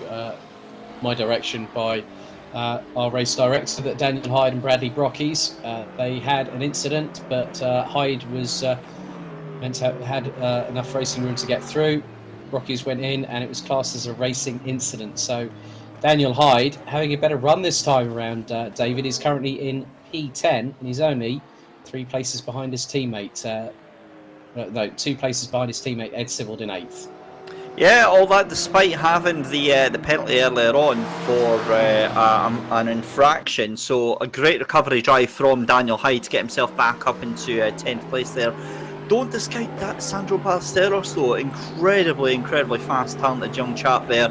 my direction by our race director, that Daniel Hyde and Bradley Brockies. They had an incident, but Hyde was meant to have had enough racing room to get through. Brockies went in, and it was classed as a racing incident. So Daniel Hyde having a better run this time around. David is currently in P10, and he's only 3 places behind his teammate. No, 2 places behind his teammate Ed Sibbald in 8th. Yeah, all that despite having the penalty earlier on for an infraction. So a great recovery drive from Daniel Hyde to get himself back up into 10th place there. Don't discount that Sandro Ballesteros though, incredibly fast, talented young chap there.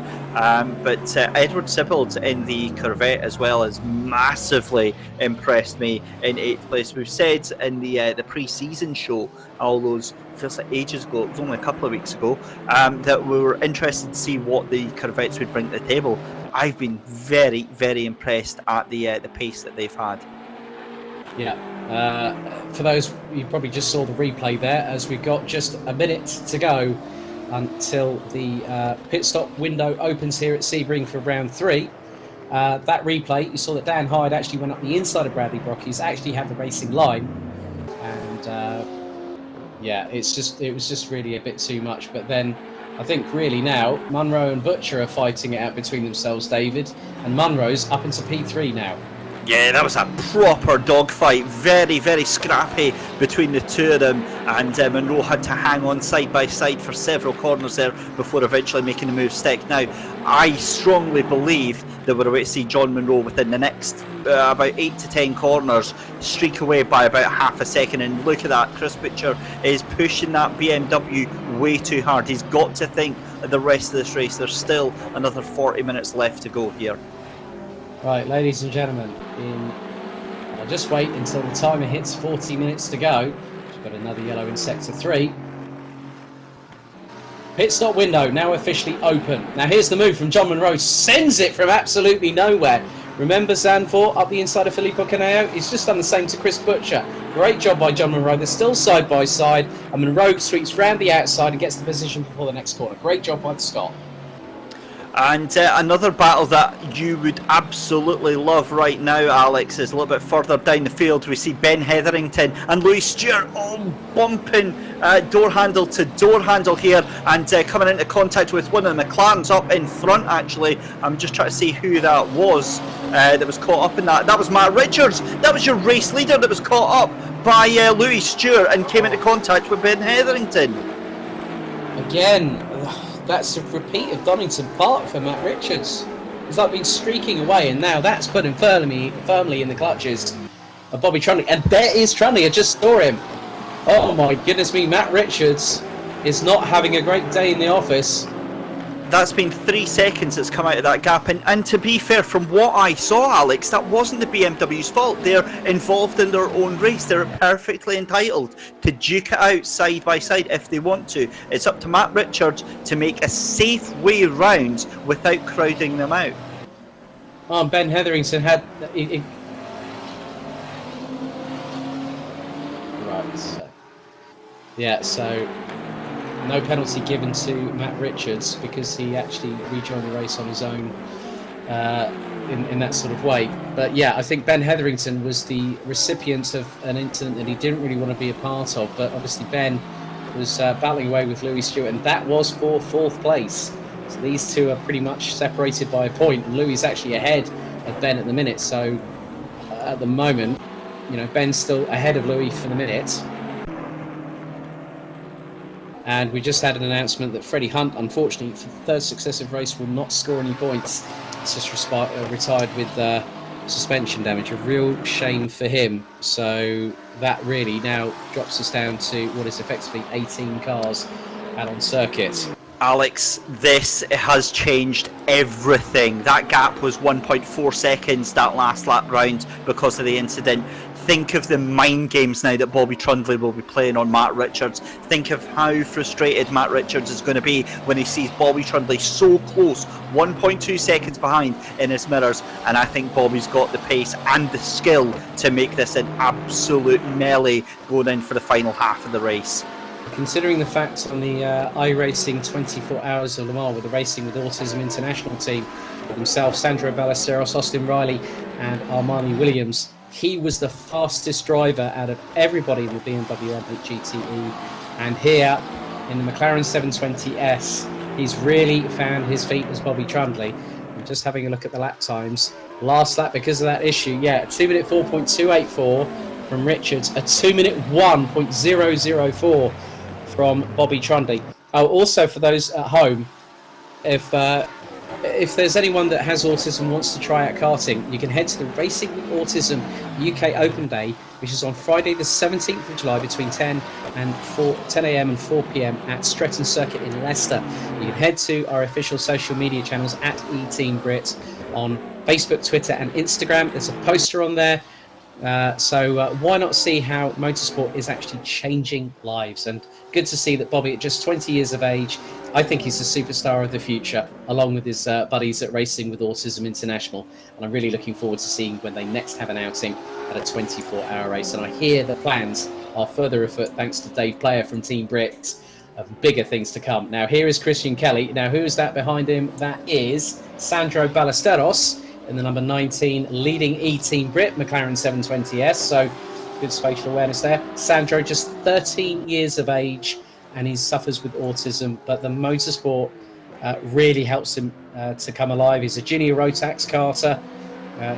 But Edward Sibbald in the Corvette as well has massively impressed me in 8th place. We've said in the pre-season show, all those, feels like ages ago, it was only a couple of weeks ago, that we were interested to see what the Corvettes would bring to the table. I've been very impressed at the pace that they've had. Yeah. For those, you probably just saw the replay there, as we've got just a minute to go until the pit stop window opens here at Sebring for round 3. That replay, you saw that Dan Hyde actually went up the inside of Bradley Brockes, actually had the racing line, and yeah, it was just really a bit too much. But then I think really now Munro and Butcher are fighting it out between themselves, David, and Munro's up into P3 now. Yeah, that was a proper dogfight, very, very scrappy between the two of them, and Munro had to hang on side by side for several corners there before eventually making the move stick. Now, I strongly believe that we're about to see John Munro within the next about 8 to 10 corners streak away by about half a second, and look at that, Chris Butcher is pushing that BMW way too hard. He's got to think of the rest of this race. There's still another 40 minutes left to go here. Right, ladies and gentlemen, I'll just wait until the timer hits 40 minutes to go. We've got another yellow in sector 3. Pit stop window now officially open. Now here's the move from John Munro, sends it from absolutely nowhere. Remember Zandvoort up the inside of Filippo Caneo? He's just done the same to Chris Butcher. Great job by John Munro. They're still side by side, and Munro sweeps round the outside and gets the position before the next corner. Great job by the Scot. And another battle that you would absolutely love right now, Alex, is a little bit further down the field. We see Ben Hetherington and Louis Stewart all bumping door handle to door handle here, and coming into contact with one of the McLarens up in front, actually. I'm just trying to see who that was that was caught up in that. That was Matt Richards. That was your race leader that was caught up by Louis Stewart and came into contact with Ben Hetherington. Again, that's a repeat of Donington Park for Matt Richards. He's like been streaking away, and now that's put him firmly in the clutches of Bobby Trunley. And there is Trunley, I just saw him. Oh my goodness me, Matt Richards is not having a great day in the office. That's been 3 seconds that's come out of that gap, and to be fair, from what I saw, Alex, that wasn't the BMW's fault. They're involved in their own race. They're perfectly entitled to duke it out side by side if they want to. It's up to Matt Richards to make a safe way round without crowding them out. Oh, and Ben Hetherington had... Right, so... Yeah, so... No penalty given to Matt Richards because he actually rejoined the race on his own in that sort of way. But yeah, I think Ben Hetherington was the recipient of an incident that he didn't really want to be a part of. But obviously Ben was battling away with Louis Stewart, and that was for 4th place. So these two are pretty much separated by a point. And Louis is actually ahead of Ben at the minute. So at the moment, you know, Ben's still ahead of Louis for the minute. And we just had an announcement that Freddie Hunt, unfortunately, for the 3rd successive race, will not score any points. He's just retired with suspension damage. A real shame for him. So that really now drops us down to what is effectively 18 cars out on circuit. Alex, this has changed everything. That gap was 1.4 seconds that last lap round because of the incident. Think of the mind games now that Bobby Trundley will be playing on Matt Richards. Think of how frustrated Matt Richards is going to be when he sees Bobby Trundley so close, 1.2 seconds behind in his mirrors. And I think Bobby's got the pace and the skill to make this an absolute melee going in for the final half of the race. Considering the fact on the iRacing 24 Hours of Le Mans with the Racing with Autism International team, with himself, Sandro Ballesteros, Austin Riley and Armani Williams, he was the fastest driver out of everybody in the BMW M2 GTE. And here in the McLaren 720S, he's really found his feet as Bobby Trundley. I'm just having a look at the lap times. Last lap, because of that issue, yeah, 2-minute 4.284 from Richards, a 2-minute 1.004 from Bobby Trundley. Oh, also for those at home, if there's anyone that has autism and wants to try out karting, you can head to the Racing with Autism UK Open Day, which is on Friday the 17th of July between 10 a.m. and 4 p.m. at Stretton Circuit in Leicester. You can head to our official social media channels at eTeam BRIT on Facebook, Twitter and Instagram. There's a poster on there. So why not see how motorsport is actually changing lives? And good to see that Bobby, at just 20 years of age, I think he's the superstar of the future, along with his buddies at Racing with Autism International. And I'm really looking forward to seeing when they next have an outing at a 24-hour race. And I hear the plans are further afoot thanks to Dave Player from Team BRIT. of bigger things to come. Now, here is Christian Kelly. Now, who is that behind him? That is Sandro Ballesteros in the number 19, leading eTeam BRIT, McLaren 720S. So, good spatial awareness there. Sandro, just 13 years of age, and he suffers with autism, but the motorsport really helps him to come alive. He's a junior Rotax karter.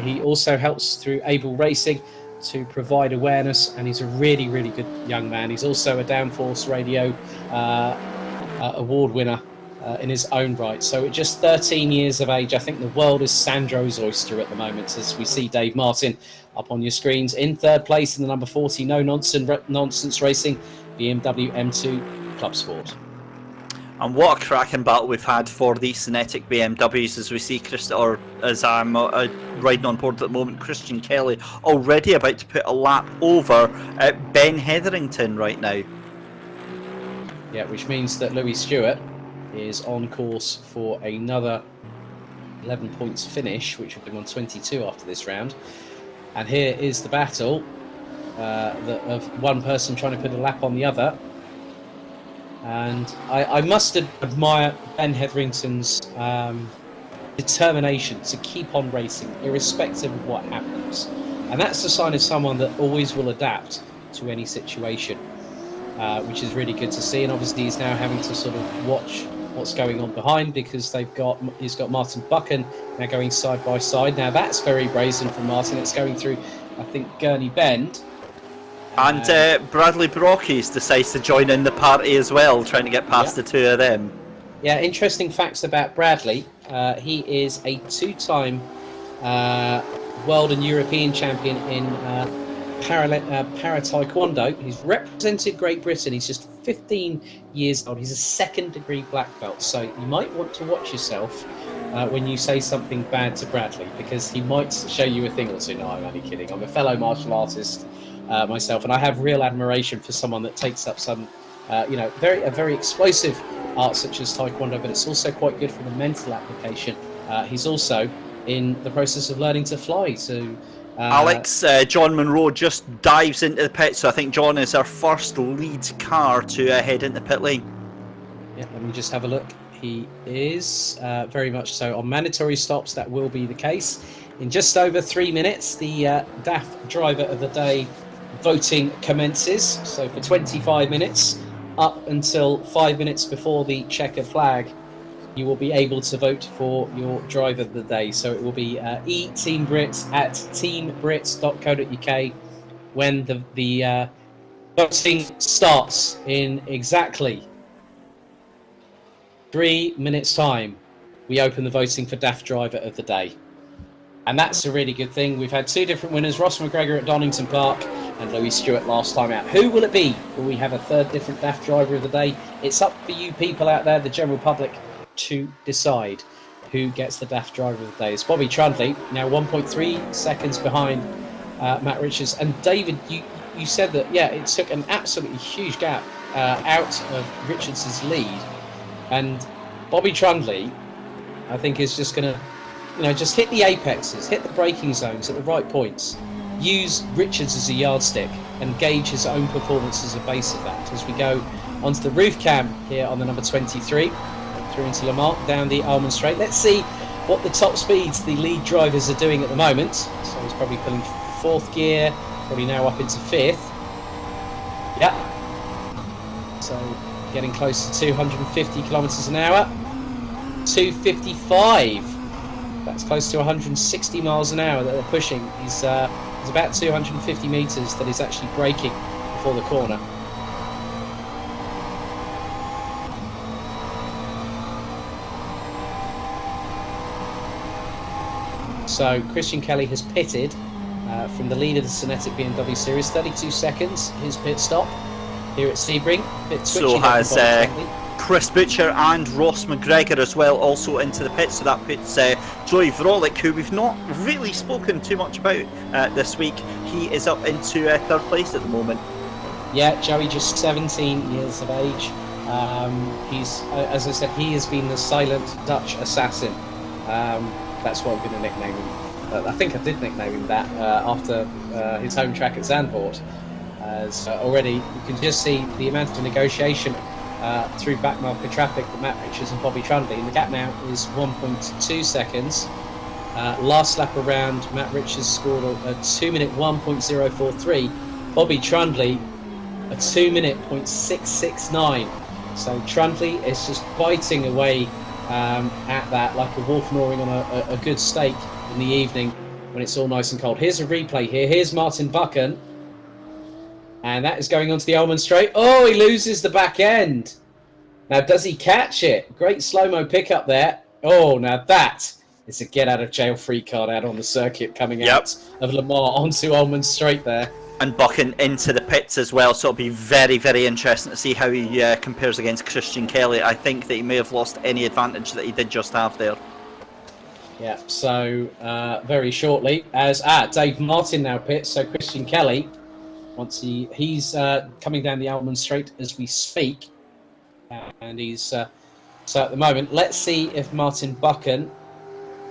He also helps through Bul Racing to provide awareness, and he's a really, really good young man. He's also a Downforce Radio award winner in his own right. So at just 13 years of age, I think the world is Sandro's oyster at the moment, as we see Dave Martin up on your screens. In third place in the number 40, No Nonsense Racing, BMW M2 Clubsport. And what a cracking battle we've had for the SYNETIQ BMWs, as we see as I'm riding on board at the moment, Christian Kelly already about to put a lap over at Ben Hetherington right now. Yeah, which means that Louis Stewart is on course for another 11 points finish, which will bring on 22 after this round. And here is the battle of one person trying to put a lap on the other. And I must admire Ben Hetherington's determination to keep on racing, irrespective of what happens. And that's a sign of someone that always will adapt to any situation, which is really good to see. And obviously he's now having to sort of watch what's going on behind, because he's got Martin Buchan now going side by side. Now that's very brazen from Martin. It's going through, I think, Gurney Bend. And Bradley Brockies decides to join in the party as well, trying to get past the two of them. Yeah, interesting facts about Bradley. He is a two-time world and European champion in para taekwondo. He's represented Great Britain. He's just 15 years old. He's a second-degree black belt. So you might want to watch yourself when you say something bad to Bradley, because he might show you a thing or two. No, I'm only kidding. I'm a fellow martial artist myself, and I have real admiration for someone that takes up some, a very explosive art such as taekwondo, but it's also quite good for the mental application. He's also in the process of learning to fly. So, Alex, John Munro just dives into the pit, so I think John is our first lead car to head into pit lane. Yeah, let me just have a look. He is very much so on mandatory stops. That will be the case. In just over 3 minutes, the DAF driver of the day voting commences. So for 25 minutes, up until 5 minutes before the checkered flag, you will be able to vote for your driver of the day. So it will be eTeam BRIT at teambrit.co.uk when the voting starts in exactly 3 minutes' time. We open the voting for DAF driver of the day. And that's a really good thing. We've had two different winners, Ross McGregor at Donington Park and Louis Stewart last time out. Who will it be? Will we have a third different DAF driver of the day? It's up for you people out there, the general public, to decide who gets the DAF driver of the day. It's Bobby Trundley, now 1.3 seconds behind Matt Richards. And David, you said that, yeah, it took an absolutely huge gap out of Richards' lead. And Bobby Trundley, I think, is just going to, just hit the apexes, hit the braking zones at the right points, use Richards as a yardstick and gauge his own performance as a base of that as we go onto the roof cam here on the number 23 through into Le Mans down the Almond Straight. Let's see what the top speeds the lead drivers are doing at the moment. So he's probably pulling fourth gear, probably now up into fifth. Yeah. So getting close to 250 kilometers an hour. 255. That's close to 160 miles an hour that they're pushing. He's about 250 meters that he's actually braking before the corner. So Christian Kelly has pitted from the lead of the SYNETIQ BMW Series, 32 seconds, his pit stop here at Sebring. So has Chris Butcher and Ross McGregor as well, also into the pit. So that puts Joey Vrolik, who we've not really spoken too much about this week. He is up into third place at the moment. Yeah, Joey, just 17 years of age. He's, as I said, he has been the silent Dutch assassin. That's what I'm going to nickname him. I think I did nickname him that after his home track at Zandvoort. As already you can just see the amount of negotiation through backmarker traffic with Matt Richards and Bobby Trundley, and the gap now is 1.2 seconds. Last lap around, Matt Richards scored a 2-minute 1.043. Bobby Trundley a 2-minute 0.669. So Trundley is just biting away at that like a wolf gnawing on a good steak in the evening when it's all nice and cold. Here's a replay here. Here's Martin Buchan. And that is going onto the Almond Straight. Oh, he loses the back end. Now, does he catch it? Great slow-mo pickup there. Oh, now that is a get-out-of-jail-free card out on the circuit coming out of Le Mans onto Almond Straight there. And Buchan into the pits as well, so it'll be very, very interesting to see how he compares against Christian Kelly. I think that he may have lost any advantage that he did just have there. Yeah, so very shortly, as Dave Martin now pits, so Christian Kelly, once he's coming down the Almond Straight as we speak, and he's so at the moment, let's see if Martin Buchan,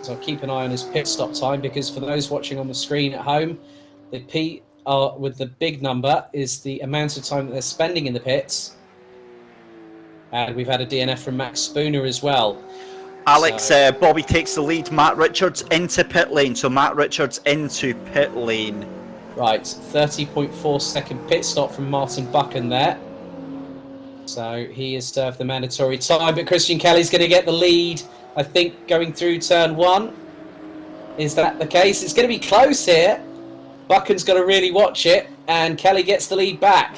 so I'll keep an eye on his pit stop time, because for those watching on the screen at home, the P with the big number is the amount of time that they're spending in the pits, and we've had a DNF from Max Spooner as well. Alex, Bobby takes the lead. Matt Richards into pit lane, so Matt Richards into pit lane. Right, 30.4 second pit stop from Martin Buchan there. So he has served the mandatory time, but Christian Kelly's going to get the lead, I think, going through turn 1. Is that the case? It's going to be close here. Buchan's got to really watch it, and Kelly gets the lead back.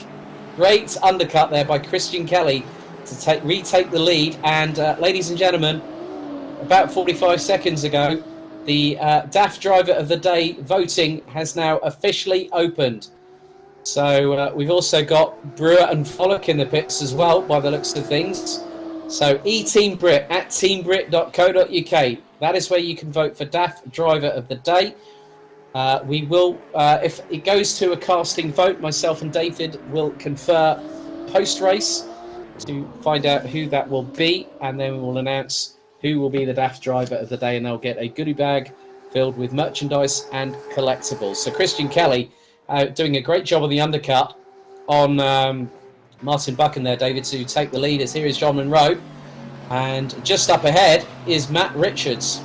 Great undercut there by Christian Kelly to retake the lead. And ladies and gentlemen, about 45 seconds ago, the DAF Driver of the Day voting has now officially opened. So we've also got Brewer and Follock in the pits as well, by the looks of things. So eTeam BRIT at teambrit.co.uk. That is where you can vote for DAF Driver of the Day. We will, if it goes to a casting vote, myself and David will confer post-race to find out who that will be, and then we will announce who will be the DAF Driver of the Day, and they'll get a goodie bag filled with merchandise and collectibles. So Christian Kelly doing a great job on the undercut on Martin Buchan there, David, to take the lead. As here is John Munro, and just up ahead is Matt Richards.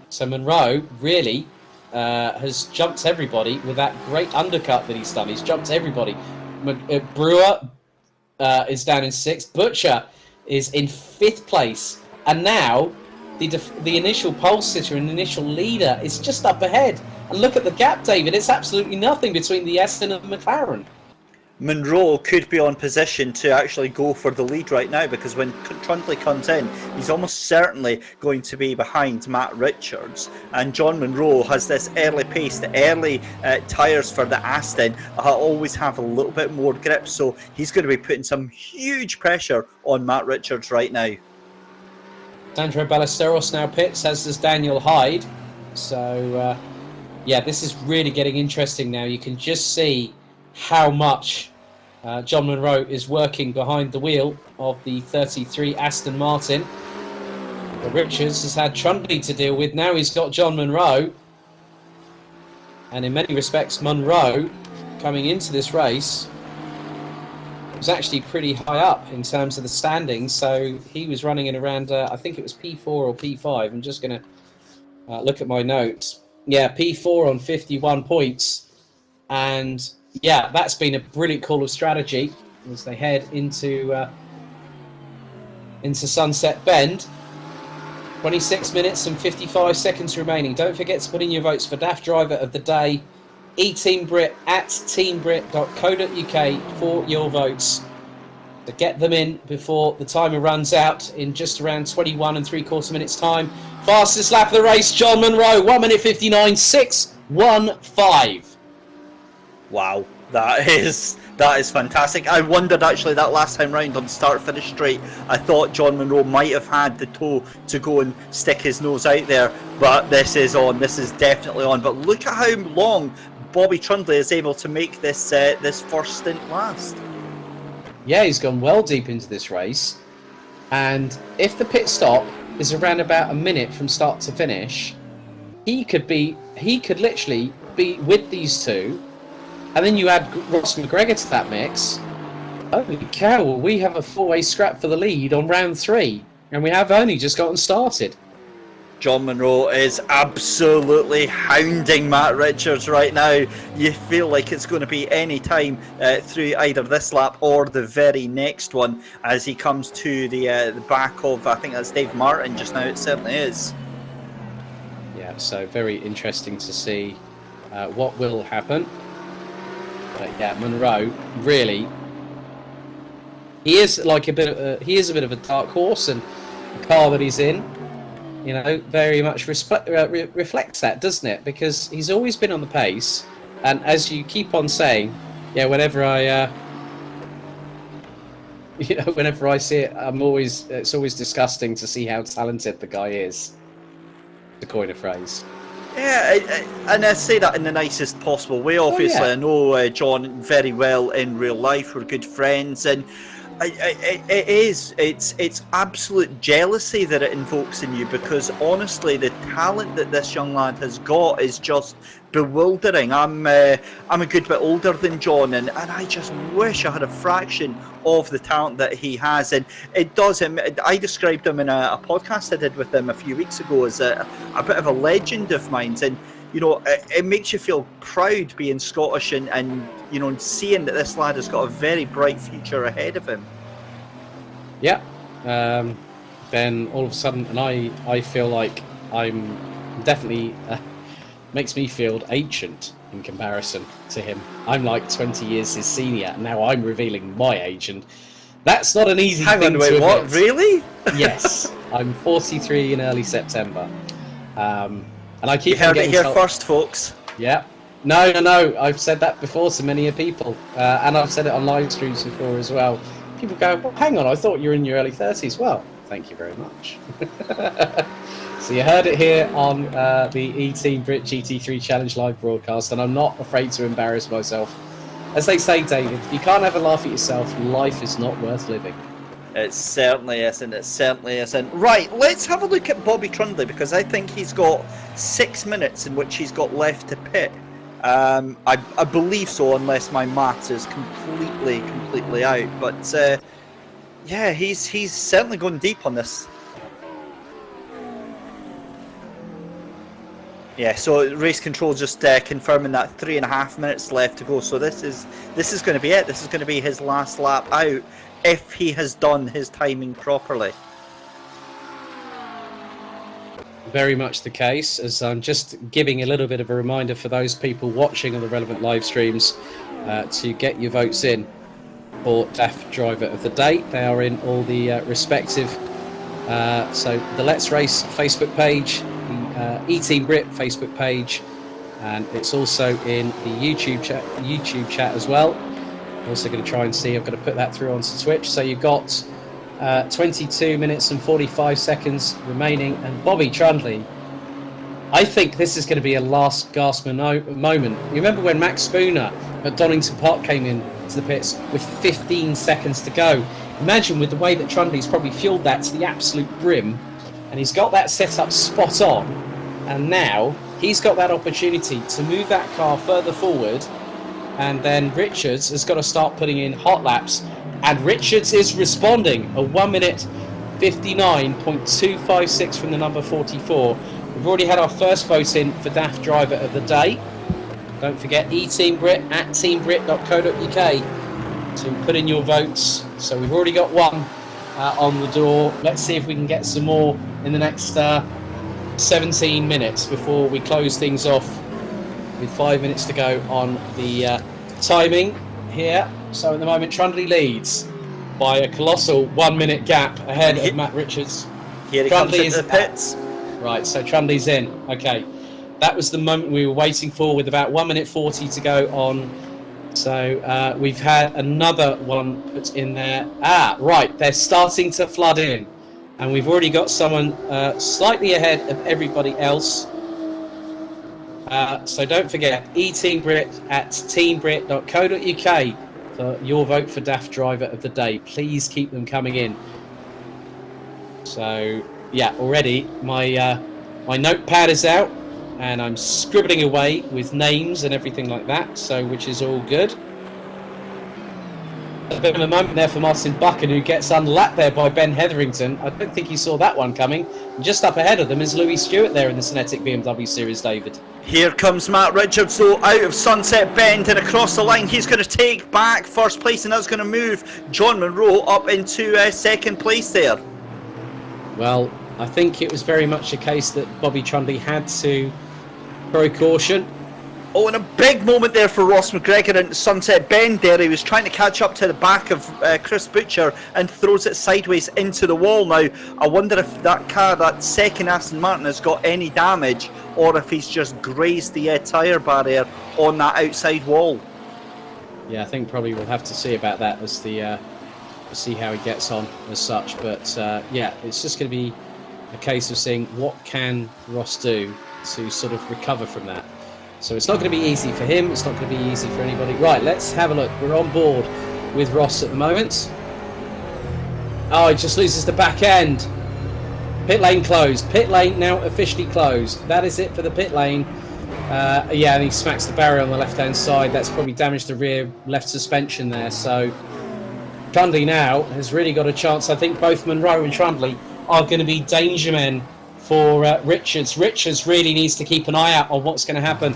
So Munro really has jumped everybody with that great undercut that he's done. He's jumped everybody. Brewer is down in 6th. Butcher is in 5th place. And now the initial pole sitter and initial leader is just up ahead. And look at the gap, David. It's absolutely nothing between the Aston and the McLaren. Munro could be on position to actually go for the lead right now, because when Trundley comes in, he's almost certainly going to be behind Matt Richards. And John Munro has this early pace. The early tyres for the Aston always have a little bit more grip, so he's going to be putting some huge pressure on Matt Richards right now. Sandro Ballesteros now pits, as does Daniel Hyde. So, yeah, this is really getting interesting now. You can just see how much John Munro is working behind the wheel of the 33 Aston Martin. But Richards has had Trundley to deal with. Now he's got John Munro. And in many respects, Munro, coming into this race, was actually pretty high up in terms of the standings. So he was running in around, I think it was P4 or P5. I'm just going to look at my notes. Yeah, P4 on 51 points. And yeah, that's been a brilliant call of strategy as they head into Sunset Bend. 26 minutes and 55 seconds remaining. Don't forget to put in your votes for DAF Driver of the Day. eTeam BRIT at teambrit.co.uk for your votes. To get them in before the timer runs out in just around 21 3/4 minutes time. Fastest lap of the race, John Munro, 1 minute 59.615. Wow, that is fantastic. I wondered actually that last time round on start-finish straight, I thought John Munro might have had the toe to go and stick his nose out there, but this is on. This is definitely on. But look at how long Bobby Trundley is able to make this this first stint last. Yeah, he's gone well deep into this race, and if the pit stop is around about a minute from start to finish, he could literally be with these two and then you add Ross McGregor to that mix. Holy cow, we have a 4-way scrap for the lead on round 3, and we have only just gotten started. John Munro is absolutely hounding Matt Richards right now. You feel like it's going to be any time through either this lap or the very next one as he comes to the back of, I think that's Dave Martin just now. It certainly is. Yeah, so very interesting to see what will happen. But yeah, Munro really, he is like a bit of a dark horse, and the car that he's in, you know, very much reflects that, doesn't it? Because he's always been on the pace, and as you keep on saying, yeah, whenever I see it, it's always disgusting to see how talented the guy is, to coin a phrase. Yeah, and I say that in the nicest possible way. Obviously, I know John very well in real life. We're good friends, and it's absolute jealousy that it invokes in you, because honestly, the talent that this young lad has got is just bewildering. I'm a good bit older than John, and I just wish I had a fraction of the talent that he has, and it does him. I described him in a podcast I did with him a few weeks ago as a bit of a legend of mine, and you know, it makes you feel proud being Scottish and you know, seeing that this lad has got a very bright future ahead of him. Yeah. Then all of a sudden, and I feel like I'm definitely makes me feel ancient in comparison to him. I'm like 20 years his senior, and now I'm revealing my age, and that's not an easy thing to admit. What? Really? Yes, I'm 43 in early September. And I keep you heard it here first, folks. Yeah. No. I've said that before to many people, and I've said it on live streams before as well. People go, well, hang on, I thought you were in your early 30s. Well, thank you very much. So you heard it here on the eTeam BRIT GT3 Challenge live broadcast, and I'm not afraid to embarrass myself. As they say, David, if you can't have a laugh at yourself, life is not worth living. It certainly isn't. It certainly isn't. Right, let's have a look at Bobby Trundley, because I think he's got 6 minutes in which he's got left to pit. I believe so, unless my maths is completely out. But yeah, he's certainly going deep on this. Yeah, so race control just confirming that 3.5 minutes left to go. So this is going to be it. This is going to be his last lap out, if he has done his timing properly. Very much the case, as I'm just giving a little bit of a reminder for those people watching on the relevant live streams to get your votes in for DAF Driver of the Day. They are in all the respective, so the Let's Race Facebook page, the eTeam BRIT Facebook page, and it's also in the YouTube chat as well. I'm also going to try and see, I've got to put that through onto Twitch. So you've got 22 minutes and 45 seconds remaining, and Bobby Trundley, I think this is going to be a last gasp moment. You remember when Max Spooner at Donington Park came in to the pits with 15 seconds to go? Imagine with the way that Trundley's probably fueled that to the absolute brim, and he's got that set up spot on, and now he's got that opportunity to move that car further forward, and then Richards has got to start putting in hot laps, and Richards is responding. A 1 minute 59.256 from the number 44. We've already had our first vote in for DAF Driver of the Day. Don't forget eTeam BRIT at teambrit.co.uk to put in your votes. So we've already got one on the door. Let's see if we can get some more in the next 17 minutes before we close things off with 5 minutes to go on the timing here. So at the moment, Trundley leads by a colossal 1 minute gap ahead of Matt Richards. Here he comes into the pits. Right, so Trundley's in. Okay, that was the moment we were waiting for, with about 1 minute 40 to go on. So we've had another one put in there. Right, they're starting to flood in, and we've already got someone slightly ahead of everybody else. So don't forget eTeam BRIT at teambrit.co.uk for your vote for DAF Driver of the Day. Please keep them coming in. So yeah, already my notepad is out, and I'm scribbling away with names and everything like that, so which is all good. A bit of a moment there for Martin Buchan, who gets unlapped there by Ben Hetherington. I don't think he saw that one coming. Just up ahead of them is Louis Stewart there in the SYNETIQ BMW Series, David. Here comes Matt Richards, though, out of Sunset Bend and across the line. He's going to take back first place, and that's going to move John Munro up into second place there. Well, I think it was very much a case that Bobby Trundle had to throw caution. Oh, and a big moment there for Ross McGregor in Sunset Bend there. He was trying to catch up to the back of Chris Butcher and throws it sideways into the wall. Now, I wonder if that car, that second Aston Martin, has got any damage, or if he's just grazed the tyre barrier on that outside wall. Yeah, I think probably we'll have to see about that as the see how he gets on as such. But yeah, it's just going to be a case of seeing what can Ross do to sort of recover from that. So it's not going to be easy for him, it's not going to be easy for anybody. Right, let's have a look. We're on board with Ross at the moment. Oh, he just loses the back end. Pit lane closed. Pit lane now officially closed. That is it for the pit lane. Yeah, and he smacks the barrier on the left-hand side. That's probably damaged the rear left suspension there. So Trundle now has really got a chance. I think both Munro and Trundle are going to be danger men for Richards. Richards really needs to keep an eye out on what's going to happen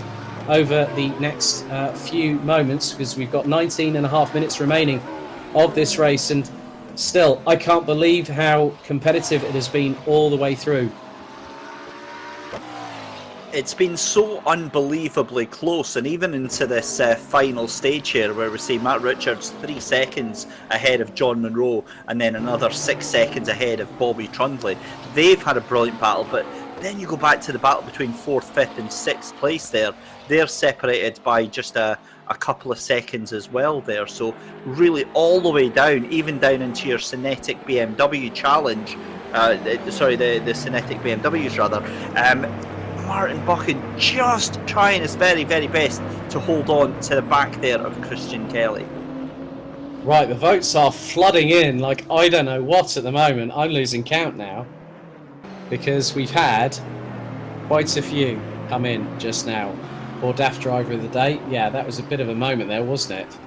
over the next few moments, because we've got 19.5 minutes remaining of this race, and still I can't believe how competitive it has been all the way through. It's been so unbelievably close, and even into this final stage here where we see Matt Richards 3 seconds ahead of John Munro and then another 6 seconds ahead of Bobby Trundle. They've had a brilliant battle, but then you go back to the battle between 4th, 5th and 6th place there. They're separated by just a couple of seconds as well there. So really all the way down, even down into your SYNETIQ BMW challenge, sorry, the SYNETIQ BMWs rather, Martin Buchan just trying his very, very best to hold on to the back there of Christian Kelly. Right, the votes are flooding in like I don't know what at the moment. I'm losing count now, because we've had quite a few come in just now. Or Daft Driver of the Day. Yeah, that was a bit of a moment there, wasn't it?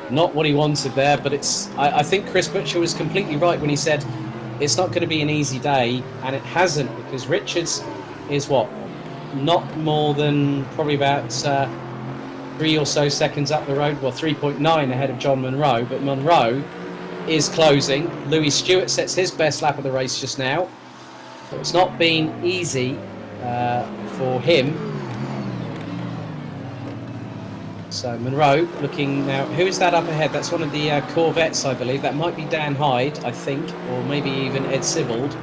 Not what he wanted there, but it's. I think Chris Butcher was completely right when he said it's not going to be an easy day, and it hasn't, because Richards is what? Not more than probably about 3 or so seconds up the road, well 3.9 ahead of John Munro, but Munro is closing. Louis Stewart sets his best lap of the race just now. So it's not been easy for him. So Munro looking now, who is that up ahead? That's one of the Corvettes, I believe. That might be Dan Hyde, I think, or maybe even Ed Sibbald.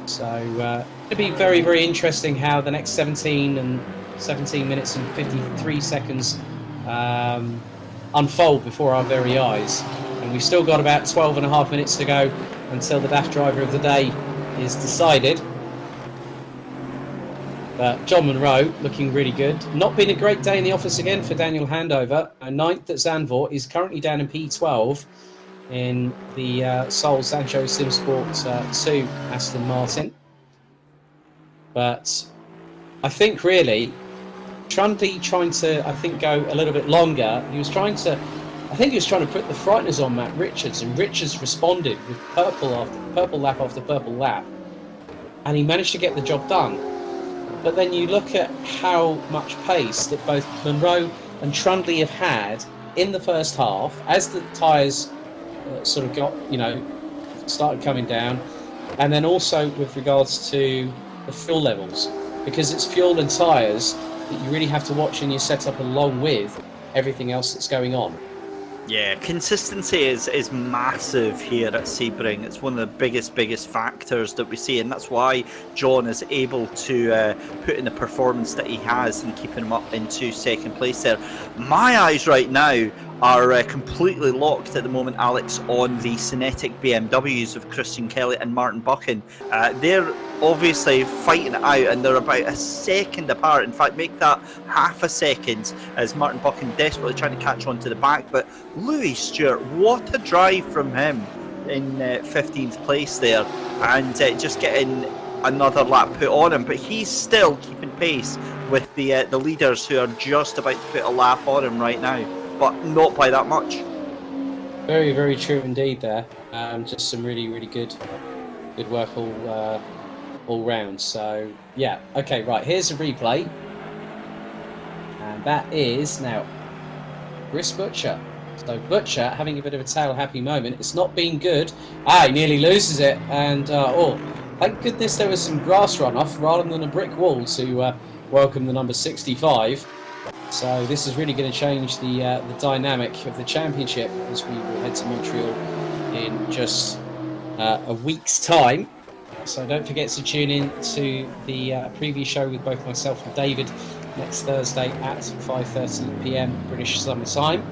So it'll be very, very interesting how the next 17 minutes and 53 seconds unfold before our very eyes. And we've still got about 12.5 minutes to go until the Daft Driver of the Day is decided. But John Munro looking really good. Not been a great day in the office again for Daniel Handover. 9th at Zandvoort. Is currently down in P12 in the Sol Zansho SimSport 2 Aston Martin. But I think really Trundle trying to, I think, go a little bit longer. He was trying to, I think he was trying to put the frighteners on Matt Richards, and Richards responded with purple lap after purple lap, and he managed to get the job done. But then you look at how much pace that both Munro and Trundle have had in the first half as the tyres sort of got, started coming down, and then also with regards to the fuel levels, because it's fuel and tyres that you really have to watch in your setup along with everything else that's going on. Yeah, consistency is massive here at Sebring. It's one of the biggest factors that we see, and that's why John is able to put in the performance that he has and keeping him up into second place there. My eyes right now are completely locked at the moment, Alex, on the SYNETIQ BMWs of Christian Kelly and Martin Buchan. They're obviously fighting it out, and they're about a second apart. In fact, make that half a second, as Martin Buchan desperately trying to catch on to the back. But Louis Stewart, what a drive from him in 15th place there, and just getting another lap put on him, but he's still keeping pace with the leaders who are just about to put a lap on him right now, but not by that much. Very, very true indeed there. Just some really, really good work all round. So, yeah. Okay, right. Here's a replay. And that is now Chris Butcher. So Butcher having a bit of a tail-happy moment. It's not been good. He nearly loses it. And, thank goodness there was some grass runoff rather than a brick wall to welcome the number 65. So this is really going to change the dynamic of the championship as we will head to Montreal in just a week's time. So don't forget to tune in to the preview show with both myself and David next Thursday at 5:30 PM British Summer Time.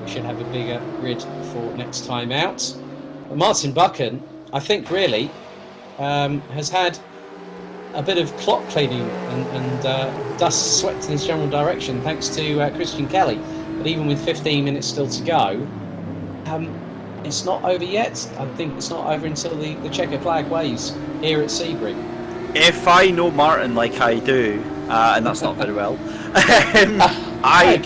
We should have a bigger grid for next time out. But Martin Buchan, I think, really has had a bit of clock cleaning and dust swept in his general direction thanks to Christian Kelly. But even with 15 minutes still to go, it's not over yet. I think it's not over until the checker flag waves here at Sebring. If I know Martin like I do, and that's not very well, I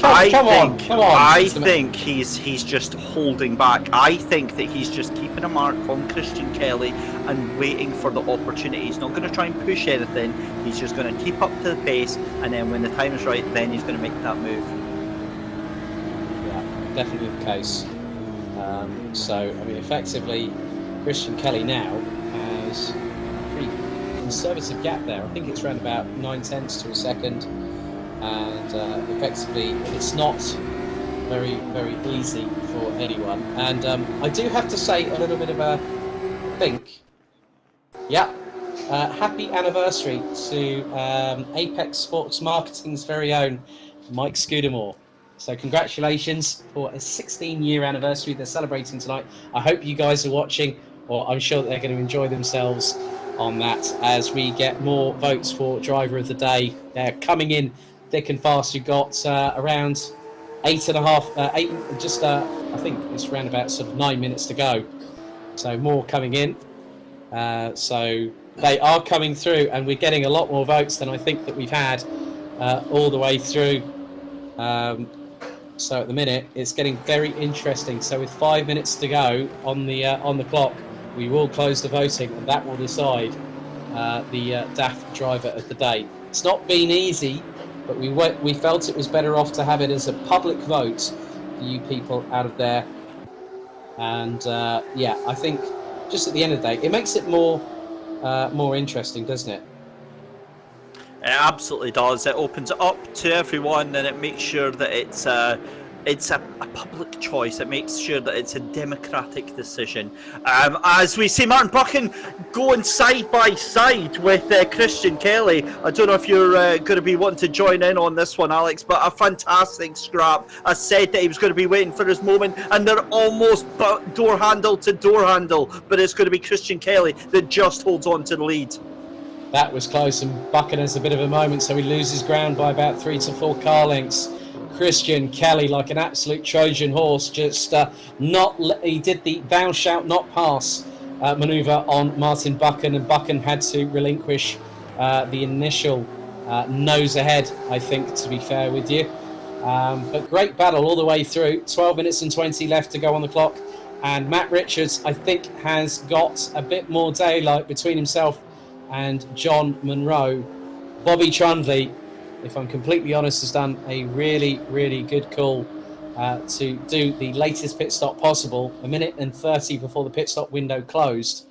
think he's just holding back. I think that he's just keeping a mark on Christian Kelly and waiting for the opportunity. He's not going to try and push anything. He's just going to keep up to the pace, and then when the time is right, then he's going to make that move. Yeah, definitely the case. So, I mean, effectively, Christian Kelly now has a pretty conservative gap there. I think it's around about 9/10 to a second. And effectively, it's not very, very easy for anyone. And I do have to say a little bit of a think. Yeah, happy anniversary to Apex Sports Marketing's very own Mike Scudamore. So congratulations for a 16-year anniversary. They're celebrating tonight. I hope you guys are watching, or I'm sure that they're going to enjoy themselves on that as we get more votes for Driver of the Day. They're coming in thick and fast. You've got around 8.5, just I think it's around about sort of 9 minutes to go. So more coming in. So they are coming through, and we're getting a lot more votes than I think that we've had all the way through. So at the minute, it's getting very interesting. So with 5 minutes to go on the clock, we will close the voting, and that will decide the DAF Driver of the Day. It's not been easy, but we felt it was better off to have it as a public vote for you people out of there. And yeah, I think just at the end of the day, it makes it more interesting, doesn't it? It absolutely does. It opens it up to everyone, and it makes sure that it's a public choice. It makes sure that it's a democratic decision. As we see Martin Buchan going side by side with Christian Kelly. I don't know if you're going to be wanting to join in on this one, Alex, but a fantastic scrap. I said that he was going to be waiting for his moment, and they're almost door handle to door handle, but it's going to be Christian Kelly that just holds on to the lead. That was close, and Buchan has a bit of a moment, so he loses ground by about 3 to 4 car lengths. Christian Kelly, like an absolute Trojan horse, just he did the thou shalt not pass manoeuvre on Martin Buchan, and Buchan had to relinquish the initial nose ahead, I think, to be fair with you. But great battle all the way through. 12 minutes and 20 left to go on the clock, and Matt Richards, I think, has got a bit more daylight between himself and John Munro. Bobby Trundley, if I'm completely honest, has done a really, really good call to do the latest pit stop possible, 1 minute and 30 before the pit stop window closed.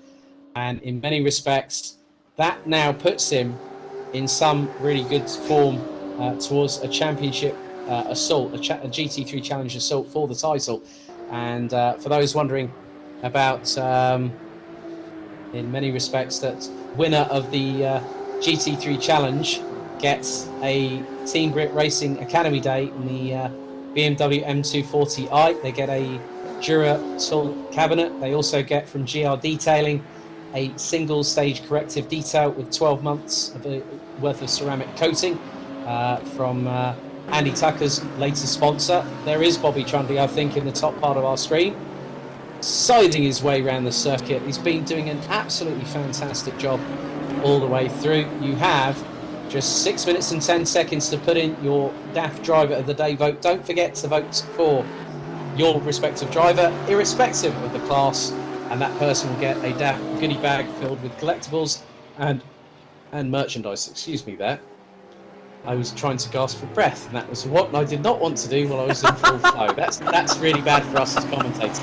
And in many respects, that now puts him in some really good form towards a championship assault, a GT3 Challenge assault for the title. And for those wondering about, in many respects, that winner of the GT3 Challenge gets a Team BRIT Racing Academy Day in the BMW M2 40i. They get a Duratool cabinet. They also get from GR Detailing a single stage corrective detail with 12 months worth of ceramic coating from Andy Tucker's latest sponsor. There is Bobby Trundley, I think, in the top part of our screen, siding his way around the circuit. He's been doing an absolutely fantastic job all the way through. You have just 6 minutes and 10 seconds to put in your DAF Driver of the Day vote. Don't forget to vote for your respective driver, irrespective of the class, and that person will get a DAF goodie bag filled with collectibles and merchandise. Excuse me there. I was trying to gasp for breath, and that was what I did not want to do while I was in full flow. That's really bad for us as commentators.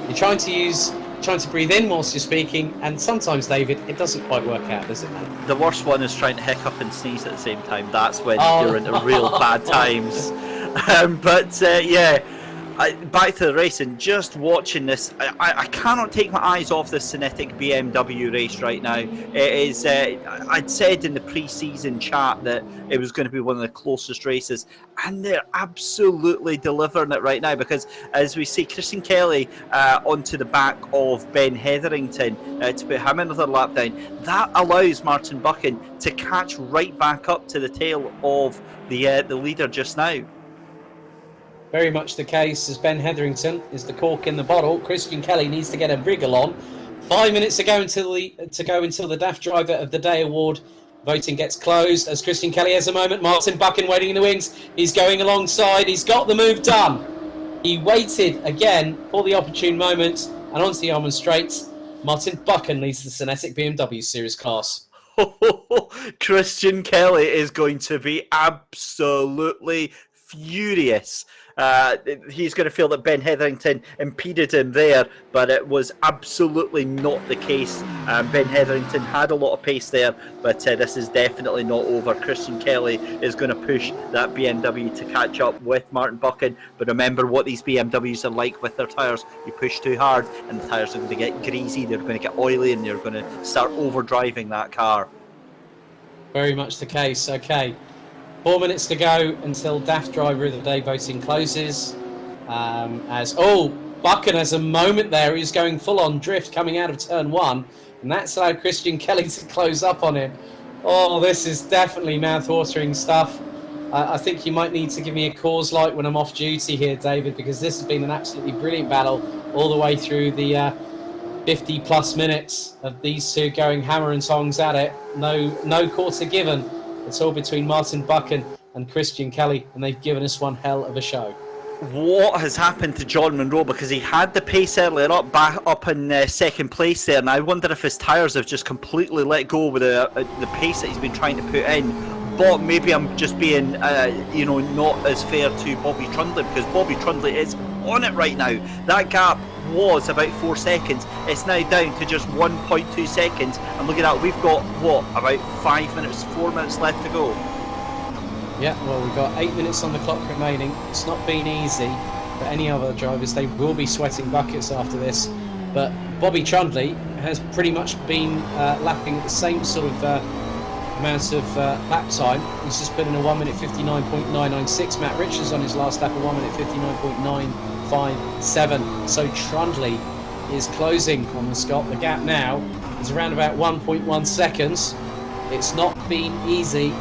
You're trying to breathe in whilst you're speaking, and sometimes, David, it doesn't quite work out, does it, mate? The worst one is trying to hiccup and sneeze at the same time. That's when you're into real bad times. Yeah. Back to the racing, just watching this, I cannot take my eyes off this SYNETIQ BMW race right now. It is, I'd said in the pre-season chat that it was going to be one of the closest races, and they're absolutely delivering it right now, because as we see Christian Kelly onto the back of Ben Hetherington to put him another lap down, that allows Martin Buchan to catch right back up to the tail of the leader just now. Very much the case, as Ben Hetherington is the cork in the bottle. Christian Kelly needs to get a wriggle on. 5 minutes to go until the DAF Driver of the Day award voting gets closed. As Christian Kelly has a moment, Martin Buchan waiting in the wings. He's going alongside. He's got the move done. He waited again for the opportune moment, and onto the Almond Straight. Martin Buchan leads the SYNETIQ BMW Series class. Christian Kelly is going to be absolutely furious. He's going to feel that Ben Hetherington impeded him there, but it was absolutely not the case. Ben Hetherington had a lot of pace there, but this is definitely not over. Christian Kelly is going to push that BMW to catch up with Martin Buchan, but remember what these BMWs are like with their tyres. You push too hard and the tyres are going to get greasy, they're going to get oily, and you're going to start overdriving that car. Very much the case. Okay. 4 minutes to go until DAF Driver of the Day voting closes. Buchan has a moment there. He's going full on drift coming out of turn one, and that's allowed Christian Kelly to close up on him. Oh, this is definitely mouth-watering stuff. I think you might need to give me a cause light when I'm off duty here, David, because this has been an absolutely brilliant battle all the way through the 50 plus minutes of these two going hammer and tongs at it. No quarter given. It's all between Martin Buchan and Christian Kelly, and they've given us one hell of a show. What has happened to John Munro? Because he had the pace earlier up in second place there, and I wonder if his tyres have just completely let go with the pace that he's been trying to put in. But maybe I'm just being, not as fair to Bobby Trundley, because Bobby Trundley is on it right now. That gap was about 4 seconds. It's now down to just 1.2 seconds. And look at that, we've got, about 4 minutes left to go. Yeah, well, we've got 8 minutes on the clock remaining. It's not been easy for any other drivers. They will be sweating buckets after this. But Bobby Trundley has pretty much been lapping at the same sort of amount of lap time. He's just put in a 1 minute 59.996. Matt Richards on his last lap, a 1 minute 59.957. So Trundley is closing on the Scot. The gap now is around about 1.1 seconds. It's not been easy.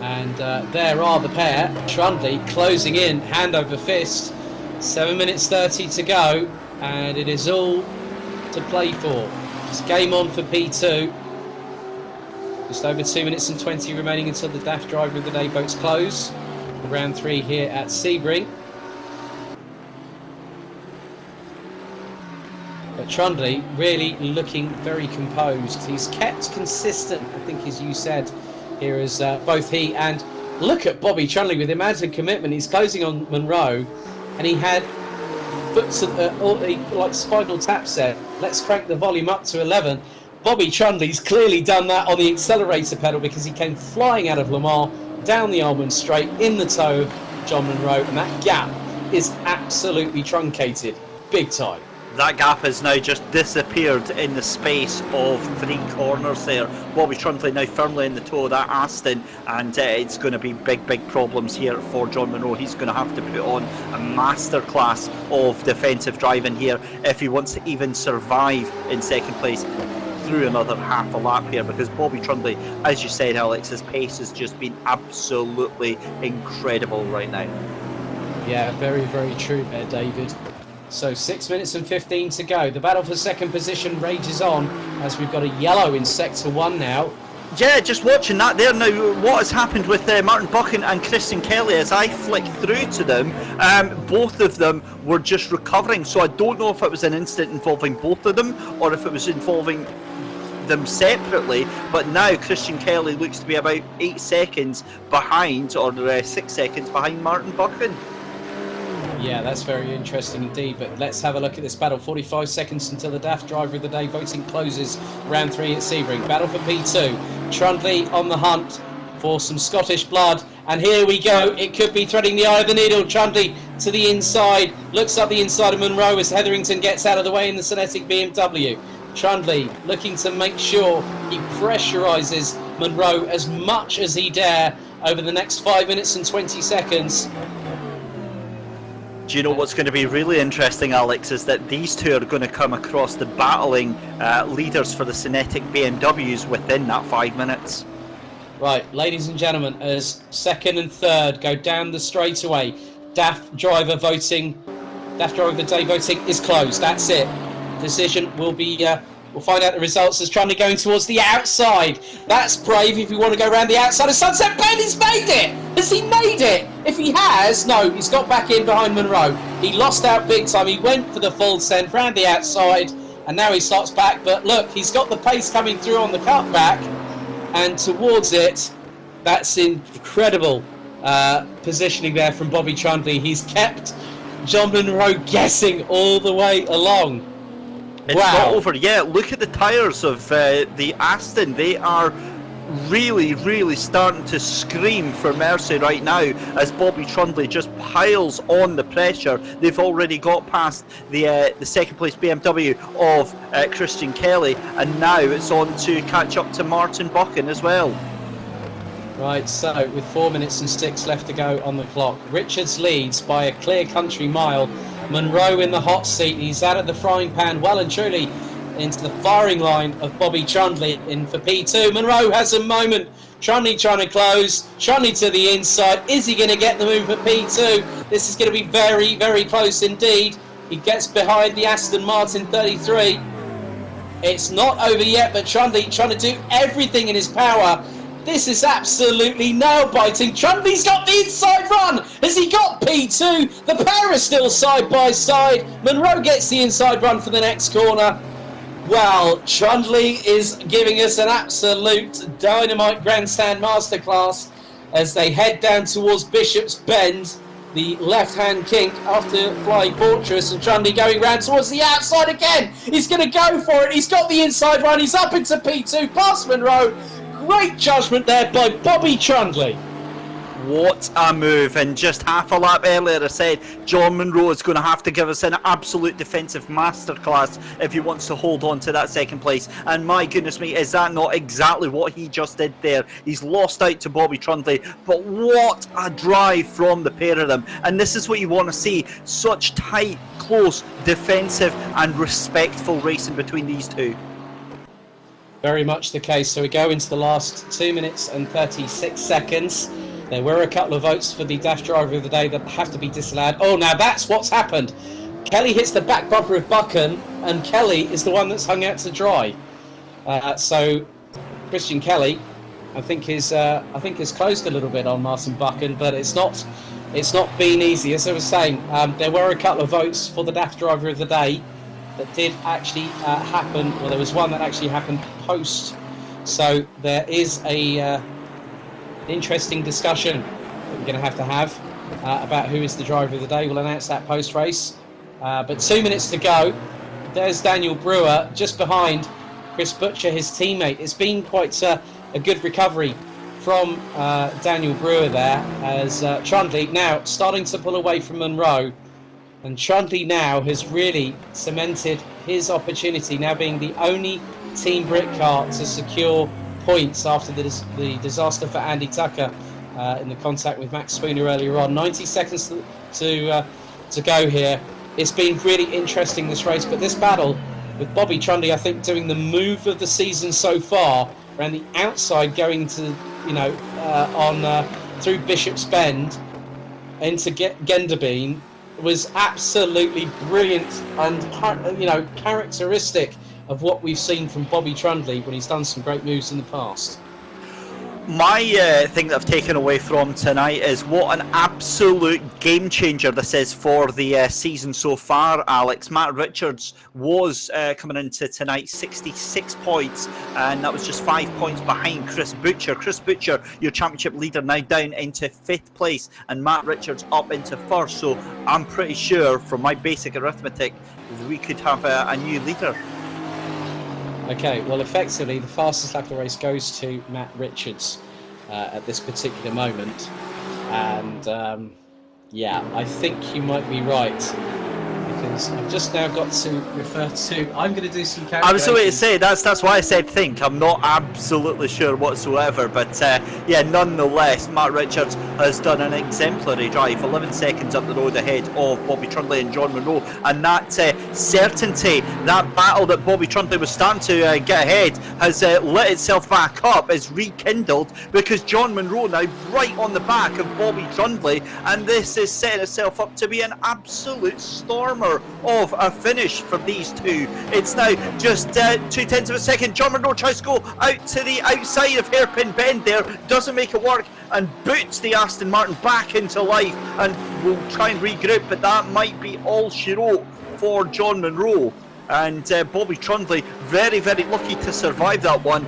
And there are the pair. Trundley closing in, hand over fist. 7 minutes 30 to go, and it is all to play for. It's game on for P2. Just over 2 minutes and 20 remaining until the DAF Driver of the Day votes close. Round 3 here at Sebring. But Trundley really looking very composed. He's kept consistent, I think, as you said, here as both he and look at Bobby Trundley with the amount of commitment. He's closing on Munro, and he had like Spinal Tap said, let's crank the volume up to 11. Bobby Trundley's clearly done that on the accelerator pedal, because he came flying out of Le Mans down the Almond Straight in the toe of John Munro, and that gap is absolutely truncated big time. That gap has now just disappeared in the space of 3 corners there. Bobby Trundley now firmly in the toe of that Aston, and it's going to be big problems here for John Munro. He's going to have to put on a masterclass of defensive driving here if he wants to even survive in second place through another half a lap here, because Bobby Trundley, as you said, Alex, his pace has just been absolutely incredible right now. Yeah, very true there, David. So 6 minutes and 15 to go. The battle for second position rages on as we've got a yellow in sector 1 now. Yeah, just watching that there now, what has happened with Martin Buchan and Christian Kelly, as I flicked through to them, both of them were just recovering, so I don't know if it was an incident involving both of them or if it was involving them separately, but now Christian Kelly looks to be about 8 seconds behind, or 6 seconds behind Martin Buchan. Yeah, that's very interesting indeed, but let's have a look at this battle. 45 seconds until the DAF Driver of the Day voting closes. Round 3 at Sebring. Battle for P2. Trundley on the hunt for some Scottish blood, and here we go. It could be threading the eye of the needle. Trundley to the inside, looks up the inside of Monroe as Hetherington gets out of the way in the SYNETIQ BMW. Trundley looking to make sure he pressurises Monroe as much as he dare over the next 5 minutes and 20 seconds. Do you know what's going to be really interesting, Alex, is that these two are going to come across the battling leaders for the SYNETIQ BMWs within that 5 minutes. Right, ladies and gentlemen, as second and third go down the straightaway, DAF Driver of the Day voting is closed. That's it. Decision will be, we'll find out the results as Trundley going towards the outside. That's brave if you want to go around the outside of Sunset Bend. He's made it! Has he made it? If he has, no, he's got back in behind Monroe. He lost out big time. He went for the full send round the outside, and now he slots back. But look, he's got the pace coming through on the cutback and towards it. That's incredible positioning there from Bobby Trundley. He's kept John Monroe guessing all the way along. It's not over yet. Look at the tyres of the Aston. They are really starting to scream for mercy right now as Bobby Trundley just piles on the pressure. They've already got past the second place BMW of Christian Kelly, and now it's on to catch up to Martin Buchan as well. Right, so with 4 minutes and 6 left to go on the clock, Richards leads by a clear country mile. Monroe in the hot seat. He's out of the frying pan well and truly into the firing line of Bobby Trundley in for P2. Monroe has a moment. Trundley trying to close. Trundley to the inside. Is he going to get the move for P2? This is going to be very close indeed. He gets behind the Aston Martin 33. It's not over yet, but Trundley trying to do everything in his power. This is absolutely nail-biting. Trundley's got the inside run. Has he got P2? The pair are still side by side. Monroe gets the inside run for the next corner. Well, Trundley is giving us an absolute dynamite grandstand masterclass as they head down towards Bishop's Bend. The left-hand kink after Flying Fortress, and Trundley going round towards the outside again. He's going to go for it. He's got the inside run. He's up into P2 past Monroe. Great judgment there by Bobby Trundley. What a move, and just half a lap earlier I said John Monroe is going to have to give us an absolute defensive masterclass if he wants to hold on to that second place, and my goodness me, is that not exactly what he just did there? He's lost out to Bobby Trundley, but what a drive from the pair of them, and this is what you want to see, such tight, close, defensive and respectful racing between these two. Very much the case. So we go into the last 2 minutes and 36 seconds. There were a couple of votes for the DAF Driver of the Day that have to be disallowed. Oh, now that's what's happened. Kelly hits the back bumper of Buchan, and Kelly is the one that's hung out to dry. So Christian Kelly, I think is closed a little bit on Martin Buchan, but it's not been easy. As I was saying, there were a couple of votes for the DAF Driver of the Day that did actually happen. Well, there was one that actually happened post. So there is a interesting discussion that we're going to have about who is the driver of the day. We'll announce that post-race. But 2 minutes to go. There's Daniel Brewer just behind Chris Butcher, his teammate. It's been quite a good recovery from Daniel Brewer there as Trundley now starting to pull away from Monroe. And Trundley now has really cemented his opportunity, now being the only Team BRIT car to secure points after the disaster for Andy Tucker in the contact with Max Spooner earlier on. 90 seconds to go here. It's been really interesting, this race, but this battle with Bobby Trundley, I think, doing the move of the season so far, around the outside, going to, through Bishop's Bend into Genderbean. was absolutely brilliant and, you know, characteristic of what we've seen from Bobby Trundley when he's done some great moves in the past. My thing that I've taken away from tonight is what an absolute game changer this is for the season so far, Alex. Matt Richards was coming into tonight 66 points, and that was just 5 points behind Chris Butcher. Chris Butcher, your championship leader, now down into 5th place, and Matt Richards up into 1st. So I'm pretty sure, from my basic arithmetic, we could have a new leader. Okay, well, effectively, the fastest lap of the race goes to Matt Richards at this particular moment. And, yeah, I think you might be right, because I've just now got to refer to... I'm going to do some calculations. I was going to say, that's why I said think. I'm not absolutely sure whatsoever, but yeah, nonetheless, Matt Richards has done an exemplary drive, 11 seconds up the road ahead of Bobby Trundley and John Munro, and that certainty, that battle that Bobby Trundley was starting to get ahead has lit itself back up, is rekindled, because John Munro now right on the back of Bobby Trundley, and this is setting itself up to be an absolute stormer of a finish for these two. It's now just 0.2 of a second. John Munro tries to go out to the outside of Hairpin Bend there, doesn't make it work, and boots the Aston Martin back into life, and will try and regroup, but that might be all she wrote for John Munro. And Bobby Trundley, very, very lucky to survive that one.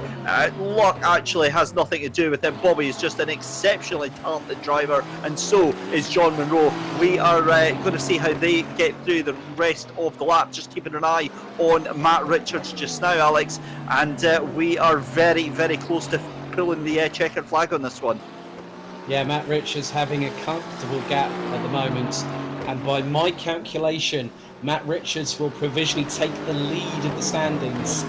Luck actually has nothing to do with it. Bobby is just an exceptionally talented driver, and so is John Munro. We are going to see how they get through the rest of the lap, just keeping an eye on Matt Richards just now, Alex. And we are very, very close to pulling the checkered flag on this one. Yeah, Matt Richards having a comfortable gap at the moment, and by my calculation, Matt Richards will provisionally take the lead of the standings,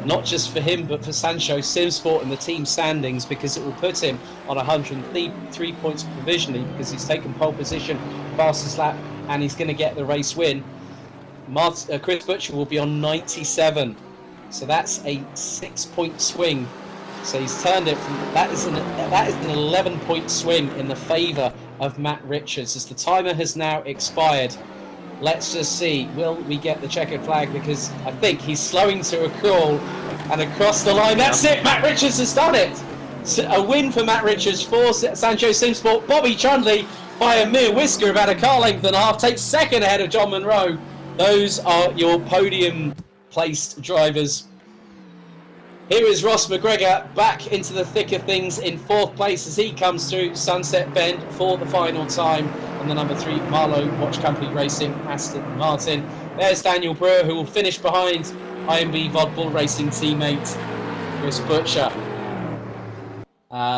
not just for him, but for Zansho SimSport and the team standings, because it will put him on 103 points provisionally, because he's taken pole position, fastest lap, and he's going to get the race win. Chris Butcher will be on 97, so that's a 6-point swing. So he's turned it from that is an 11-point swing in the favour of Matt Richards, as the timer has now expired. Let's just see, will we get the checkered flag, because I think he's slowing to a crawl and across the line. That's it, Matt Richards has done it. So a win for Matt Richards for Zansho SimSport. Bobby Trundley, by a mere whisker, about a car length and a half, takes second ahead of John Munro. Those are your podium placed drivers. Here is Ross McGregor back into the thick of things in 4th place as he comes through Sunset Bend for the final time on the number 3 Marlowe Watch Company Racing Aston Martin. There's Daniel Brewer, who will finish behind IMB Bul Racing teammate Chris Butcher.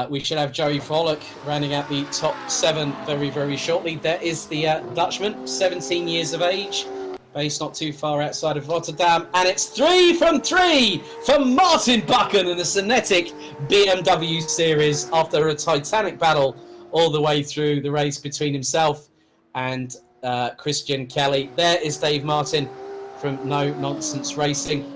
We should have Joey Frolick rounding out the top 7 very, very shortly. There is the Dutchman, 17 years of age, based not too far outside of Rotterdam, and it's 3 from 3 for Martin Buchan in the SYNETIQ BMW Series after a titanic battle all the way through the race between himself and Christian Kelly. There is Dave Martin from No Nonsense Racing,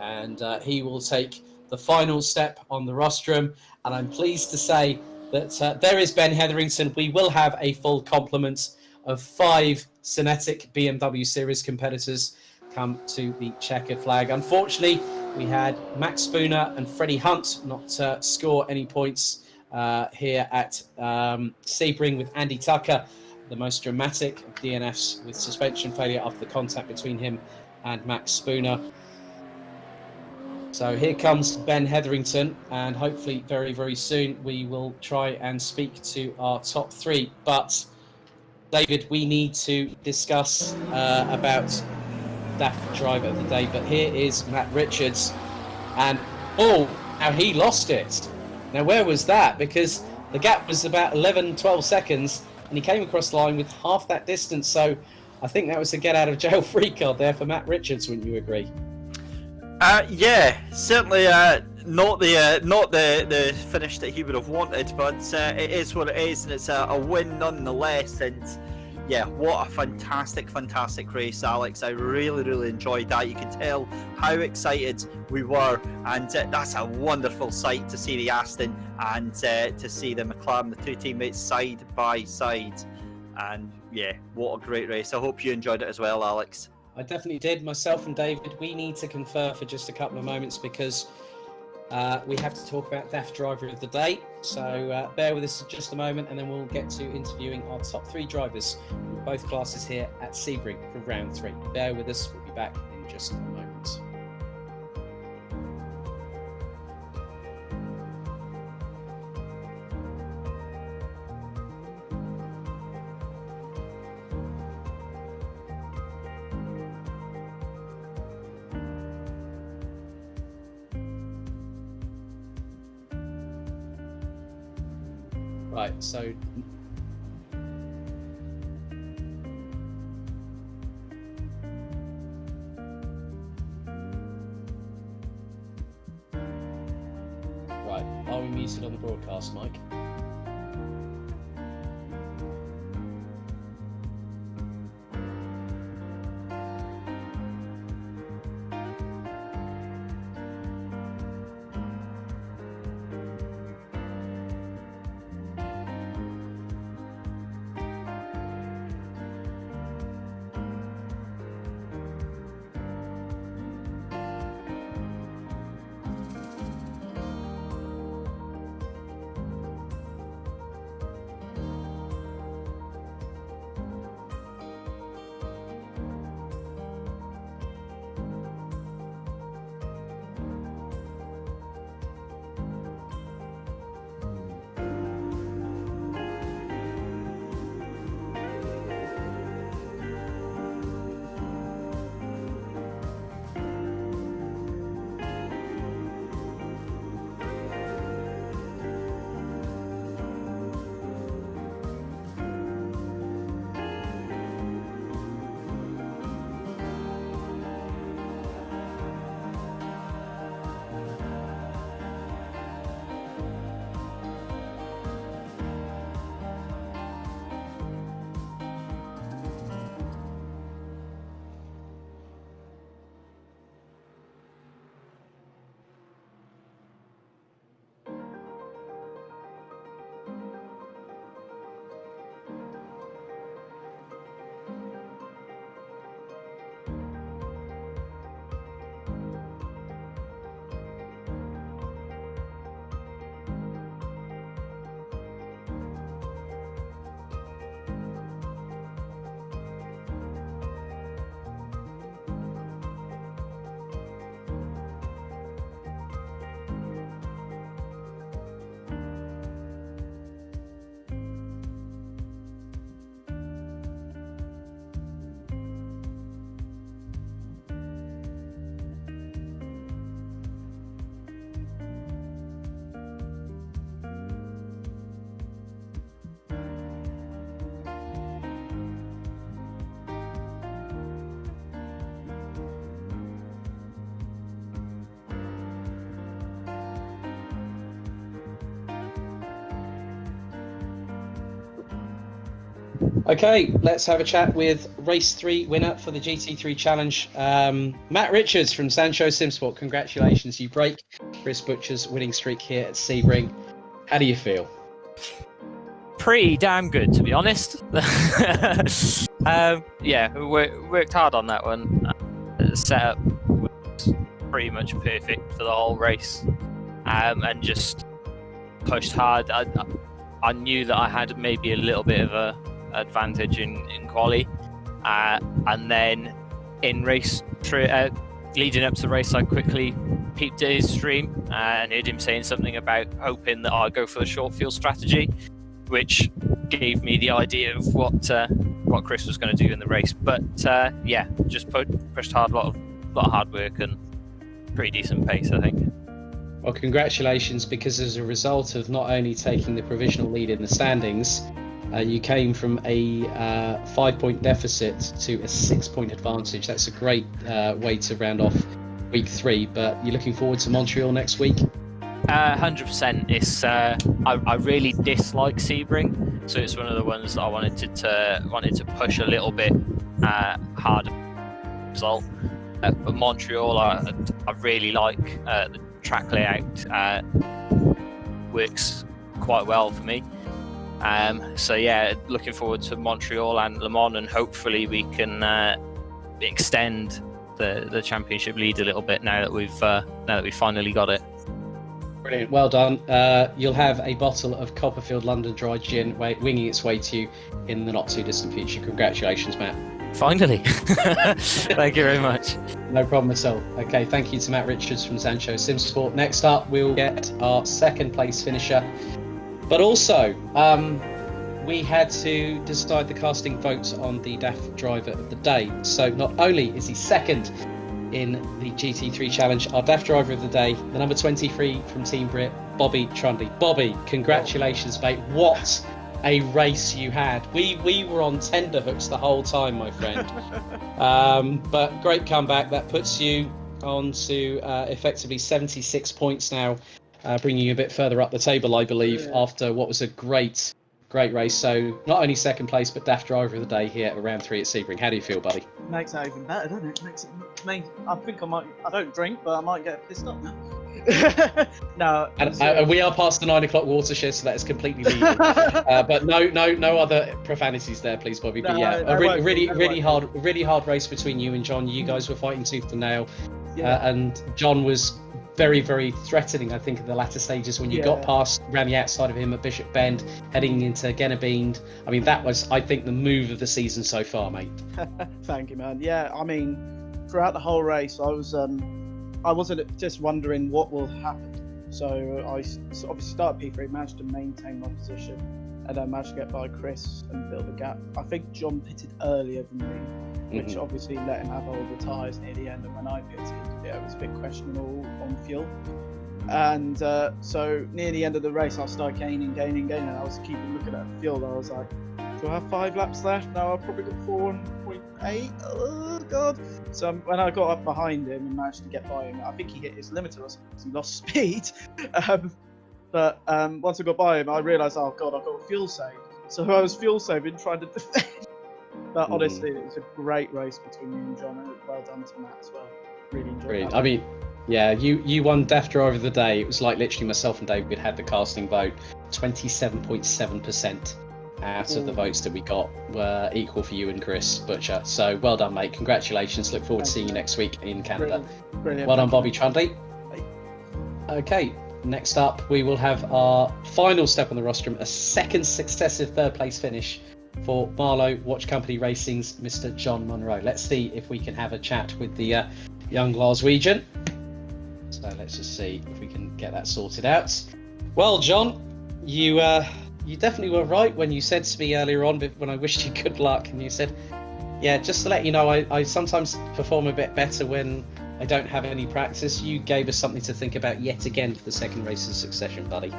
and he will take the final step on the rostrum. And I'm pleased to say that there is Ben Hetherington. We will have a full complement of 5 SYNETIQ BMW Series competitors come to the checkered flag. Unfortunately, we had Max Spooner and Freddie Hunt not score any points here at Sebring with Andy Tucker, the most dramatic of DNFs with suspension failure after the contact between him and Max Spooner. So here comes Ben Hetherington, and hopefully very, very soon we will try and speak to our top 3. But David, we need to discuss about that driver of the day. But here is Matt Richards, and now he lost it. Now where was that? Because the gap was about 11-12 seconds, and he came across the line with half that distance. So I think that was a get out of jail free card there for Matt Richards. Wouldn't you agree? Yeah, certainly not the finish that he would have wanted, but it is what it is, and it's a win nonetheless. And yeah, what a fantastic race, Alex. I really enjoyed that. You can tell how excited we were, and that's a wonderful sight to see the Aston and to see the McLaren, the 2 teammates side by side. And yeah, what a great race. I hope you enjoyed it as well, Alex. I definitely did. Myself and David, we need to confer for just a couple of moments because we have to talk about Daft Driver of the Day. So bear with us just a moment and then we'll get to interviewing our top 3 drivers from both classes here at Sebring for round 3. Bear with us, we'll be back in just a moment. Right, so are we muted on the broadcast, Mike? Okay, let's have a chat with race 3 winner for the GT3 Challenge, Matt Richards from Zansho SimSport. Congratulations, you break Chris Butcher's winning streak here at Sebring. How do you feel? Pretty damn good, to be honest. Yeah, we worked hard on that one. The setup was pretty much perfect for the whole race, and just pushed hard. I knew that I had maybe a little bit of a advantage in quali, and then in race leading up to the race, I quickly peeped at his stream and heard him saying something about hoping that I'd go for the short field strategy, which gave me the idea of what Chris was going to do in the race. But yeah, just pushed hard, a lot of hard work and pretty decent pace, I think. Well, congratulations, because as a result of not only taking the provisional lead in the standings, you came from a 5-point deficit to a 6-point advantage. That's a great way to round off week 3, but you're looking forward to Montreal next week? 100%. It's I really dislike Sebring, so it's one of the ones that I wanted to push a little bit harder result. But Montreal, I really like the track layout. Works quite well for me. So yeah, looking forward to Montreal and Le Mans, and hopefully we can extend the championship lead a little bit now that we've finally got it. Brilliant, well done. You'll have a bottle of Copperfield London Dry Gin winging its way to you in the not too distant future. Congratulations, Matt. Finally. Thank you very much. No problem at all. Okay, thank you to Matt Richards from Zansho SimSport. Next up, we'll get our second place finisher. But also, we had to decide the casting votes on the DAF driver of the day. So not only is he second in the GT3 challenge, our DAF driver of the day, the number 23 from Team Brit, Bobby Trundy. Bobby, congratulations, mate. What a race you had. We were on tenterhooks the whole time, my friend. But great comeback. That puts you on to effectively 76 points now, bringing you a bit further up the table, I believe, after what was a great race. So not only second place, but DAF driver of the day here at round 3 at Sebring. How do you feel, buddy? Makes it even better, doesn't it? I think I don't drink, but I might get pissed off now. No, and we are past the 9 o'clock watershed, so that is completely legal. But no other profanities there, please, Bobby. But yeah, a really hard race between you and John. You guys were fighting tooth and nail, and John was very, very threatening, I think, in the latter stages when you got past around the outside of him at Bishop Bend, heading into Gennebeend. I mean, that was, I think, the move of the season so far, mate. Thank you, man. Yeah, I mean, throughout the whole race, I wasn't just wondering what will happen. So I obviously started P3, managed to maintain my position, and then managed to get by Chris and build a gap. I think John pitted earlier than me, which obviously let him have all the tyres near the end. And when I pitted, it was a bit questionable on fuel. And so near the end of the race, I started gaining. And I was keeping looking at fuel. I was like, do I have 5 laps left? No, I've probably got 4.8. Oh, God. So when I got up behind him and managed to get by him, I think he hit his limiter or something because he lost speed. But once I got by him, I realised, oh, God, I've got a fuel save. So I was fuel saving, trying to defend. But honestly, it was a great race between you and John, and well done to Matt as well. Really enjoyed it. I mean, yeah, you won DAF driver of the day. It was like literally myself and David had the casting vote. 27.7% out of the votes that we got were equal for you and Chris Butcher. So well done, mate. Congratulations. Look forward to seeing you next week in Canada. Brilliant. Well done, Bobby Trundy. Okay, next up we will have our final step on the rostrum, a second successive third place finish for Marlow Watch Company Racing's Mr. John Munro. Let's see if we can have a chat with the young Glaswegian. So let's just see if we can get that sorted out. Well, John, you definitely were right when you said to me earlier on when I wished you good luck, and you said, yeah, just to let you know, I sometimes perform a bit better when I don't have any practice. You gave us something to think about yet again for the second race in succession, buddy.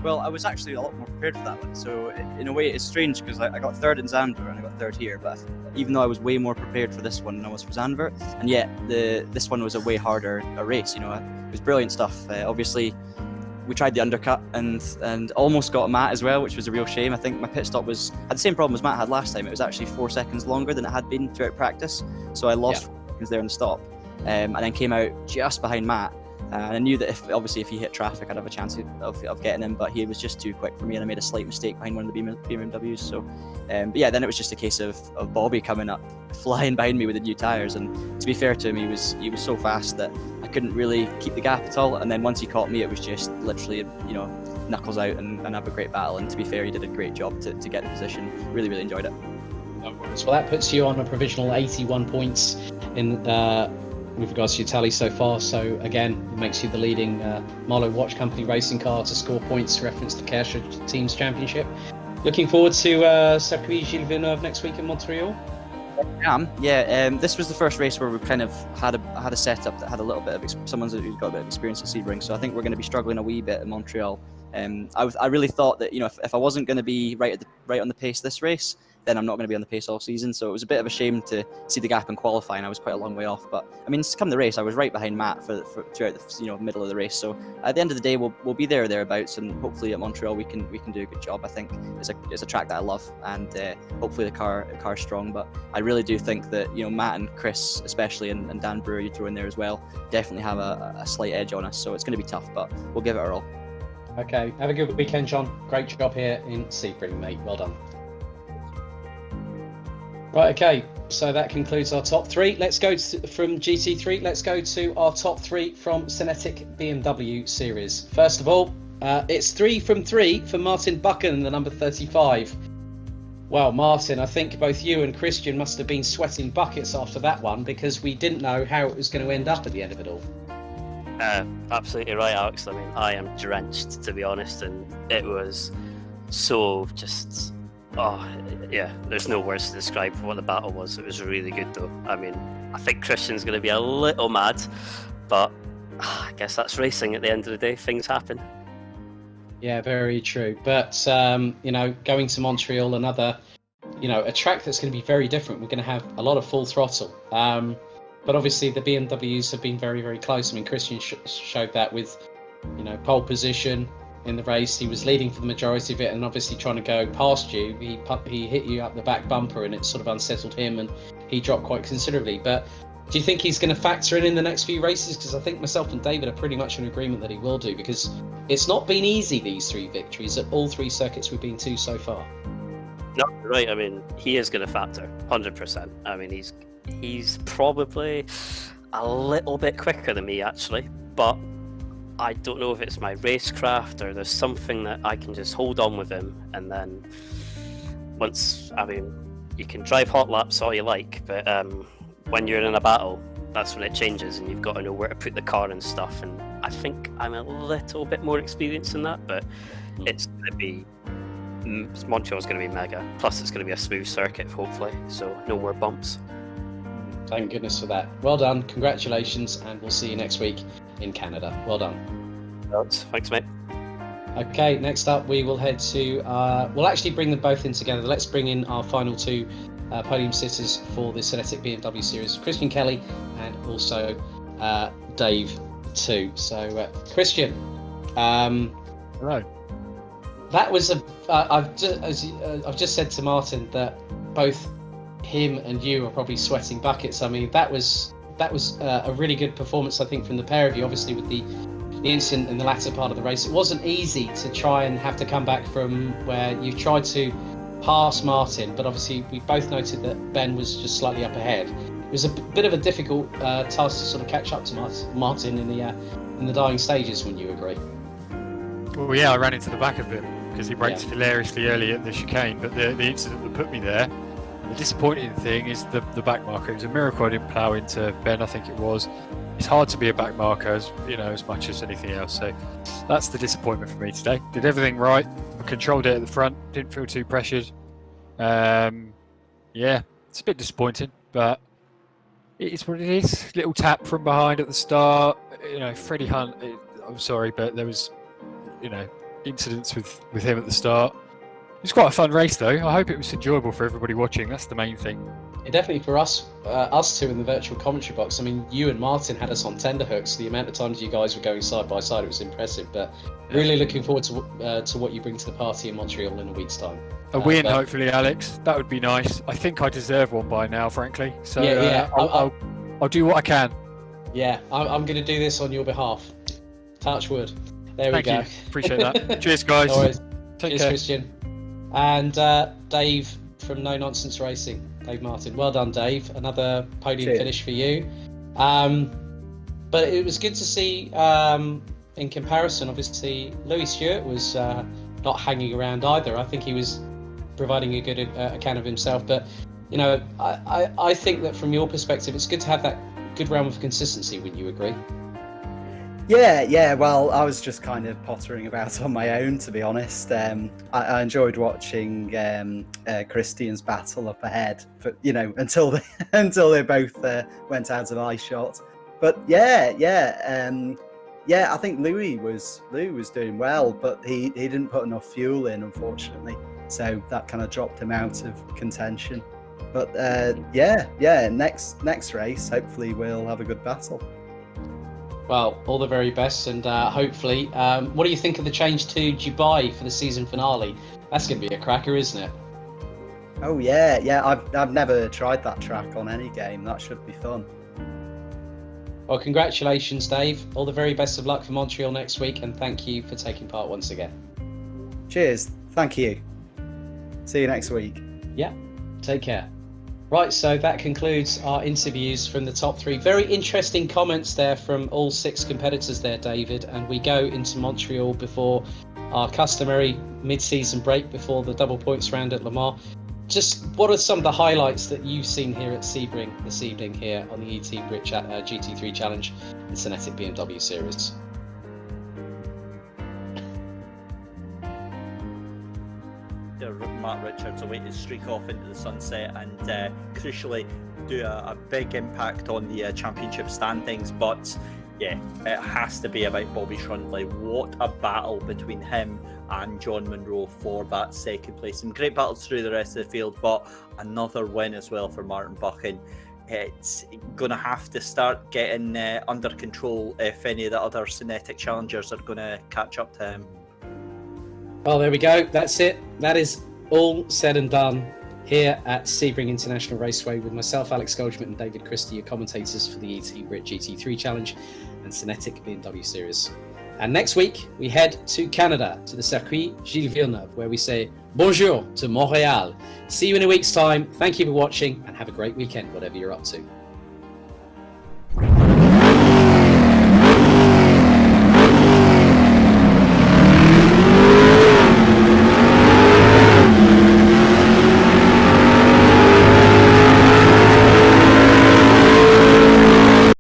Well, I was actually a lot more prepared for that one, so in a way it's strange because I got third in Zandvoort and I got third here, but even though I was way more prepared for this one than I was for Zandvoort, and yet this one was a way harder race, you know. It was brilliant stuff. Obviously, we tried the undercut and almost got Matt as well, which was a real shame. I think my pit stop had the same problem as Matt had last time. It was actually 4 seconds longer than it had been throughout practice, so I lost 4 seconds there in the stop, and then came out just behind Matt. And I knew that if he hit traffic, I'd have a chance of getting him, but he was just too quick for me, and I made a slight mistake behind one of the BMWs. So, but yeah, then it was just a case of Bobby coming up, flying behind me with the new tyres. And to be fair to him, he was so fast that I couldn't really keep the gap at all. And then once he caught me, it was just literally, you know, knuckles out and have a great battle. And to be fair, he did a great job to get the position. Really, really enjoyed it. No worries. Well, that puts you on a provisional 81 points in. With regards to your tally so far. So again, it makes you the leading Marlow Watch Company racing car to score points reference to Kärcher Teams Championship. Looking forward to Circuit Gilles Villeneuve next week in Montreal. This was the first race where we kind of had a setup that had a little bit of someone who's got a bit of experience at Sebring. So I think we're going to be struggling a wee bit in Montreal. I really thought that, you know, if I wasn't going to be right on the pace this race, then I'm not going to be on the pace all season. So it was a bit of a shame to see the gap in qualifying. I was quite a long way off, but I mean, come the race, I was right behind Matt for throughout the middle of the race. So at the end of the day, we'll be there or thereabouts, and hopefully at Montreal we can do a good job. I think it's a track that I love, and hopefully the car's strong. But I really do think that, you know, Matt and Chris especially, and Dan Brewer you throw in there as well, definitely have a slight edge on us. So it's going to be tough, but we'll give it our all. Okay, have a good weekend, John. Great job here in Sebring, mate. Well done. Right, okay, so that concludes our top three. Let's go from GT3. Let's go to our top three from SYNETIQ BMW Series. First of all, it's 3 from 3 for Martin Buchan, the number 35. Well, Martin, I think both you and Christian must have been sweating buckets after that one, because we didn't know how it was going to end up at the end of it all. Absolutely right, Alex. I mean, I am drenched, to be honest, and it was so just... Oh, yeah, there's no words to describe what the battle was. It was really good, though. I mean, I think Christian's going to be a little mad, but I guess that's racing at the end of the day. Things happen. Yeah, very true. But, you know, going to Montreal, another, you know, a track that's going to be very different. We're going to have a lot of full throttle. But obviously the BMWs have been very, very close. I mean, Christian showed that with, you know, pole position in the race. He was leading for the majority of it, and obviously trying to go past you. He hit you up the back bumper, and it sort of unsettled him, and he dropped quite considerably. But do you think he's going to factor in the next few races? Because I think myself and David are pretty much in agreement that he will do, because it's not been easy, these 3 victories at all 3 circuits we've been to so far. No, you're right. I mean, he is going to factor 100%. I mean, he's probably a little bit quicker than me, actually, but I don't know if it's my racecraft or there's something that I can just hold on with him, and then once, I mean, you can drive hot laps all you like, but when you're in a battle, that's when it changes, and you've got to know where to put the car and stuff. And I think I'm a little bit more experienced in that, but it's going to be, Montreal's going to be mega. Plus, it's going to be a smooth circuit, hopefully, so no more bumps. Thank goodness for that. Well done, congratulations, and we'll see you next week in Canada. Well done. Thanks, mate. Okay, next up we will head to, we'll actually bring them both in together. Let's bring in our final 2 podium sitters for the SYNETIQ BMW Series, Christian Kelly and also Dave too. So Christian, hello. That was I've just said to Martin that both him and you are probably sweating buckets. I mean, that was a really good performance, I think, from the pair of you. Obviously, with the incident in the latter part of the race, it wasn't easy to try and have to come back from where you've tried to pass Martin, but obviously we both noted that Ben was just slightly up ahead. It was a bit of a difficult task to sort of catch up to Martin in the dying stages. Wouldn't you agree? Well, yeah, I ran into the back of him because he braked hilariously early at the chicane, but the incident that put me there, and the disappointing thing is the back marker. It was a miracle I didn't plough into Ben, I think it was. It's hard to be a back marker, as much as anything else, so that's the disappointment for me today. Did everything right, controlled it at the front, didn't feel too pressured. Yeah, it's a bit disappointing, but it is what it is. Little tap from behind at the start. Freddie Hunt, I'm sorry, but there was, incidents with him at the start. It was quite a fun race, though. I hope it was enjoyable for everybody watching. That's the main thing. Yeah, definitely for us two in the virtual commentary box. I mean, you and Martin had us on tenterhooks. The amount of times you guys were going side by side, it was impressive. But really looking forward to what you bring to the party in Montreal in a week's time. A win, hopefully, Alex. That would be nice. I think I deserve one by now, frankly. So I'll do what I can. Yeah, I'm going to do this on your behalf. Touch wood. There we go. Thank you. Appreciate that. Cheers, guys. No worries. Cheers, Christian. And Dave from No Nonsense Racing, Dave Martin. Well done, Dave. Another podium finish for you. But it was good to see, in comparison, obviously, Louis Stewart was not hanging around either. I think he was providing a good account of himself. But, I think that from your perspective, it's good to have that good realm of consistency. Wouldn't you agree? Yeah. Well, I was just kind of pottering about on my own, to be honest. I enjoyed watching Christian's battle up ahead, until they both went out of eye shot. But I think Louis was doing well, but he didn't put enough fuel in, unfortunately. So that kind of dropped him out of contention. But next race, hopefully we'll have a good battle. Well, all the very best, and hopefully, what do you think of the change to Dubai for the season finale? That's going to be a cracker, isn't it? Oh yeah. I've never tried that track on any game. That should be fun. Well, congratulations, Dave. All the very best of luck for Montreal next week, and thank you for taking part once again. Cheers. Thank you. See you next week. Yeah, take care. Right, so that concludes our interviews from the top 3. Very interesting comments there from all 6 competitors there, David. And we go into Montreal before our customary mid-season break before the double points round at Le Mans. Just what are some of the highlights that you've seen here at Sebring this evening here on the eTeam BRIT GT3 Challenge and SYNETIQ BMW Series? Matt Richards away to streak off into the sunset and crucially do a big impact on the championship standings. But yeah, it has to be about Bobby Trundley. What a battle between him and John Munro for that second place. Some great battles through the rest of the field, but another win as well for Martin Buchan. It's going to have to start getting under control if any of the other SYNETIQ challengers are going to catch up to him. Well, there we go. That's it. That is all said and done here at Sebring International Raceway with myself, Alex Goldschmidt, and David Christie, your commentators for the eTeam BRIT GT3 Challenge and SYNETIQ BMW Series. And next week, we head to Canada, to the Circuit Gilles Villeneuve, where we say bonjour to Montreal. See you in a week's time. Thank you for watching, and have a great weekend, whatever you're up to.